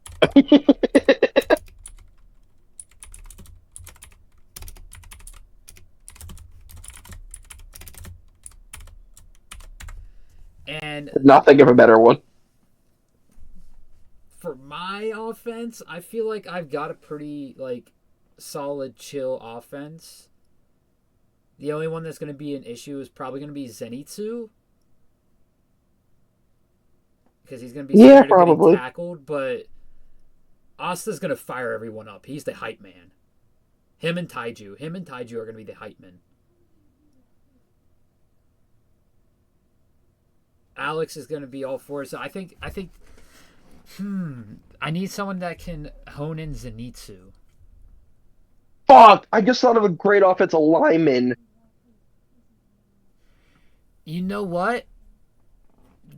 And not think of a better one. For my offense, I feel like I've got a pretty solid chill offense. The only one that's going to be an issue is probably going to be Zenitsu. Because he's going to be scared of getting tackled, but Asta's going to fire everyone up. He's the hype man. Him and Taiju are going to be the hype men. Alex is going to be all for it. So I think I need someone that can hone in Zenitsu. Fuck! I just thought of a great offensive lineman. You know what?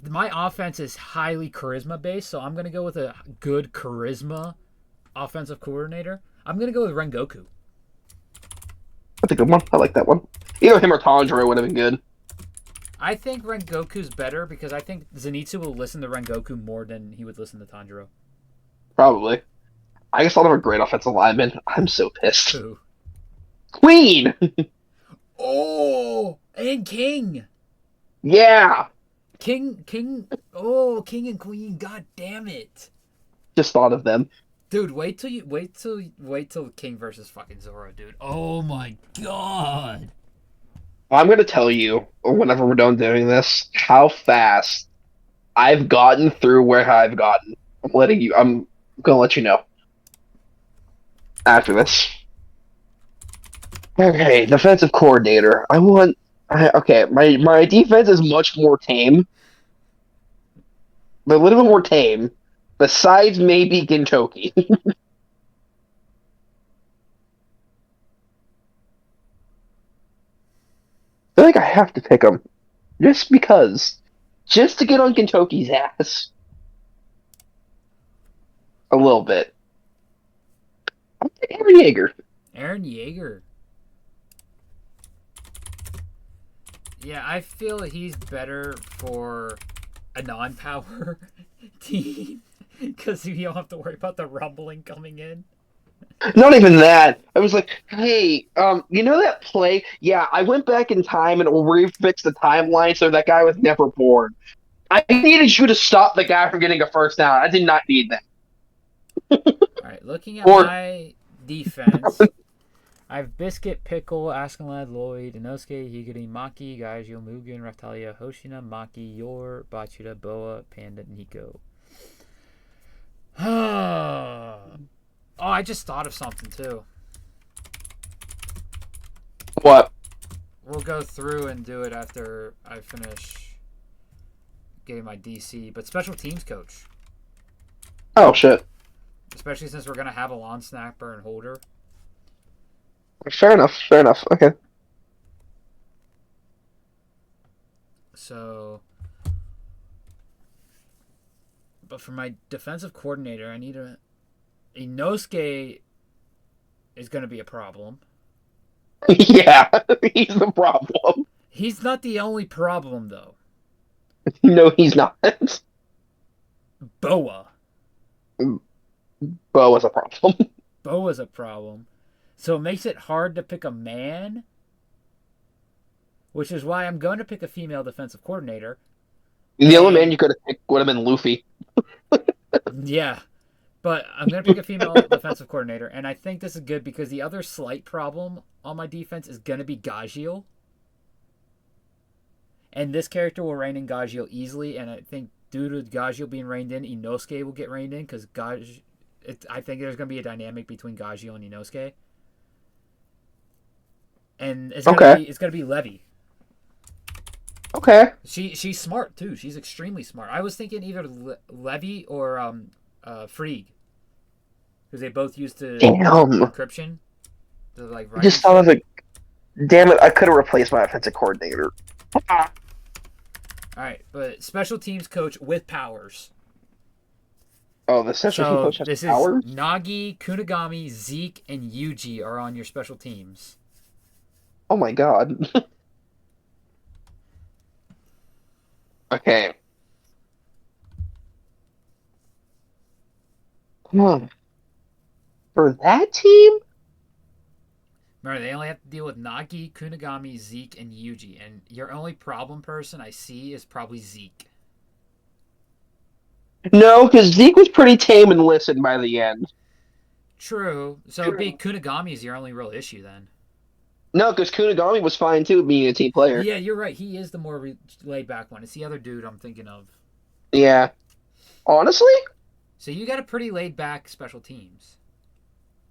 My offense is highly charisma based, so I'm going to go with a good charisma offensive coordinator. I'm going to go with Rengoku. That's a good one. I like that one. Either him or Tanjiro would have been good. I think Rengoku's better because I think Zenitsu will listen to Rengoku more than he would listen to Tanjiro. Probably. I just thought of a great offensive lineman. I'm so pissed. Who? Queen! Oh! And King! Yeah! King and Queen, god damn it. Just thought of them. Dude, wait till King versus fucking Zoro, dude. Oh my god. I'm gonna tell you, whenever we're done doing this, how fast I've gotten through where I've gotten. I'm gonna let you know. After this. Okay, defensive coordinator. My defense is much more tame. But a little bit more tame. Besides maybe Gintoki. I feel like I have to pick him. Just because. Just to get on Gintoki's ass. A little bit. Aaron Yeager. Aaron Yeager. Yeah, I feel he's better for a non-power team because you don't have to worry about the rumbling coming in. Not even that. I was like, hey, you know that play? Yeah, I went back in time and refixed the timeline so that guy was never born. I needed you to stop the guy from getting a first down. I did not need that. Alright, looking at my defense, I have Biscuit, Pickle, Askenlad, Lloyd, Inosuke, Higiri, Maki, Gaijio, Mugen, Reptalia, Hoshina, Maki, Yor, Bachira, Boa, Panda, Nico. Oh, I just thought of something too. What? We'll go through and do it after I finish getting my DC, but special teams coach. Oh, shit. Especially since we're going to have a lawn snapper and holder. Fair enough. Okay. So, but for my defensive coordinator, I need Inosuke is going to be a problem. Yeah, he's the problem. He's not the only problem, though. No, he's not. Boa. Boa's a problem. Boa's a problem. So it makes it hard to pick a man, which is why I'm going to pick a female defensive coordinator. The only man you could have picked would have been Luffy. Yeah. But I'm going to pick a female defensive coordinator, and I think this is good because the other slight problem on my defense is going to be Gagio. And this character will rein in Gagio easily, and I think due to Gagio being reined in, Inosuke will get reined in because I think there's going to be a dynamic between Gagio and Inosuke. And it's gonna be Levy. Okay. She's smart too. She's extremely smart. I was thinking either Levy or Frigg, because they both used to Damn. encryption, the like I writing just thought of shit. a. Damn it! I could have replaced my offensive coordinator. Ah. All right, but special teams coach with powers. Oh, the special team So coach has this is powers. Nagi, Kunigami, Zeke, and Yuji are on your special teams. Oh my god. Okay. Hmm. For that team? Remember, they only have to deal with Nagi, Kunigami, Zeke, and Yuji. And your only problem person I see is probably Zeke. No, because Zeke was pretty tame and listened by the end. True. So it'd be Kunigami is your only real issue then. No, because Kunigami was fine too, being a team player. Yeah, you're right. He is the more laid back one. It's the other dude I'm thinking of. Yeah. Honestly? So you got a pretty laid back special teams.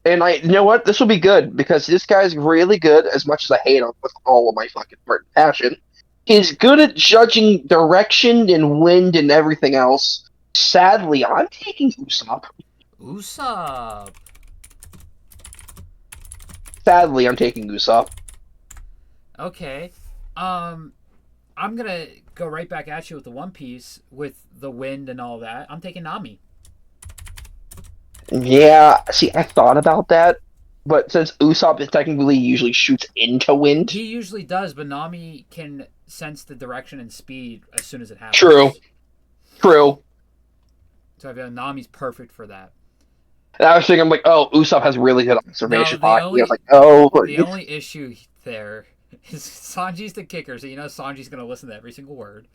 And you know what? This will be good because this guy's really good. As much as I hate him with all of my fucking heart and passion, he's good at judging direction and wind and everything else. Sadly, I'm taking Usopp. Usopp. Sadly, I'm taking Usopp. Okay. I'm gonna go right back at you with the One Piece with the wind and all that. I'm taking Nami. Yeah, see, I thought about that, but since Usopp is technically usually shoots into wind, He usually does, but Nami can sense the direction and speed as soon as it true, happens. true. So I feel Nami's perfect for that. And I was thinking, I'm like, oh, Usopp has really good No, observation hockey. I was like, oh, the only issue there is Sanji's the kicker, so you know Sanji's gonna listen to every single word.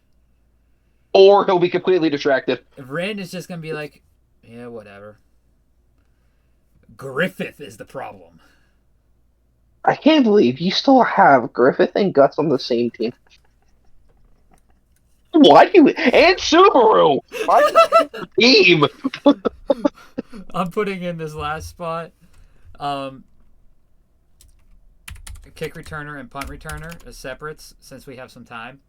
or he'll be completely distracted. Rin is just gonna be like, yeah, whatever. Griffith is the problem. I can't believe you still have Griffith and Guts on the same team. Why do you and Subaru? Why do you team? I'm putting in this last spot. Um, kick returner and punt returner as separates since we have some time.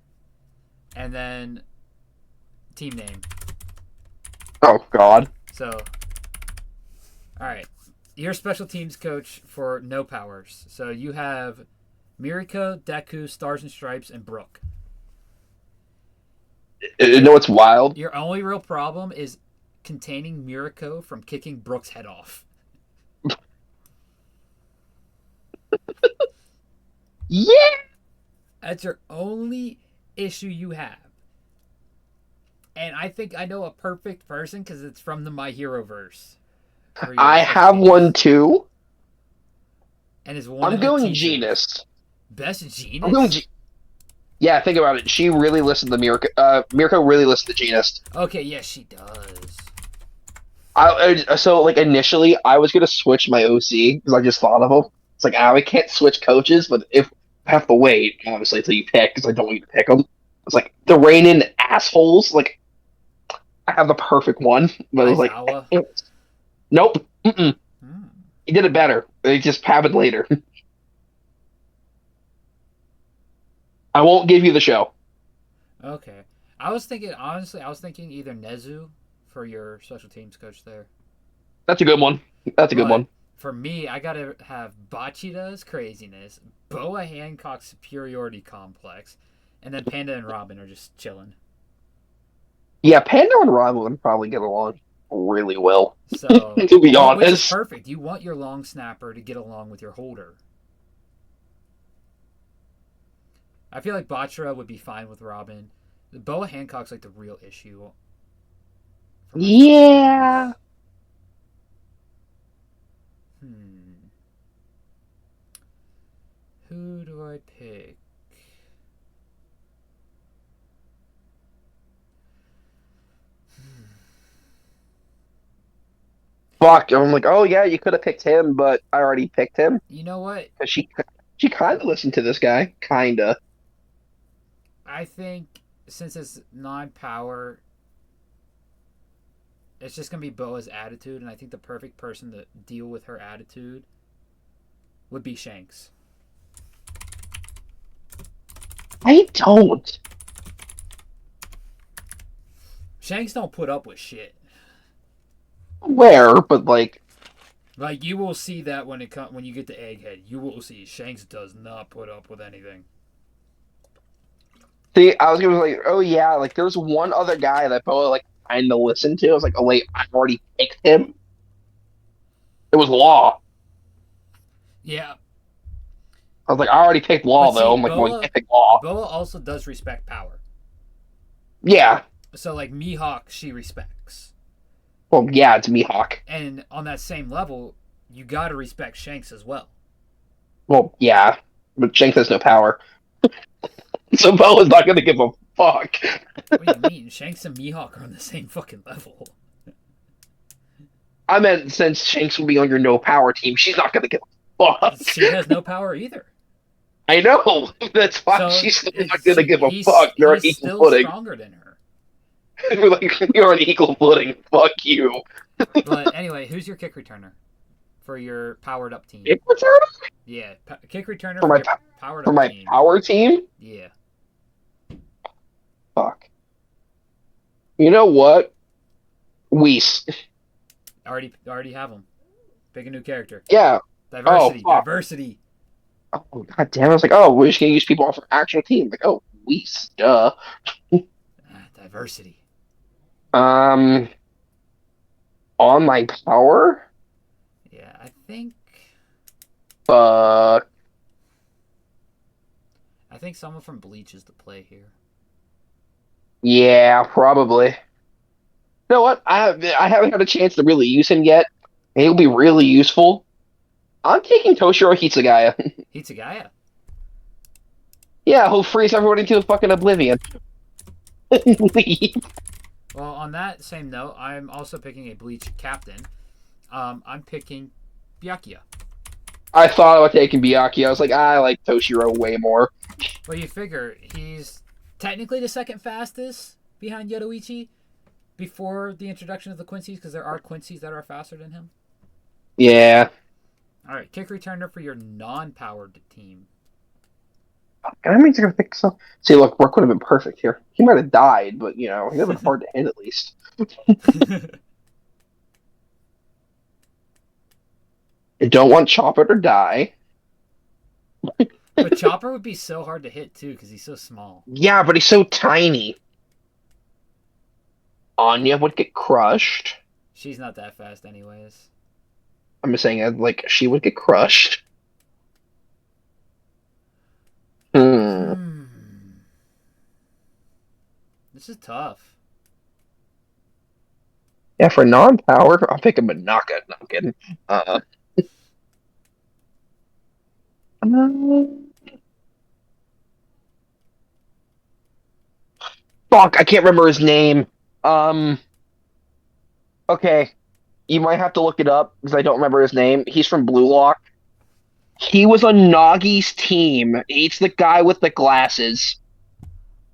And then team name. Oh God. So, all right. Your special teams coach for no powers. So you have Miriko, Deku, Stars and Stripes, and Brooke. You know what's wild? Your only real problem is containing Miriko from kicking Brooke's head off. Yeah. That's your only issue you have. And I think I know a perfect person because it's from the My Hero verse. I have one too. And is one I'm of the going teachers. Genus. Best Genus? I'm going Yeah, think about it. She really listened to Mirko. Mirko really listened to Genus. Okay, yes, she does. So like initially, I was gonna switch my OC because I just thought of him. It's like I can't switch coaches, but if I have to wait, obviously, until you pick because I don't want you to pick them. It's like the reigning assholes. Like I have the perfect one, but it was like, Aizawa. nope. Mm-mm. Hmm. He did it better. It just happened later. I won't give you the show. Okay. I was thinking either Nezu for your special teams coach there. That's a good one. That's a good one. For me, I gotta have Bachida's craziness, Boa Hancock's superiority complex, and then Panda and Robin are just chilling. Yeah, Panda and Robin would probably get along really well. So, to be which is honest. perfect. You want your long snapper to get along with your holder. I feel like Bachira would be fine with Robin. Boa Hancock's like the real issue. Yeah. Who do I pick? Fuck. I'm like, oh yeah, you could have picked him, but I already picked him. You know what? Because she kind of listened to this guy. Kinda. I think since it's non-power, it's just gonna be Boa's attitude, and I think the perfect person to deal with her attitude would be Shanks. I don't. Shanks don't put up with shit. Where, but like, Like you will see that when you get to Egghead, you will see Shanks does not put up with anything. see, I was gonna be like, oh yeah, like there's one other guy that Boa like kind of listened to. I was like, oh wait, I already picked him. It was Law. Yeah, I was like, I already picked but Law see, though. I'm like, well, you can't pick Law. Boa also does respect power. Yeah. So like Mihawk, she respects, Well, yeah, it's Mihawk. and on that same level, you gotta respect Shanks as well. Well, yeah, but Shanks has no power, so Boa's not gonna give a fuck. What do you mean? Shanks and Mihawk are on the same fucking level. I meant since Shanks will be on your no power team, she's not gonna give a fuck. She has no power either. I know. That's why So she's still not gonna give a fuck. You're on he's equal still footing. stronger than her. We're like, you're on equal footing. Fuck you. But anyway, who's your kick returner for your powered up team? Kick returner Yeah, kick returner for for my your powered for up my team. power team. Yeah, Fuck. You know what? Whis. already have them. Pick a new character. Yeah. Oh Diversity, fuck. diversity. Oh god damn. I was like, oh, we're just gonna use people off our actual team. Like, oh, Whis. Duh. Diversity. Um, on my power. Yeah, I think Fuck. someone from Bleach is the play here. Yeah, probably. You know what? I haven't had a chance to really use him yet. And he'll be really useful. I'm taking Toshiro Hitsugaya. Hitsugaya. Yeah, he'll freeze everyone into the fucking oblivion. Leave. Well, on that same note, I'm also picking a Bleach captain. I'm picking Byakuya. I thought about taking Byakuya. I was like, I like Toshiro way more. Well, you figure he's technically the second fastest behind Yoruichi before the introduction of the Quincy's, because there are Quincy's that are faster than him. Yeah. All right, kick returner for your non-powered team. I mean, to pick some. See, look, Rook would have been perfect here. He might have died, but he would have been hard to hit at least. I don't want Chopper to die. But Chopper would be so hard to hit too because he's so small. Yeah, but he's so tiny. Anya would get crushed. She's not that fast, anyways. I'm just saying, like, she would get crushed. Hmm. This is tough. Yeah, for non-power, I'll pick a Manaka. No, I'm kidding. Fuck, I can't remember his name. Okay, you might have to look it up because I don't remember his name. He's from Blue Lock. He was on Nagi's team. He's the guy with the glasses.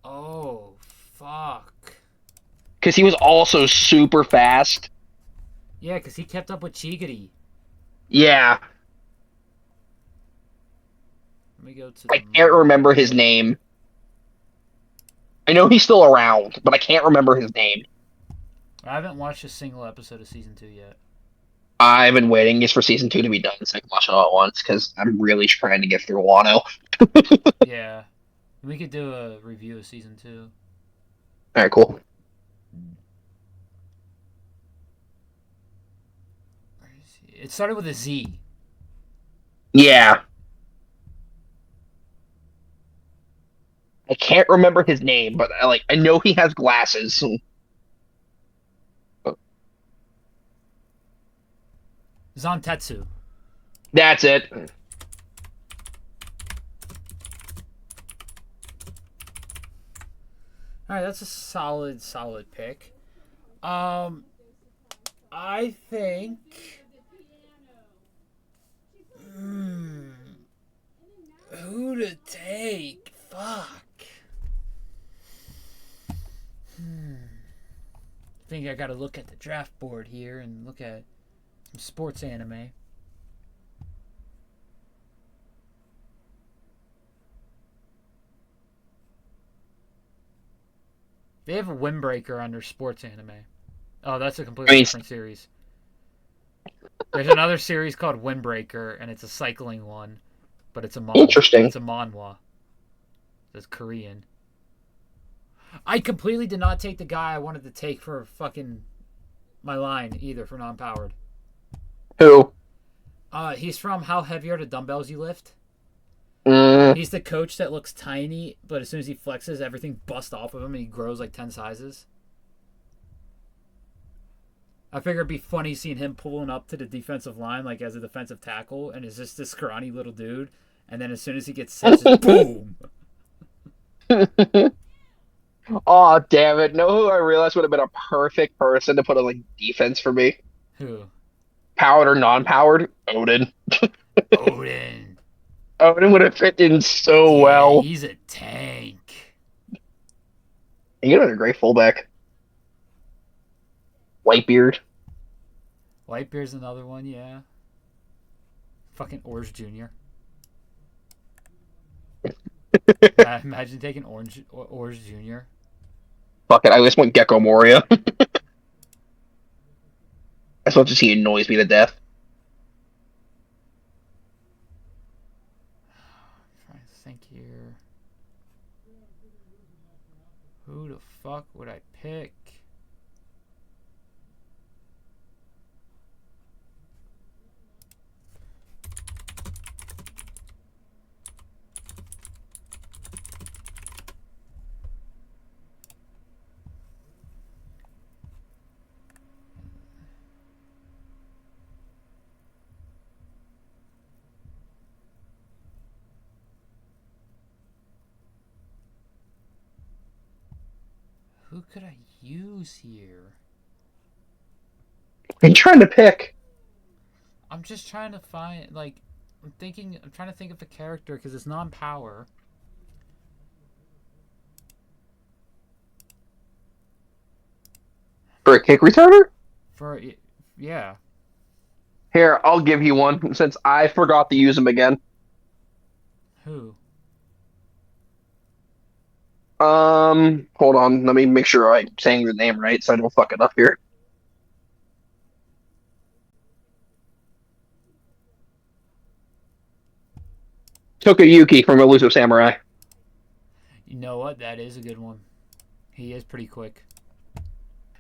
Oh, fuck. Because he was also super fast. Yeah, because he kept up with Chigiri. Yeah. Let me go to. I can't remember his name. I know he's still around, but I can't remember his name. I haven't watched a single episode of season 2 yet. I've been waiting just for season 2 to be done so I can watch it all at once because I'm really trying to get through Wano. Yeah. We could do a review of season 2. Alright, cool. Where is he? It started with a Z. Yeah. I can't remember his name, but I know he has glasses. Zantetsu. That's it. Alright, that's a solid pick. I think. Who to take? Fuck. I think I gotta look at the draft board here and look at some sports anime. They have a Windbreaker under sports anime. Oh, that's a completely different series. There's another series called Windbreaker, and it's a cycling one, but it's a Interesting. manhwa. It's Korean. I completely did not take the guy I wanted to take for fucking my line either for non-powered. Who? He's from How Heavy Are the Dumbbells You Lift? Mm, He's the coach that looks tiny, but as soon as he flexes, everything busts off of him and he grows like 10 sizes. I figure it'd be funny seeing him pulling up to the defensive line like as a defensive tackle, and is just this scrawny little dude, and then as soon as he gets set, just boom. oh, damn it. Know who I realized would have been a perfect person to put on like defense for me? Who? Powered or non-powered? Odin. Odin. Odin would have fit in so Yeah, well. he's a tank. And you know, a great fullback. Whitebeard. Whitebeard's another one, yeah. Fucking Orange Jr. Imagine taking Orange Jr. Fuck it, I just want Gecko Moria. As much as he annoys me to death. I'm trying to think here. Who the fuck would I pick? Who could I use here? What are you trying to pick? I'm just trying to find, like, I'm trying to think of a character because it's non-power. For a kick returner? For, yeah. Here, I'll give you one since I forgot to use him again. Who? Hold on. Let me make sure I'm saying the name right so I don't fuck it up here. Tokayuki from Elusive Samurai. You know what? That is a good one. He is pretty quick.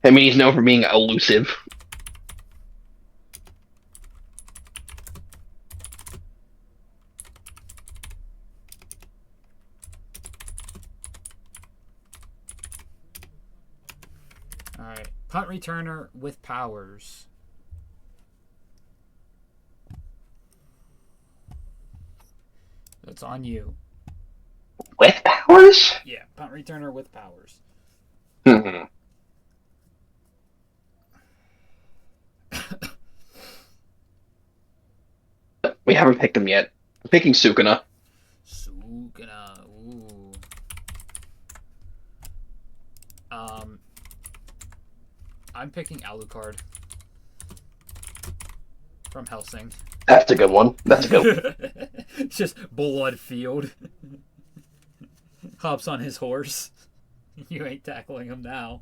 I mean, he's known for being elusive. Alright. Punt returner with powers. That's on you. With powers? Yeah, punt returner with powers. Hmm. We haven't picked him yet. I'm picking Sukuna. Sukuna. Ooh. I'm picking Alucard from Helsing. That's a good one. That's a good one. Just blood field. Hops on his horse. You ain't tackling him now.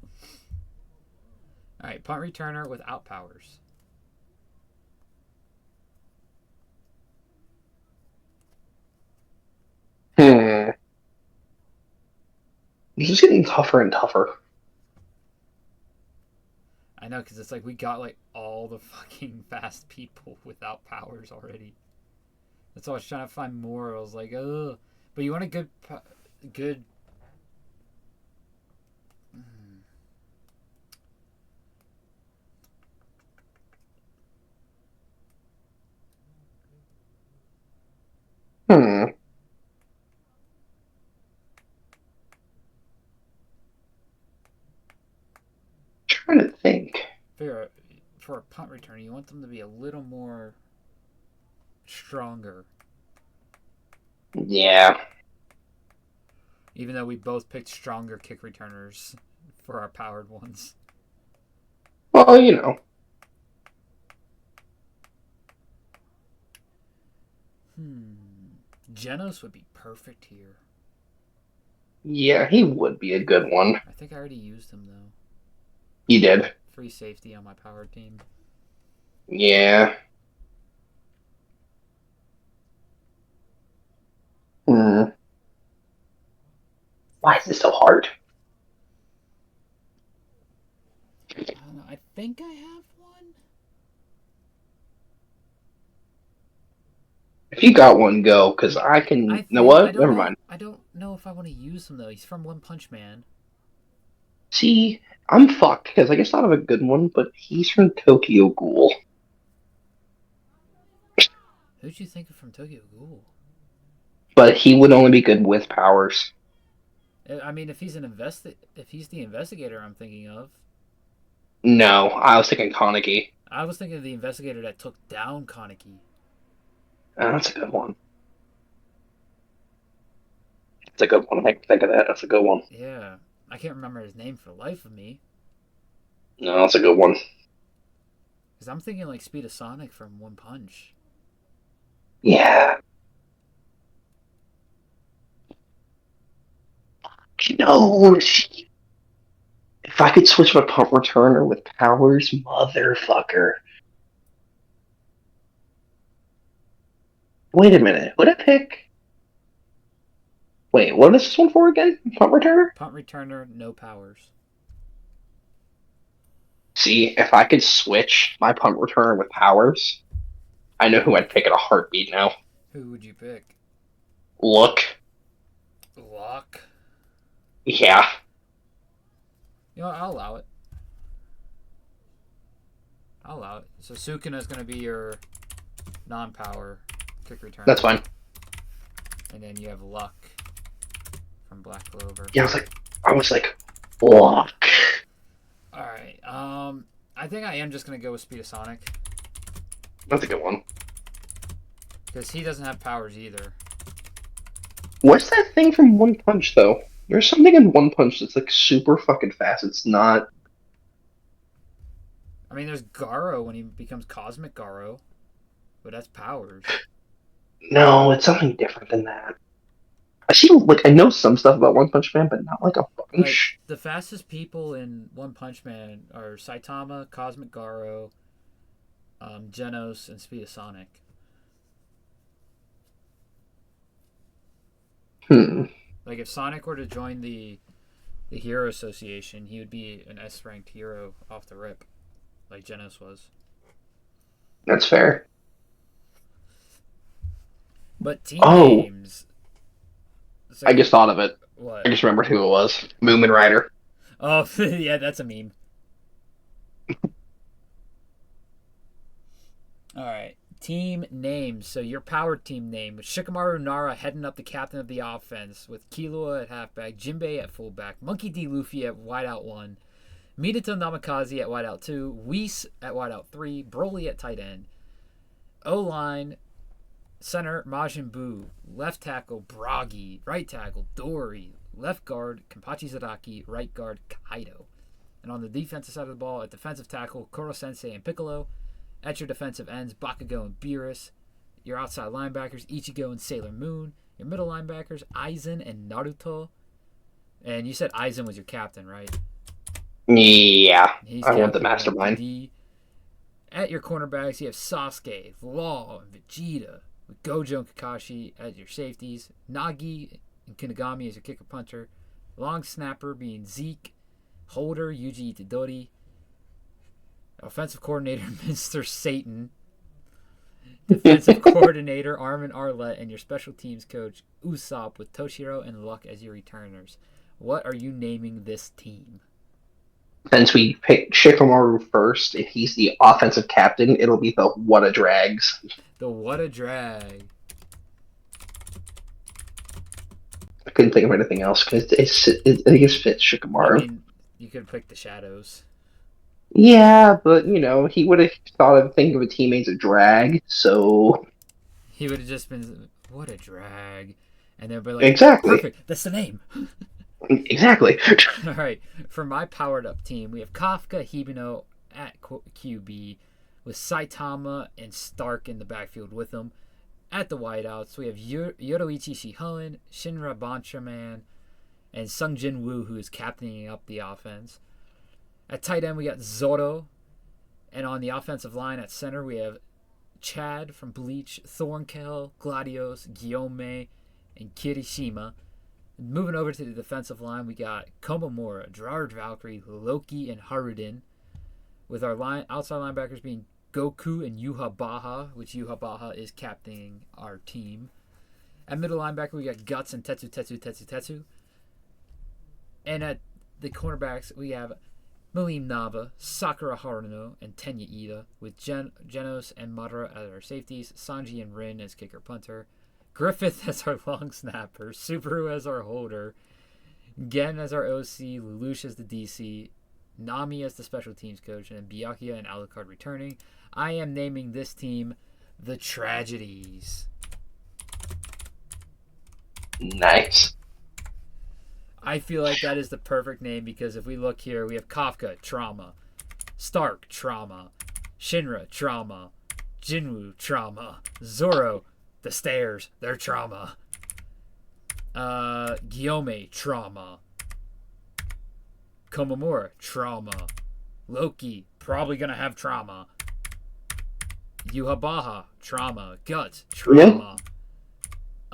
Alright, punt returner without powers. Hmm. This is getting tougher and tougher. I know, because it's like we got like all the fucking fast people without powers already. That's why I was trying to find more. I was like, ugh. But you want a good. Hmm. Trying to think. For a punt return, you want them to be a little more stronger. Yeah. Even though we both picked stronger kick returners for our powered ones. Well, you know. Genos would be perfect here. Yeah, he would be a good one. I think I already used him though. You did. Free safety on my powered team. Yeah. Why is this so hard? I don't know. I think I have one. If you got one, go, because I can. You know I what? don't Never know. mind. I don't know if I want to use him though. He's from One Punch Man. See, I'm fucked because I just thought of a good one, but he's from Tokyo Ghoul. Who'd you think of from Tokyo Ghoul? But he would only be good with powers. I mean, if he's the investigator I'm thinking of. No, I was thinking Kaneki. I was thinking of the investigator that took down Kaneki. That's a good one. That's a good one. I can think of that. That's a good one. Yeah, I can't remember his name for the life of me. No, that's a good one. Because I'm thinking like Speed of Sonic from One Punch. Yeah. No, if I could switch my pump returner with powers, motherfucker. Wait a minute. Would I pick? Wait, what is this one for again? Pump returner? Punt returner, no powers. See, if I could switch my pump returner with powers, I know who I'd pick in a heartbeat now. Who would you pick? Look. Lock. Yeah. You know what, I'll allow it. I'll allow it. So Sukuna's going to be your non-power kick return. That's fine. And then you have Luck from Black Clover. Yeah, I was like, Lock. Alright, I think I am just going to go with Speed of Sonic. That's a good one. Because he doesn't have powers either. What's that thing from One Punch, though? There's something in One Punch that's like super fucking fast. It's not. I mean, there's Garo when he becomes Cosmic Garo. But that's powers. No, it's something different than that. I know some stuff about One Punch Man, but not like a bunch. Like, the fastest people in One Punch Man are Saitama, Cosmic Garo, Genos, and Speed of Sonic. Like, if Sonic were to join the Hero Association, he would be an S-ranked hero off the rip, like Genos was. That's fair. But team names... So I just thought of it. What? I just remembered who it was. Moomin Rider. Oh, yeah, that's a meme. Alright. Team names. So your power team name with Shikamaru Nara heading up the captain of the offense, with Killua at halfback, Jinbei at fullback, Monkey D. Luffy at wideout 1, Minato Namikaze at wideout 2, Whis at wideout 3, Broly at tight end. O-line, center Majin Buu, left tackle Bragi, right tackle Dory, left guard Kenpachi Zaraki, right guard Kaido. And on the defensive side of the ball, at defensive tackle Koro Sensei and Piccolo. At your defensive ends, Bakugo and Beerus. Your outside linebackers, Ichigo and Sailor Moon. Your middle linebackers, Aizen and Naruto. And you said Aizen was your captain, right? Yeah, He's I want the captain of mastermind. PD. At your cornerbacks, you have Sasuke, Law, and Vegeta. With Gojo and Kakashi as your safeties. Nagi and Kinagami as your kicker punter. Long snapper being Zeke. Holder, Yuji Itadori. Offensive coordinator, Mr. Satan. Defensive coordinator, Armin Arlett. And your special teams coach, Usopp, with Toshiro and Luck as your returners. What are you naming this team? Since we picked Shikamaru first, if he's the offensive captain, it'll be the What a Drags. The What a Drag. I couldn't think of anything else because it just fits Shikamaru. I mean, you could pick the Shadows. Yeah, but he would have thought of thinking of a teammate as a drag, so He would have just been, what a drag. And they'd be like, exactly. Perfect, that's the name. Exactly. All right, for my powered up team, we have Kafka Hibino at QB, with Saitama and Stark in the backfield with him. At the wideouts, we have Yoroichi Shihoen, Shinra Banchaman, and Sung Jin Woo, who is captaining up the offense. At tight end, we got Zoro. And on the offensive line at center, we have Chad from Bleach, Thornkel, Gladios, Guillaume, and Kirishima. Moving over to the defensive line, we got Komamura, Gerard Valkyrie, Loki, and Haruden. With our outside linebackers being Goku and Yuha Baha, which Yuha Baha is captaining our team. At middle linebacker, we got Guts and Tetsu. And at the cornerbacks, we have Malim Nava, Sakura Haruno, and Tenya Ida, with Genos and Madara as our safeties, Sanji and Rin as kicker punter, Griffith as our long snapper, Subaru as our holder, Gen as our OC, Lelouch as the DC, Nami as the special teams coach, and Byakuya and Alucard returning. I am naming this team the Tragedies. Nice. I feel like that is the perfect name because if we look here, we have Kafka, Trauma, Stark, Trauma, Shinra, Trauma, Jinwoo, Trauma, Zoro, the stairs, they're Trauma, Guillaume, Trauma, Komamura, Trauma, Loki, probably gonna have Trauma, Yuha Baha, Trauma, Guts, Trauma.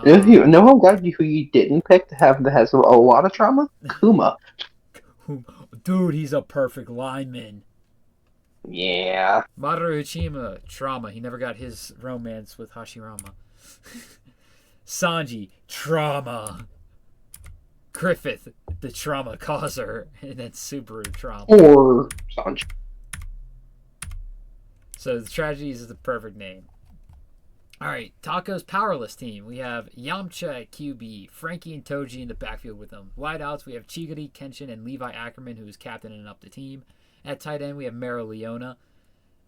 You know who you didn't pick to have that has a lot of trauma? Kuma. Dude, he's a perfect lineman. Yeah. Mamoru Uchima, Trauma. He never got his romance with Hashirama. Sanji, Trauma. Griffith, the trauma causer. And then Subaru, Trauma. Or Sanji. So the Tragedies is the perfect name. All right, Taco's powerless team. We have Yamcha at QB, Frankie and Toji in the backfield with them. Wideouts, we have Chigiri, Kenshin, and Levi Ackerman, who is captaining up the team. At tight end, we have Mero Leona.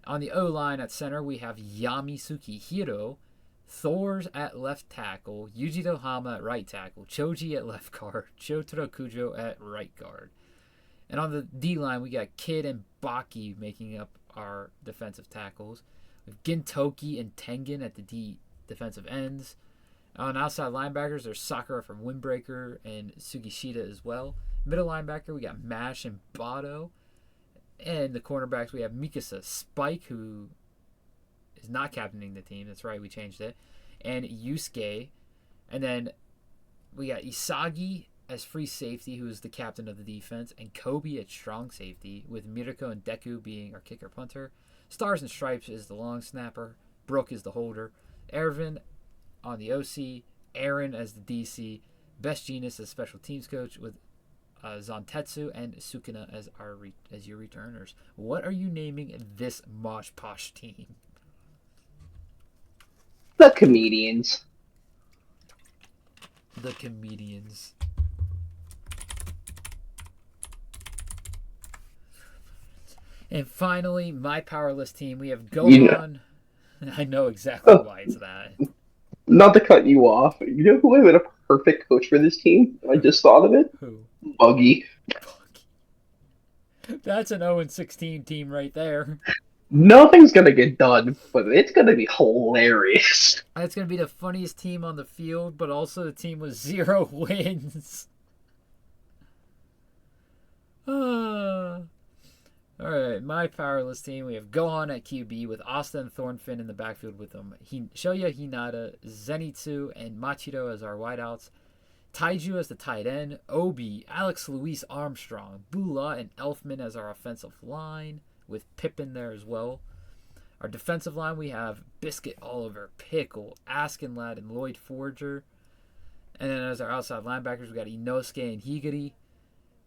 On the O-line at center, we have Yamisuki Hiro, Thors at left tackle, Yujiro Hama at right tackle, Choji at left guard, Shotaro Kujo at right guard. And on the D-line, we got Kid and Baki making up our defensive tackles. With Gintoki and Tengen at the defensive ends. On outside linebackers, there's Sakura from Windbreaker and Sugishita as well. Middle linebacker, we got Mash and Bado. And the cornerbacks, we have Mikasa Spike, who is not captaining the team. That's right, we changed it. And Yusuke. And then we got Isagi as free safety, who is the captain of the defense. And Kobe at strong safety, with Mirako and Deku being our kicker punter. Stars and Stripes is the long snapper. Brooke is the holder. Ervin on the OC. Aaron as the DC. Best Genius as special teams coach with Zantetsu and Sukuna as your returners. What are you naming this Mosh Posh team? The Comedians. The Comedians. And finally, my powerless team. We have Gohan. I know exactly why it's that. Not to cut you off. You know who would have been a perfect coach for this team? I just thought of it. Who? Buggy. That's an 0-16 team right there. Nothing's gonna get done, but it's gonna be hilarious. It's gonna be the funniest team on the field, but also the team with 0 wins. Alright, my powerless team. We have Gohan at QB with Asta and Thornfinn in the backfield with them. Shoya Hinata, Zenitsu, and Machiro as our wideouts. Taiju as the tight end. Obi, Alex Luis Armstrong, Bula, and Elfman as our offensive line, with Pippin there as well. Our defensive line, we have Biscuit Oliver, Pickle, Askinlad, and Lloyd Forger. And then as our outside linebackers, we got Inosuke and Higiri.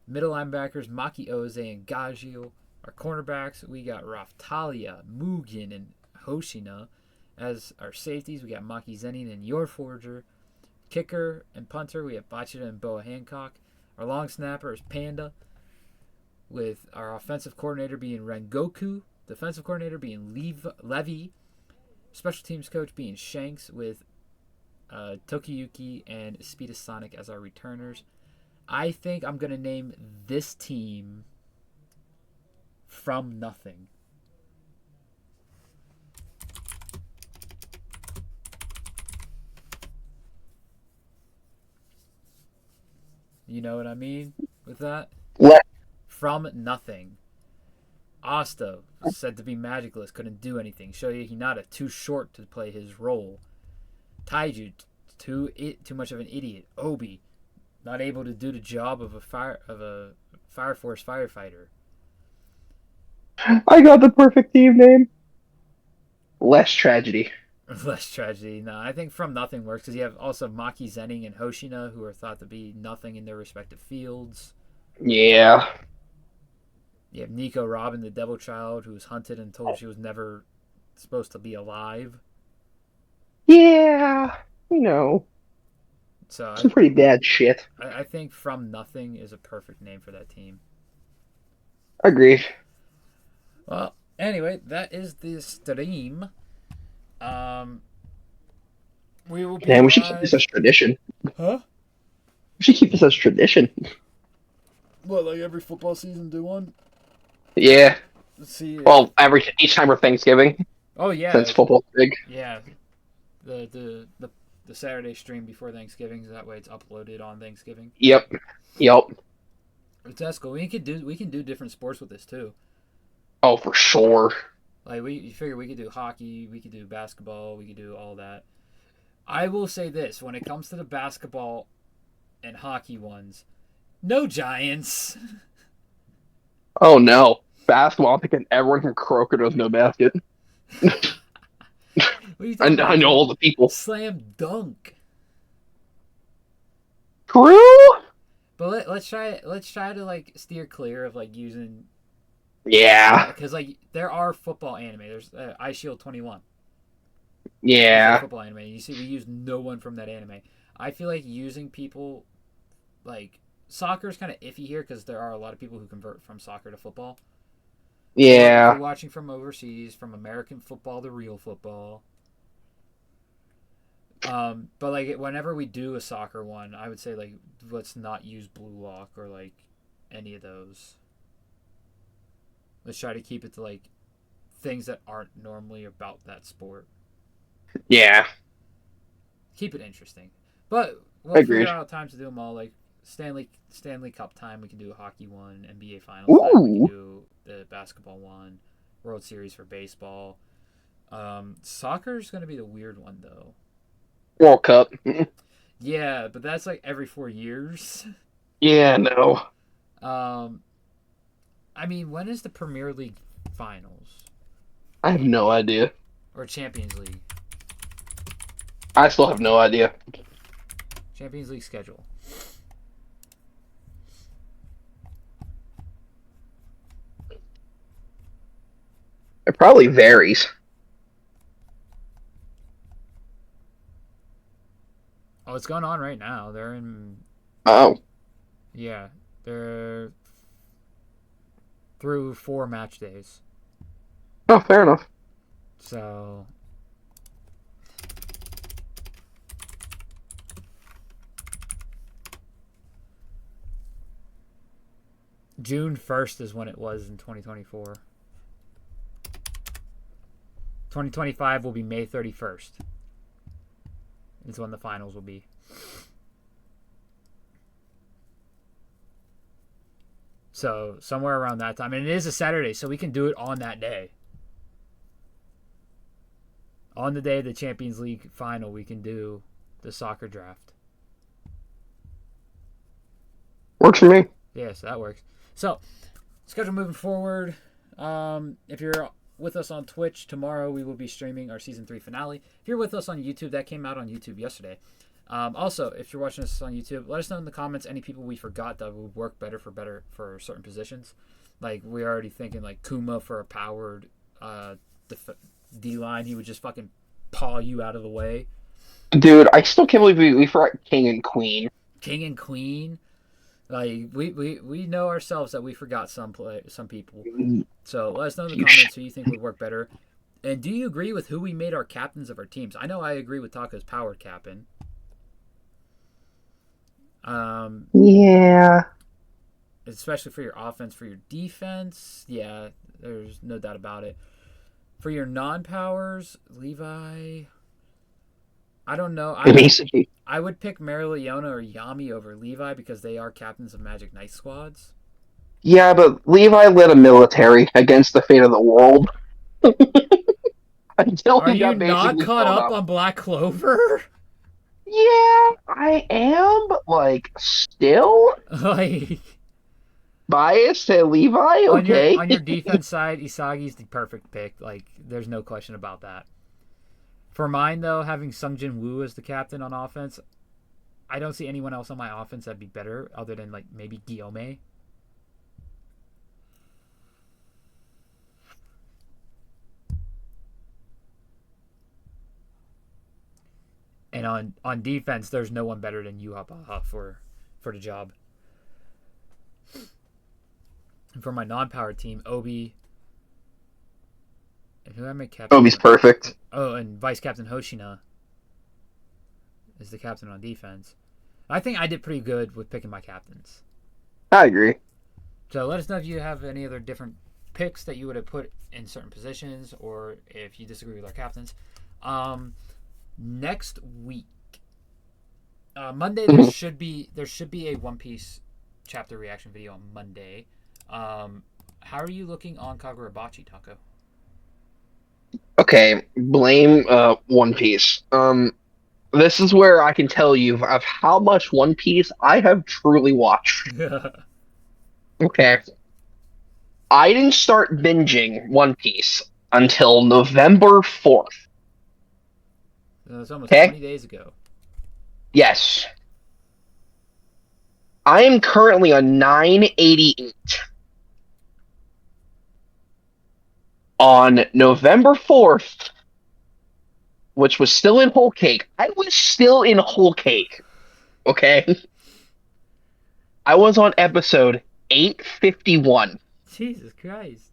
Middle linebackers, Maki Oze and Gajio. Our cornerbacks, we got Raftalia, Mugen, and Hoshina. As our safeties, we got Maki Zenin and Yor Forger. Kicker and punter, we have Bachida and Boa Hancock. Our long snapper is Panda, with our offensive coordinator being Rengoku, defensive coordinator being Levy, special teams coach being Shanks, with Tokiyuki and Speedus Sonic as our returners. I think I'm going to name this team From Nothing. You know what I mean with that? What? From Nothing. Asta, said to be magicless, couldn't do anything. Shoya Hinata, too short to play his role. Taiju, too much of an idiot. Obi, not able to do the job of a fire force firefighter. I got the perfect team name. Less tragedy. Less tragedy. No, I think From Nothing works because you have also Maki Zenning and Hoshina, who are thought to be nothing in their respective fields. Yeah. You have Nico Robin, the Devil Child, who was hunted and told she was never supposed to be alive. Yeah. You know, So some pretty bad shit. I think From Nothing is a perfect name for that team. Agreed. Well, anyway, that is the stream. Um, we will be Man, we live. should keep this as tradition. Huh? We should keep this as tradition. What, like every football season do one? Yeah. Let's see. Well, each time for Thanksgiving, Oh yeah. since football's big. Yeah. The Saturday stream before Thanksgiving, so that way it's uploaded on Thanksgiving. Yep. Yep. That's cool. We can do different sports with this too. Oh, for sure. Like you figure we could do hockey, we could do basketball, we could do all that. I will say this: when it comes to the basketball and hockey ones, no Giants. Oh no, basketball! I'm thinking everyone from Croker does no basket. I know all the people. Slam dunk. True. But let's try to like steer clear of like using. Yeah. Because like there are football anime. There's Ice Shield 21. Yeah. Football anime. You see, we use no one from that anime. I feel like using people like soccer is kind of iffy here because there are a lot of people who convert from soccer to football. Yeah. If you're watching from overseas, from American football to real football. But like whenever we do a soccer one, I would say like let's not use Blue Lock or like any of those. Let's try to keep it to like things that aren't normally about that sport. Yeah. Keep it interesting, but we'll figure out time to do them all. Like Stanley Cup time, we can do a hockey one. NBA Finals time, we can do the basketball one. World Series for baseball. Soccer is going to be the weird one though. World Cup. Yeah, but that's like every 4 years. Yeah, no. I mean, when is the Premier League finals? I have no idea. Or Champions League? I still have no idea. Champions League schedule. It probably varies. Oh, it's going on right now. They're in. Oh. Yeah, they're through 4 match days. Oh, fair enough. So. June 1st is when it was in 2024. 2025 will be May 31st. Is when the finals will be. So somewhere around that time. And it is a Saturday, so we can do it on that day. On the day of the Champions League final, we can do the soccer draft. Works for me. Yeah, so that works. So, schedule moving forward. If you're with us on Twitch, tomorrow we will be streaming our Season 3 finale. If you're with us on YouTube, that came out on YouTube yesterday. Also, if you're watching us on YouTube, let us know in the comments any people we forgot that would work better for certain positions. Like, we're already thinking, like, Kuma for a powered D-line. He would just fucking paw you out of the way. Dude, I still can't believe we forgot King and Queen. King and Queen. Like, we know ourselves that we forgot some people. So let us know in the comments who you think would work better. And do you agree with who we made our captains of our teams? I know I agree with Taka's powered captain. Yeah. Especially for your offense. For your defense, yeah, there's no doubt about it. For your non-powers, Levi, I don't know. I would pick Marileona or Yami over Levi because they are captains of Magic Knight squads. Yeah, but Levi led a military against the fate of the world. Are you not caught up on Black Clover? Yeah, I am, but like still Like biased to Levi. Okay. on your defense side, Isagi's the perfect pick. Like there's no question about that. For mine though, having Sungjin Woo as the captain on offense, I don't see anyone else on my offense that'd be better other than like maybe Guillaume. And on defense, there's no one better than Yuha Baha for the job. And for my non-power team, Obi, and who am I captain? Obi's perfect. Oh, and vice captain Hoshina is the captain on defense. I think I did pretty good with picking my captains. I agree. So let us know if you have any other different picks that you would have put in certain positions, or if you disagree with our captains. Next week, Monday, there should be a One Piece chapter reaction video on Monday. How are you looking on Kagurabachi, Taco? Okay, blame One Piece. This is where I can tell you of how much One Piece I have truly watched. Okay. I didn't start binging One Piece until November 4th. It's almost Okay? 20 days ago. Yes. I am currently on 988. On November 4th, which was still in Whole Cake, I was still in Whole Cake. Okay? I was on episode 851. Jesus Christ.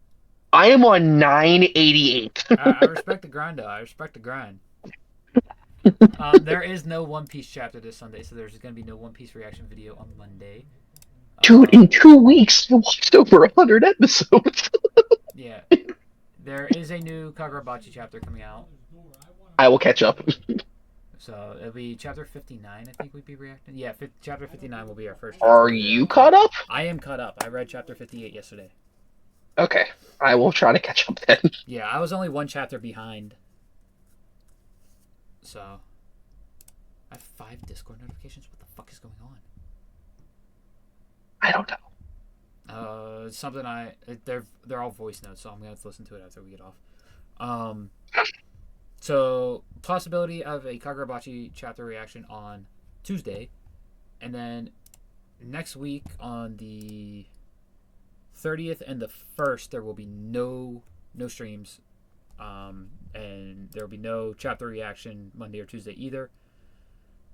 I am on 988. I respect the grind, though. I respect the grind. There is no One Piece chapter this Sunday, so there's going to be no One Piece reaction video on Monday. Dude, in 2 weeks, I watched over 100 episodes. Yeah. There is a new Kagurabachi chapter coming out. I will catch up. So it'll be chapter 59, I think we'd be reacting. Yeah, chapter 59 will be our first chapter. Are you caught up? I am caught up. I read chapter 58 yesterday. Okay. I will try to catch up then. Yeah, I was only one chapter behind. So. I have 5 Discord notifications. What the fuck is going on? I don't know. Something they're all voice notes, so I'm gonna have to listen to it after we get off. So possibility of a Kagurabachi chapter reaction on Tuesday, and then next week on the 30th and the 1st there will be no streams, and there will be no chapter reaction Monday or Tuesday either.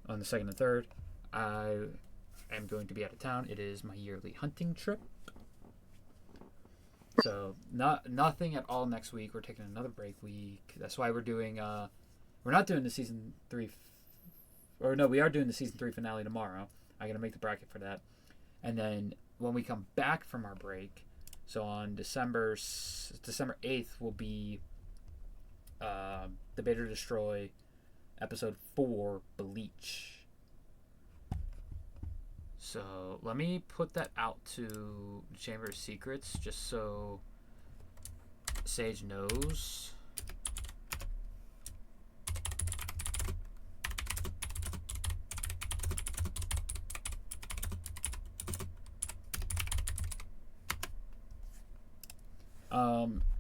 On the 2nd and 3rd, I am going to be out of town. It is my yearly hunting trip. So nothing at all next week. We're taking another break week. That's why we're doing we're not doing the season 3 or no, we are doing the season 3 finale tomorrow. I got to make the bracket for that. And then when we come back from our break, so on December 8th will be Debate or Destroy episode 4 Bleach. So let me put that out to Chamber of Secrets just so Sage knows.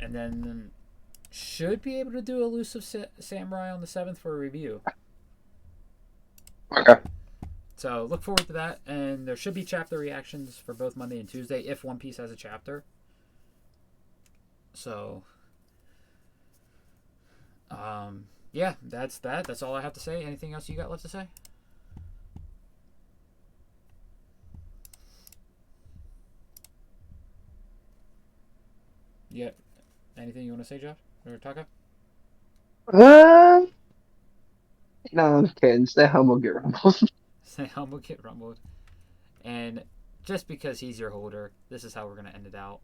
And then should be able to do Elusive Samurai on the 7th for a review. Okay. So look forward to that, and there should be chapter reactions for both Monday and Tuesday if One Piece has a chapter. So, yeah, that's that. That's all I have to say. Anything else you got left to say? Yeah. Anything you want to say, Josh or Taka? No, I'm kidding. Stay home, we'll get rumbled. Say humble, get rumbled. And just because he's your holder, this is how we're going to end it out.